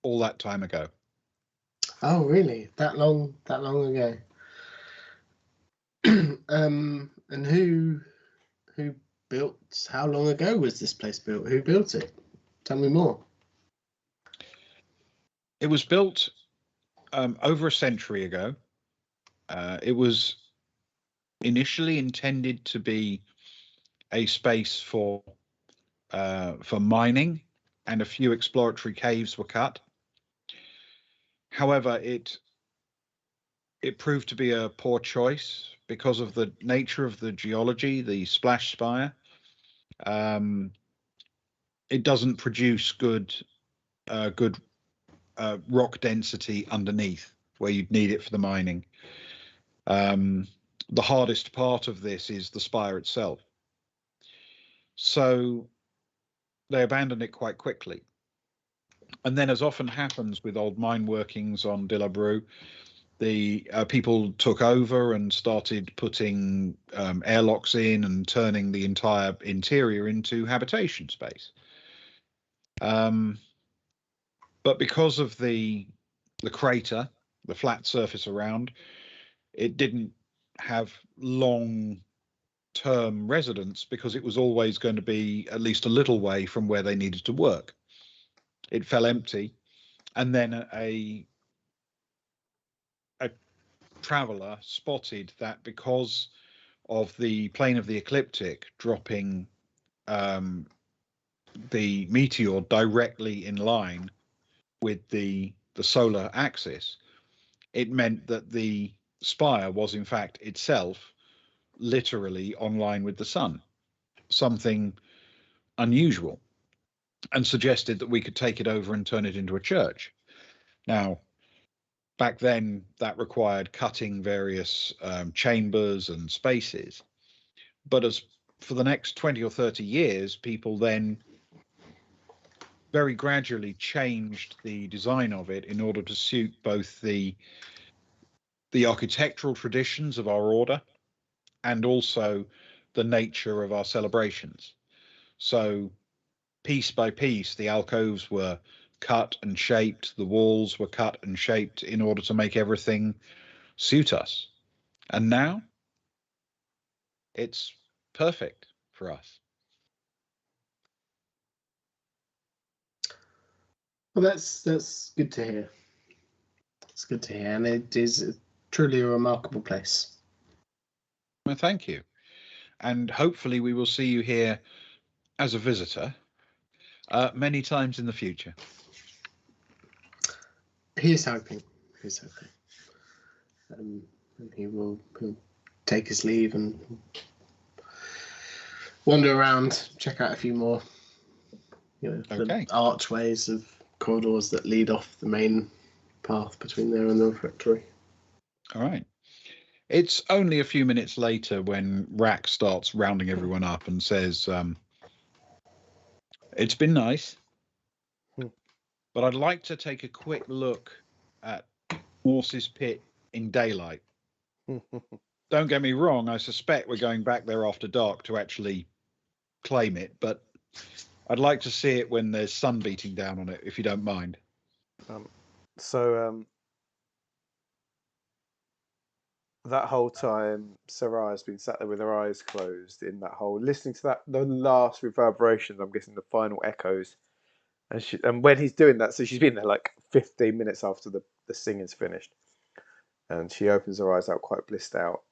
Speaker 3: all that time ago.
Speaker 2: Oh, really? That long ago? And who built? How long ago was this place built? Who built it? Tell me more.
Speaker 3: It was built over a century ago. It was initially intended to be a space for mining, and a few exploratory caves were cut. However, it proved to be a poor choice because of the nature of the geology, the splash spire. It doesn't produce good rock density underneath where you'd need it for the mining. The hardest part of this is the spire itself. So they abandoned it quite quickly. And then, as often happens with old mine workings on Dilub Rou, the people took over and started putting airlocks in and turning the entire interior into habitation space. But because of the crater, the flat surface around, it didn't have long-term residence because it was always going to be at least a little way from where they needed to work. It fell empty, and then a traveler spotted that because of the plane of the ecliptic dropping the meteor directly in line with the solar axis, it meant that the spire was in fact itself literally online with the sun, something unusual, and suggested that we could take it over and turn it into a church. Now, back then, that required cutting various chambers and spaces. But as for the next 20 or 30 years, people then very gradually changed the design of it in order to suit both the architectural traditions of our order and also the nature of our celebrations. So piece by piece, the alcoves were cut and shaped, the walls were cut and shaped in order to make everything suit us. And now it's perfect for us.
Speaker 2: Well, that's good to hear. It's good to hear, and it is truly a remarkable place.
Speaker 3: Well, thank you. And hopefully we will see you here as a visitor many times in the future.
Speaker 2: He's hoping. And he'll take his leave and wander around, check out a few more, the archways of corridors that lead off the main path between there and the refectory.
Speaker 3: All right. It's only a few minutes later when Rack starts rounding everyone up and says, it's been nice, but I'd like to take a quick look at Morse's Pit in daylight. Don't get me wrong, I suspect we're going back there after dark to actually claim it, but I'd like to see it when there's sun beating down on it, if you don't mind.
Speaker 1: That whole time, Sarai's been sat there with her eyes closed in that hole, listening to the last reverberations, I'm guessing the final echoes. And when he's doing that, so she's been there like 15 minutes after the singing's finished. And she opens her eyes out quite blissed out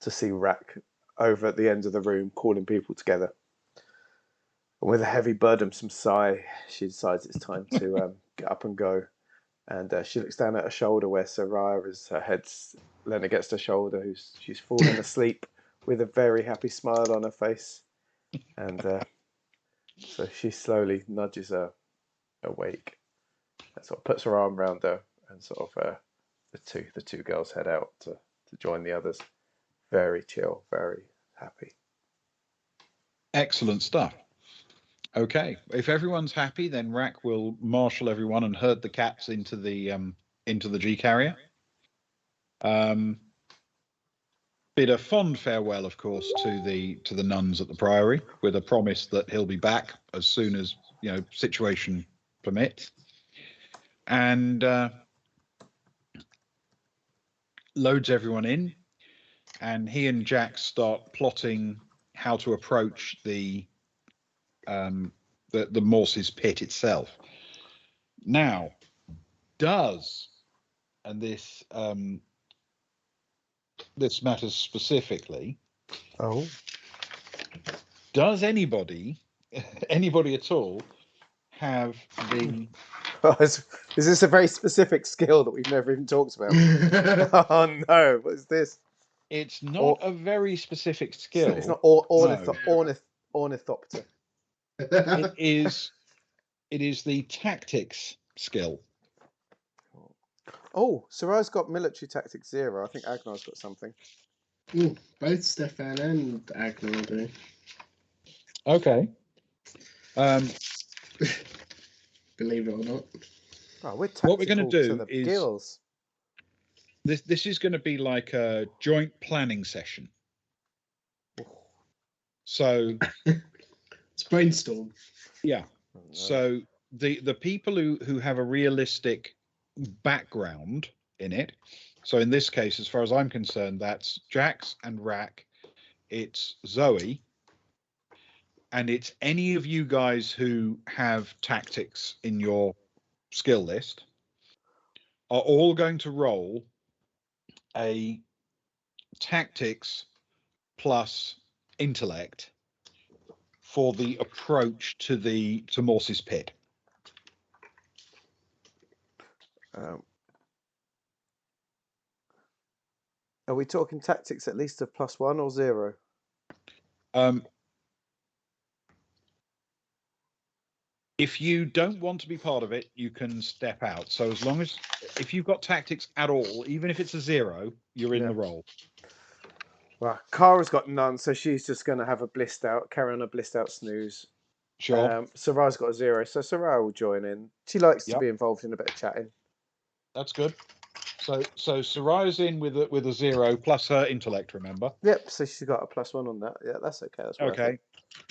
Speaker 1: to see Rack over at the end of the room calling people together. And with a heavy, burdensome sigh, she decides it's time to get up and go. And she looks down at her shoulder where Sarai is, her head's leant against her shoulder, she's fallen asleep with a very happy smile on her face. And so she slowly nudges her awake and sort of puts her arm around her, and sort of the two girls head out to join the others. Very chill, very happy.
Speaker 3: Excellent stuff. Okay, if everyone's happy, then Rack will marshal everyone and herd the cats into the G carrier. Bid a fond farewell, of course, to the nuns at the priory, with a promise that he'll be back as soon as situation permits, and loads everyone in, and he and Jack start plotting how to approach the Morse's Pit itself. Now, and this matters specifically.
Speaker 1: Oh,
Speaker 3: does anybody at all have the?
Speaker 1: Is this a very specific skill that we've never even talked about? Oh no, what is this?
Speaker 3: It's not a very specific skill.
Speaker 1: It's not ornithopter.
Speaker 3: It is the tactics skill.
Speaker 1: Oh, Sarai's got military tactics 0. I think Agnar's got something.
Speaker 2: Both Stefan and Agnar do.
Speaker 3: Okay.
Speaker 2: believe it or not.
Speaker 1: Oh, we're
Speaker 3: What we're gonna
Speaker 1: tactical
Speaker 3: do
Speaker 1: to the
Speaker 3: is-
Speaker 1: gills.
Speaker 3: This is going to be like a joint planning session. So
Speaker 2: It's brainstorm.
Speaker 3: yeah.
Speaker 1: Oh, no.
Speaker 3: So the people who have a realistic background in it. So in this case, as far as I'm concerned, that's Jax and Rack. It's Zoe, and it's any of you guys who have tactics in your skill list are all going to roll a tactics plus intellect for the approach to Morse's pit.
Speaker 1: Are we talking tactics at least of +1 or 0?
Speaker 3: If you don't want to be part of it, you can step out. So as long as if you've got tactics at all, even if it's a 0, you're in
Speaker 1: Yeah.
Speaker 3: the roll.
Speaker 1: Well, Kara's got none, so she's just going to have a blissed out, carry on a blissed out snooze.
Speaker 3: Sure.
Speaker 1: Sarah's got a 0, so Sarah will join in. She likes to
Speaker 3: Yep.
Speaker 1: be involved in a bit of chatting.
Speaker 3: That's good. So Saraya's in with a 0 plus her intellect, remember?
Speaker 1: Yep, so she's got a +1 on that. Yeah, that's okay. That's worth
Speaker 3: Okay.
Speaker 1: it.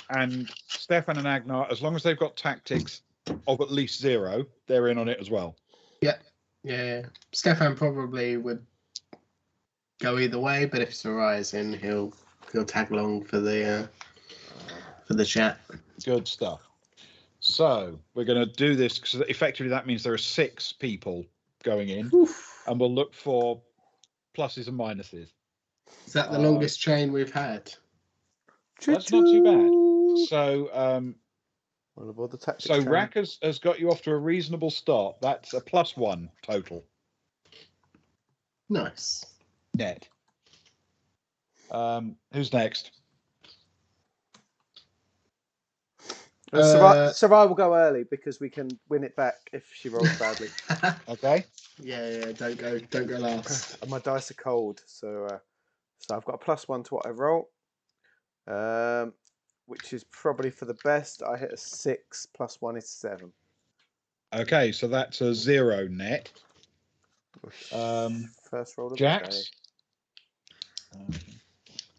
Speaker 3: And Stefan and Agnar, as long as they've got tactics of at least 0, they're in on it as well.
Speaker 2: Yeah. Stefan probably would go either way, but if Sarai's in, he'll tag along for the chat.
Speaker 3: Good stuff. So we're going to do this because effectively that means there are 6 people going in, and we'll look for pluses and minuses.
Speaker 2: Is that the longest chain we've had?
Speaker 3: That's not too bad. So
Speaker 1: Well, aboard the tactics
Speaker 3: so
Speaker 1: train.
Speaker 3: Rack has got you off to a reasonable start. That's a +1 total
Speaker 2: Nice.
Speaker 3: net. Who's next?
Speaker 1: Sarai will go early because we can win it back if she rolls badly.
Speaker 3: Okay.
Speaker 2: Yeah. Don't go last.
Speaker 1: And my dice are cold, so I've got a +1 to what I roll, which is probably for the best. I hit a 6 +1 is 7.
Speaker 3: Okay, so that's a 0 net.
Speaker 1: First roll of
Speaker 3: Jax.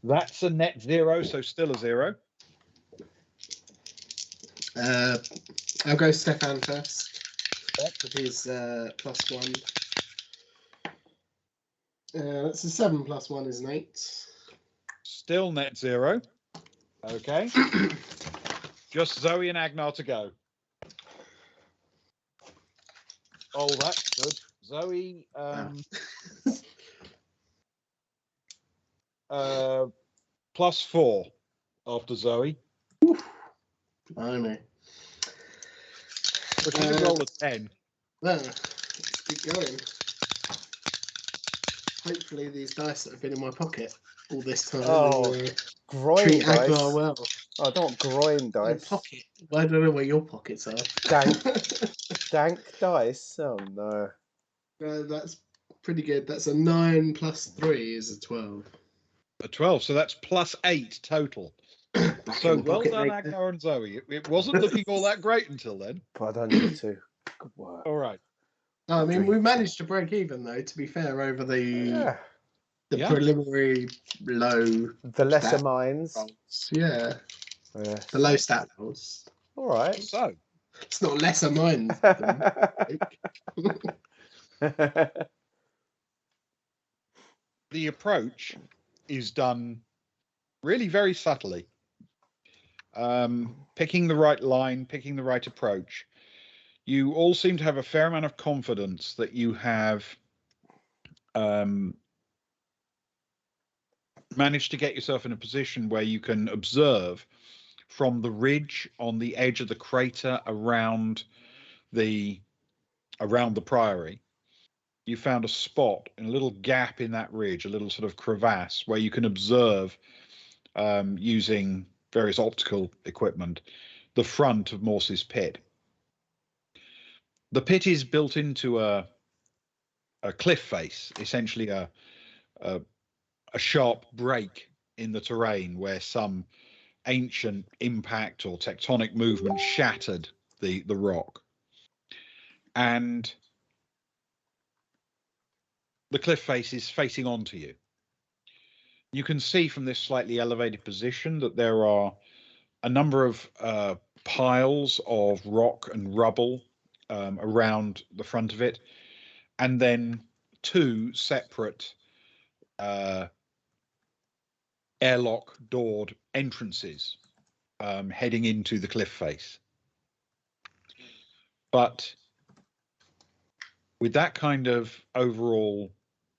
Speaker 3: That's a net 0, so still a 0.
Speaker 2: I'll go Stefan first. With his +1. That's a 7 +1 is an 8.
Speaker 3: Still net 0. Okay. Just Zoe and Agnar to go. Oh, that's good. Zoe, +4 after Zoe.
Speaker 2: Blimey.
Speaker 3: But she can roll a 10.
Speaker 2: Well, let's keep going. Hopefully these dice that have been in my pocket all this time will
Speaker 1: groin
Speaker 2: treat
Speaker 1: dice.
Speaker 2: Agnar well.
Speaker 1: Oh, I don't want groin dice.
Speaker 2: Pocket. I don't know where your pockets are.
Speaker 1: Dank dice. Oh no.
Speaker 2: That's pretty good. That's a 9 +3 is a 12.
Speaker 3: A 12, so that's +8 total. So well done, Agnar and Zoe. It wasn't looking all that great until then.
Speaker 1: But I need to. Good work.
Speaker 3: All right.
Speaker 2: I mean, we managed to break even though. To be fair, over the preliminary low,
Speaker 1: the lesser mines.
Speaker 2: Yeah. The low stat rolls.
Speaker 1: All right.
Speaker 3: So
Speaker 2: it's not lesser mines.
Speaker 3: The approach is done really very subtly. Picking the right line, picking the right approach. You all seem to have a fair amount of confidence that you have managed to get yourself in a position where you can observe from the ridge on the edge of the crater around the priory. You found a spot in a little gap in that ridge, a little sort of crevasse where you can observe using various optical equipment the front of Morse's pit. The pit is built into a cliff face, essentially a sharp break in the terrain where some ancient impact or tectonic movement shattered the rock. and the cliff face is facing onto you. You can see from this slightly elevated position that there are a number of piles of rock and rubble around the front of it, and then two separate airlock doored entrances heading into the cliff face. But with that kind of overall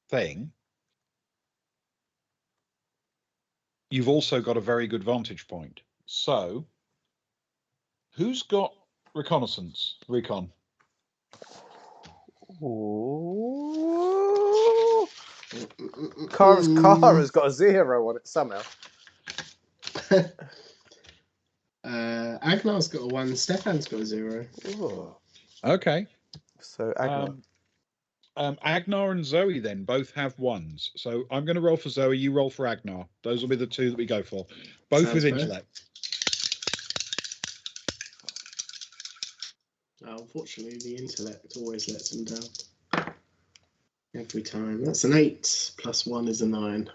Speaker 3: thing, you've also got a very good vantage point. So, who's got reconnaissance? Recon.
Speaker 1: Ooh. Kara's got a 0 on it somehow.
Speaker 2: Agnar's got a 1. Stefan's got a 0.
Speaker 1: Ooh.
Speaker 3: Okay.
Speaker 1: So Agnar.
Speaker 3: Agnar and Zoe then both have 1s. So I'm going to roll for Zoe. You roll for Agnar. Those will be the 2 that we go for. Both
Speaker 2: Sounds
Speaker 3: with
Speaker 2: fair.
Speaker 3: intellect.
Speaker 2: Unfortunately, the intellect always lets him down. Every time. That's an 8 plus 1 is a 9.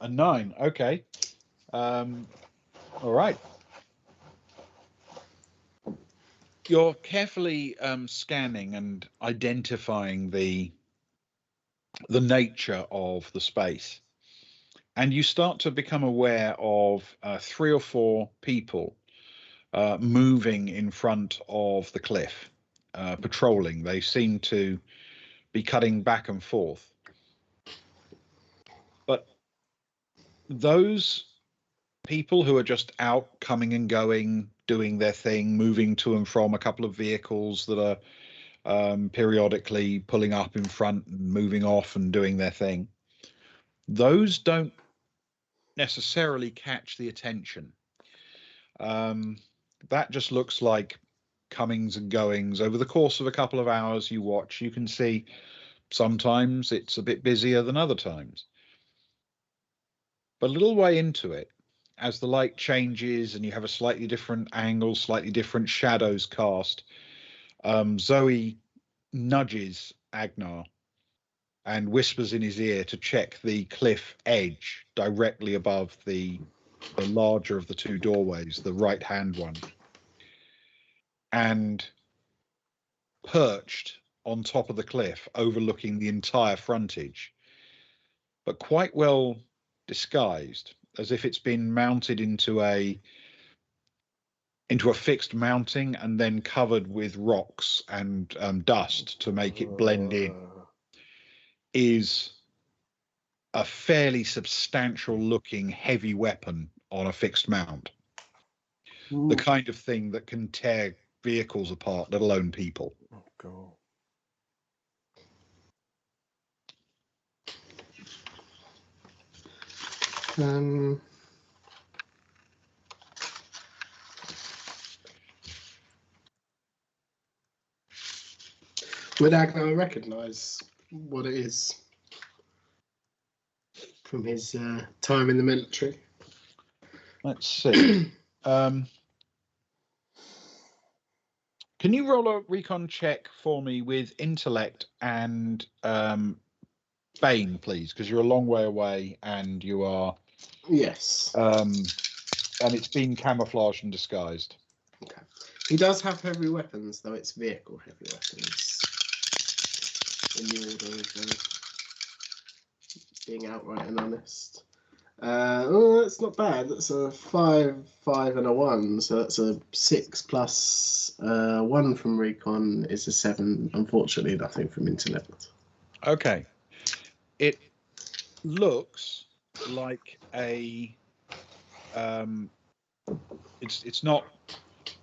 Speaker 3: A 9. Okay. All right. You're carefully scanning and identifying the nature of the space, and you start to become aware of 3 or 4 people moving in front of the cliff, patrolling. They seem to be cutting back and forth, but those people who are just out, coming and going, doing their thing, moving to and from a couple of vehicles that are periodically pulling up in front and moving off and doing their thing, those don't necessarily catch the attention. That just looks like comings and goings over the course of a couple of hours. You watch, you can see sometimes it's a bit busier than other times, but a little way into it, as the light changes and you have a slightly different angle, slightly different shadows cast, Zoe nudges Agnar and whispers in his ear to check the cliff edge directly above the larger of the 2 doorways, the right-hand one. And perched on top of the cliff, overlooking the entire frontage, but quite well disguised, as if it's been mounted into a fixed mounting and then covered with rocks and dust to make it blend in, is a fairly substantial looking heavy weapon on a fixed mount.
Speaker 1: Ooh.
Speaker 3: The kind of thing that can tear vehicles apart, let alone people.
Speaker 1: Oh, God.
Speaker 2: Would Agnar recognise what it is from his time in the military?
Speaker 3: Let's see. Can you roll a recon check for me with intellect and Bane, please? Because you're a long way away and you are.
Speaker 2: Yes.
Speaker 3: And it's been camouflaged and disguised.
Speaker 2: Okay. He does have heavy weapons, though it's vehicle heavy weapons. In the order of being outright and honest. That's not bad. That's a 5, 5, and a 1. So that's a 6 plus 1 from recon is a 7. Unfortunately, nothing from intellect.
Speaker 3: Okay. It looks like a. It's not.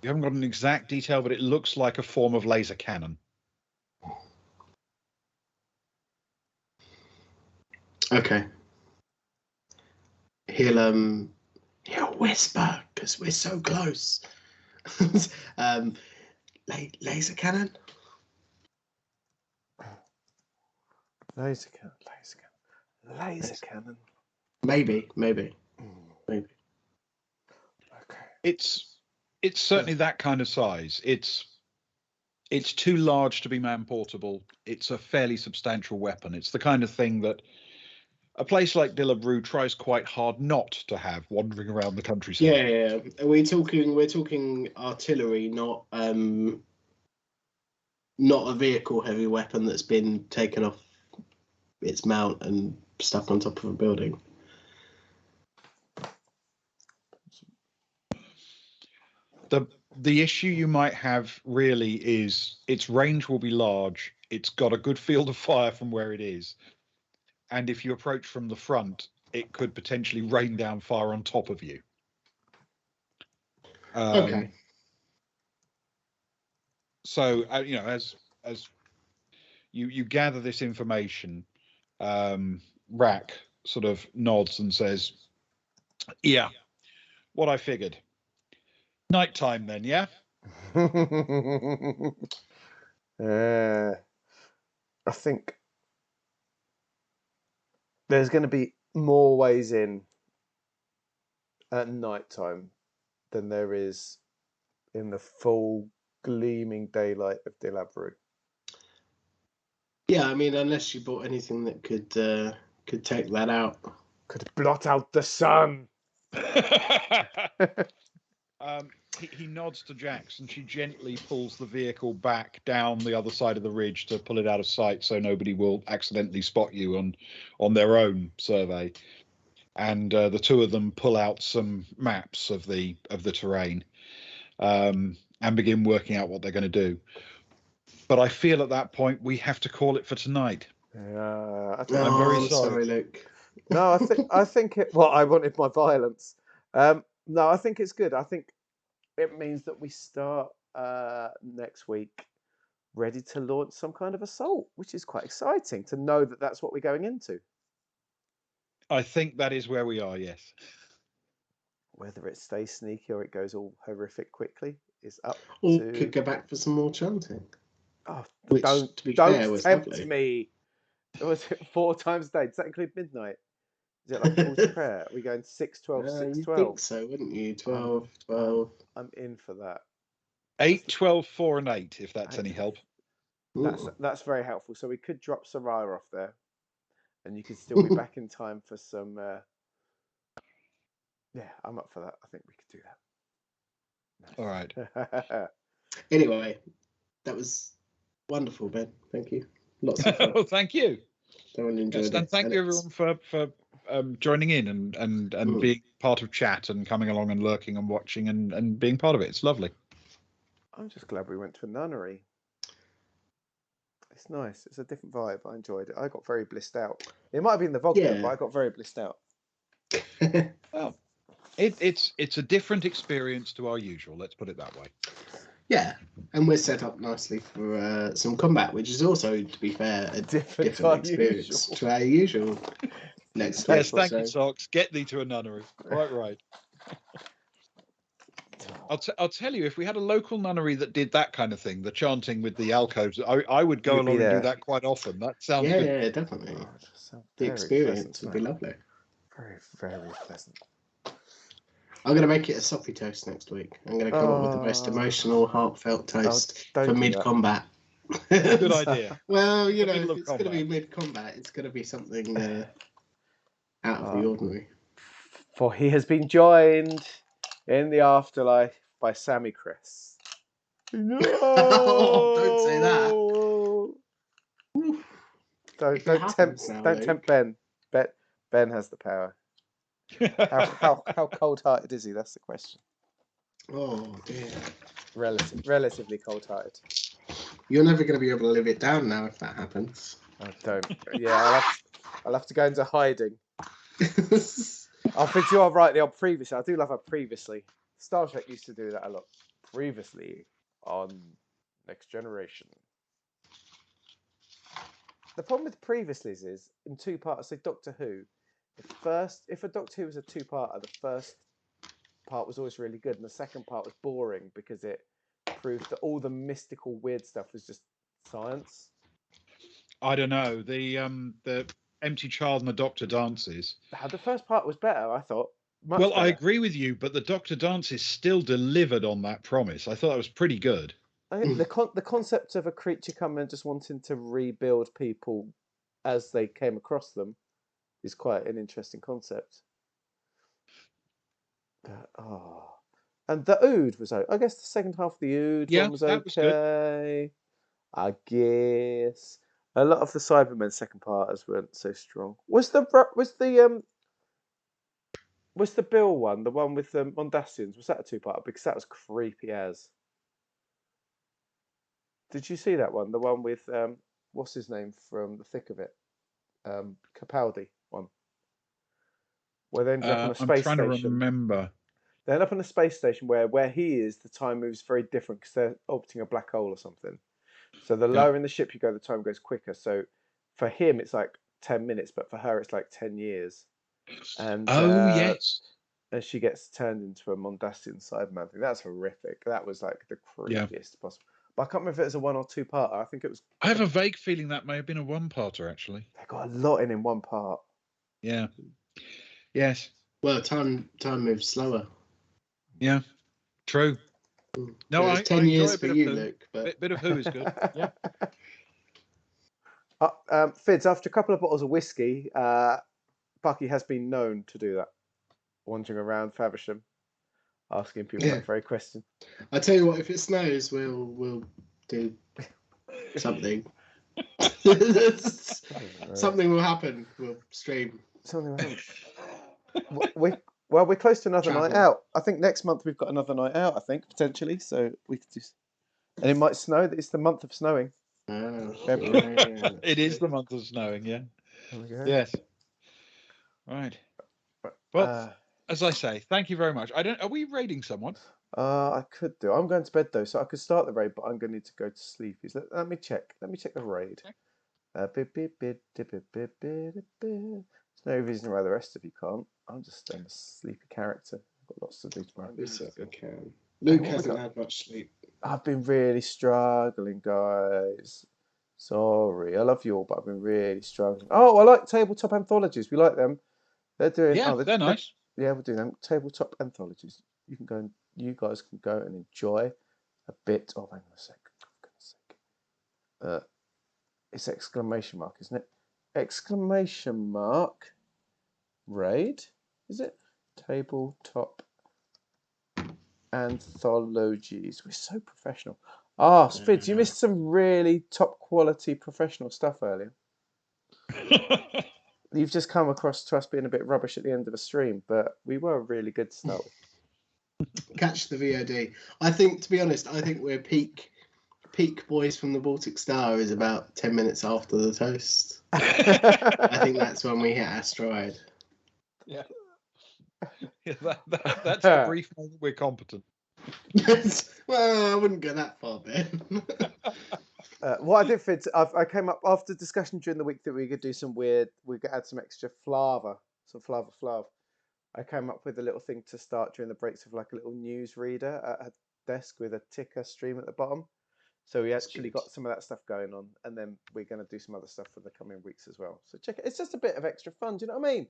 Speaker 3: You haven't got an exact detail, but it looks like a form of laser cannon.
Speaker 2: Okay. He'll whisper because we're so close. Laser cannon.
Speaker 1: Laser cannon.
Speaker 2: Maybe.
Speaker 1: Okay.
Speaker 3: It's certainly that kind of size. It's It's too large to be man-portable. It's a fairly substantial weapon. It's the kind of thing that a place like Dilub Rou tries quite hard not to have wandering around the countryside.
Speaker 2: Yeah. We're talking artillery, not a vehicle-heavy weapon that's been taken off its mount and stuck on top of a building.
Speaker 3: The issue you might have really is its range will be large. It's got a good field of fire from where it is. And if you approach from the front, it could potentially rain down fire on top of you.
Speaker 2: Okay.
Speaker 3: So, as you gather this information, Rack sort of nods and says, yeah, what I figured. Nighttime then, yeah?
Speaker 1: I think there's going to be more ways in at night time than there is in the full gleaming daylight of Dilub Rou.
Speaker 2: Yeah, I mean, unless you bought anything that could take that out.
Speaker 1: Could blot out the sun.
Speaker 3: He nods to Jax, and she gently pulls the vehicle back down the other side of the ridge to pull it out of sight, so nobody will accidentally spot you on their own survey. And the two of them pull out some maps of the terrain, and begin working out what they're going to do. But I feel at that point we have to call it for tonight.
Speaker 1: I'm
Speaker 3: very sorry,
Speaker 2: Luke.
Speaker 1: No, I think it. Well, I wanted my violence. No, I think it's good. I think it means that we start next week ready to launch some kind of assault, which is quite exciting to know that that's what we're going into.
Speaker 3: I think that is where we are, yes.
Speaker 1: Whether it stays sneaky or it goes all horrific quickly is up
Speaker 2: Or
Speaker 1: to...
Speaker 2: could go back for some more chanting.
Speaker 1: Oh,
Speaker 2: Which,
Speaker 1: don't tempt
Speaker 2: lovely.
Speaker 1: me. Was it 4 times a day? Does that include midnight? Is it like a quarter prayer? Are we going 6, 12, 6, 12?
Speaker 2: You think so, wouldn't you? 12, 12.
Speaker 1: I'm in for that.
Speaker 3: 8, 12, 4, and 8, if that's any help.
Speaker 1: That's very helpful. So we could drop Soraya off there, and you could still be back in time for some. Yeah, I'm up for that. I think we could do that.
Speaker 3: All right.
Speaker 2: Anyway, that was wonderful, Ben. Thank you. Lots of fun.
Speaker 3: Thank you.
Speaker 2: Thoroughly enjoyed it.
Speaker 3: And thank you everyone for joining in and being part of chat and coming along and lurking and watching and being part of it. It's lovely.
Speaker 1: I'm just glad we went to a nunnery. It's nice. It's a different vibe. I enjoyed it. I got very blissed out. It might have been the vodka, but I got very blissed out.
Speaker 3: Well, it's a different experience to our usual. Let's put it that way.
Speaker 2: Yeah, and we're set up nicely for some combat, which is also, to be fair, a different experience to our usual. Next week.
Speaker 3: Yes, thank you, Socks. Get thee to a nunnery. Quite right. I'll tell you, if we had a local nunnery that did that kind of thing, the chanting with the alcoves, I would go along and do that quite often. That sounds good.
Speaker 2: Yeah, definitely. The experience would be lovely.
Speaker 1: Very, very pleasant.
Speaker 2: I'm going to make it a soppy toast next week. I'm going to come up with the most emotional, heartfelt toast for mid-combat.
Speaker 3: Good idea.
Speaker 2: Well, if it's going to be mid-combat, it's going to be something out of the ordinary.
Speaker 1: For he has been joined in the afterlife by Sammy Chris. No!
Speaker 2: Don't say that.
Speaker 1: Don't tempt Ben. Ben has the power. How cold-hearted is he? That's the question.
Speaker 2: Oh dear.
Speaker 1: Relatively cold-hearted.
Speaker 2: You're never going to be able to live it down now if that happens.
Speaker 1: I don't. Yeah, I'll have to go into hiding. I think you are right. The old previously. I do love a previously. Star Trek used to do that a lot. Previously on Next Generation. The problem with previously is in 2 parts. So Doctor Who. If a Doctor Who was a 2-parter, the first part was always really good, and the second part was boring because it proved that all the mystical weird stuff was just science.
Speaker 3: I don't know. The empty child and the Doctor dances.
Speaker 1: The first part was better, I thought. Much
Speaker 3: I agree with you, but the Doctor dances still delivered on that promise. I thought that was pretty good.
Speaker 1: The concept of a creature coming and just wanting to rebuild people as they came across them is quite an interesting concept. And the Ood was I guess the second half of the Ood
Speaker 3: Yeah,
Speaker 1: one was
Speaker 3: that was good.
Speaker 1: okay. I guess a lot of the Cybermen second parts weren't so strong. Was the Bill one, the one with the Mondasians, was that a two-part? Because that was creepy as. Did you see that one? The one with what's his name from the thick of it? Capaldi one. Where they ended up on a
Speaker 3: I'm
Speaker 1: space
Speaker 3: trying to
Speaker 1: station.
Speaker 3: remember.
Speaker 1: They end up on a space station where he is, the time moves very different because they're orbiting a black hole or something. So the lower in the ship you go, the time goes quicker. So for him, it's like 10 minutes, but for her, it's like 10 years. And
Speaker 3: Oh, yes.
Speaker 1: and she gets turned into a Mondasian Cyberman thing. That's horrific. That was like the creepiest possible. But I can't remember if it was a one or two part. I think it was.
Speaker 3: I have a vague feeling that may have been a one-parter, actually.
Speaker 1: They got a lot in one part.
Speaker 3: Yeah. Yes.
Speaker 2: Well, time moves slower.
Speaker 3: Yeah. True. No,
Speaker 2: It's 10 years for you, Luke. But...
Speaker 3: Bit of Who is good. Yeah.
Speaker 1: Fids, after a couple of bottles of whiskey, Bucky has been known to do that. Wandering around Faversham, asking people that very question.
Speaker 2: I tell you what, if it snows, we'll do something. Something will happen. We'll stream.
Speaker 1: Something will happen. We're close to another night out. I think next month we've got another night out. I think potentially, so we could just. And it might snow. It's the month of snowing.
Speaker 2: Oh,
Speaker 3: it is the month of snowing. Yeah. Yes. Right. Well, as I say, thank you very much. Are we raiding someone?
Speaker 1: I could do. I'm going to bed though, so I could start the raid, but I'm going to need to go to sleep. Let me check. Let me check the raid. There's no reason why the rest of you can't. I'm just a sleepy character. I've got lots to do tomorrow.
Speaker 2: Luke hasn't had much sleep.
Speaker 1: I've been really struggling, guys. Sorry, I love you all, but I've been really struggling. Oh, I like tabletop anthologies. We like them. They're doing.
Speaker 3: Yeah, they're nice.
Speaker 1: Yeah, we're doing them. Tabletop anthologies. You guys can go and enjoy a bit of. Hang on a sec. For goodness sake. It's exclamation mark, isn't it? Exclamation mark. Raid. Is it? Tabletop anthologies. We're so professional. Spids, you missed some really top quality professional stuff earlier. You've just come across to us being a bit rubbish at the end of a stream, but we were really good to start with.
Speaker 2: Catch the VOD. I think, to be honest, we're peak Boys from the Baltic Star is about 10 minutes after the toast. I think that's when we hit our stride.
Speaker 3: Yeah. That's the brief moment we're competent.
Speaker 2: Well, I wouldn't go that far, Ben.
Speaker 1: What I did, Fitz, I came up after discussion during the week that we could do we could add some extra flava. I came up with a little thing to start during the breaks of like a little news reader at a desk with a ticker stream at the bottom. So we actually got some of that stuff going on, and then we're going to do some other stuff for the coming weeks as well. So check it. It's just a bit of extra fun. Do you know what I mean?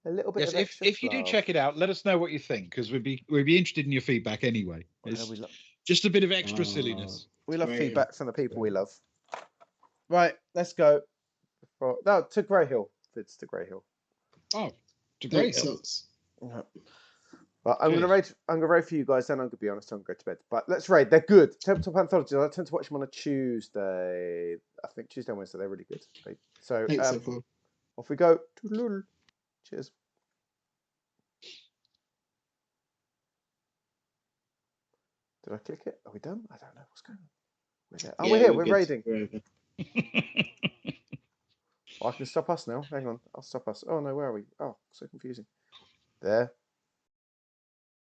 Speaker 1: A little bit of extra
Speaker 3: if you do check it out, let us know what you think, because we'd be interested in your feedback anyway. Just a bit of extra silliness.
Speaker 1: We love feedback from the people we love. Right, let's go. No, to Grey Hill. It's to Grey Hill.
Speaker 3: Oh, to Grey Hill.
Speaker 1: Well, I'm gonna raid for you guys. Then I'm gonna be honest. I'm gonna go to bed. But let's raid. They're good. Tabletop anthologies. I tend to watch them on a Tuesday. I think Tuesday and Wednesday. They're really good. So off we go. Cheers. Did I click it? Are we done? I don't know. What's going on? We're there. Oh, we're here. We're raiding. I can stop us now. Hang on. I'll stop us. Oh, no. Where are we? Oh, so confusing. There.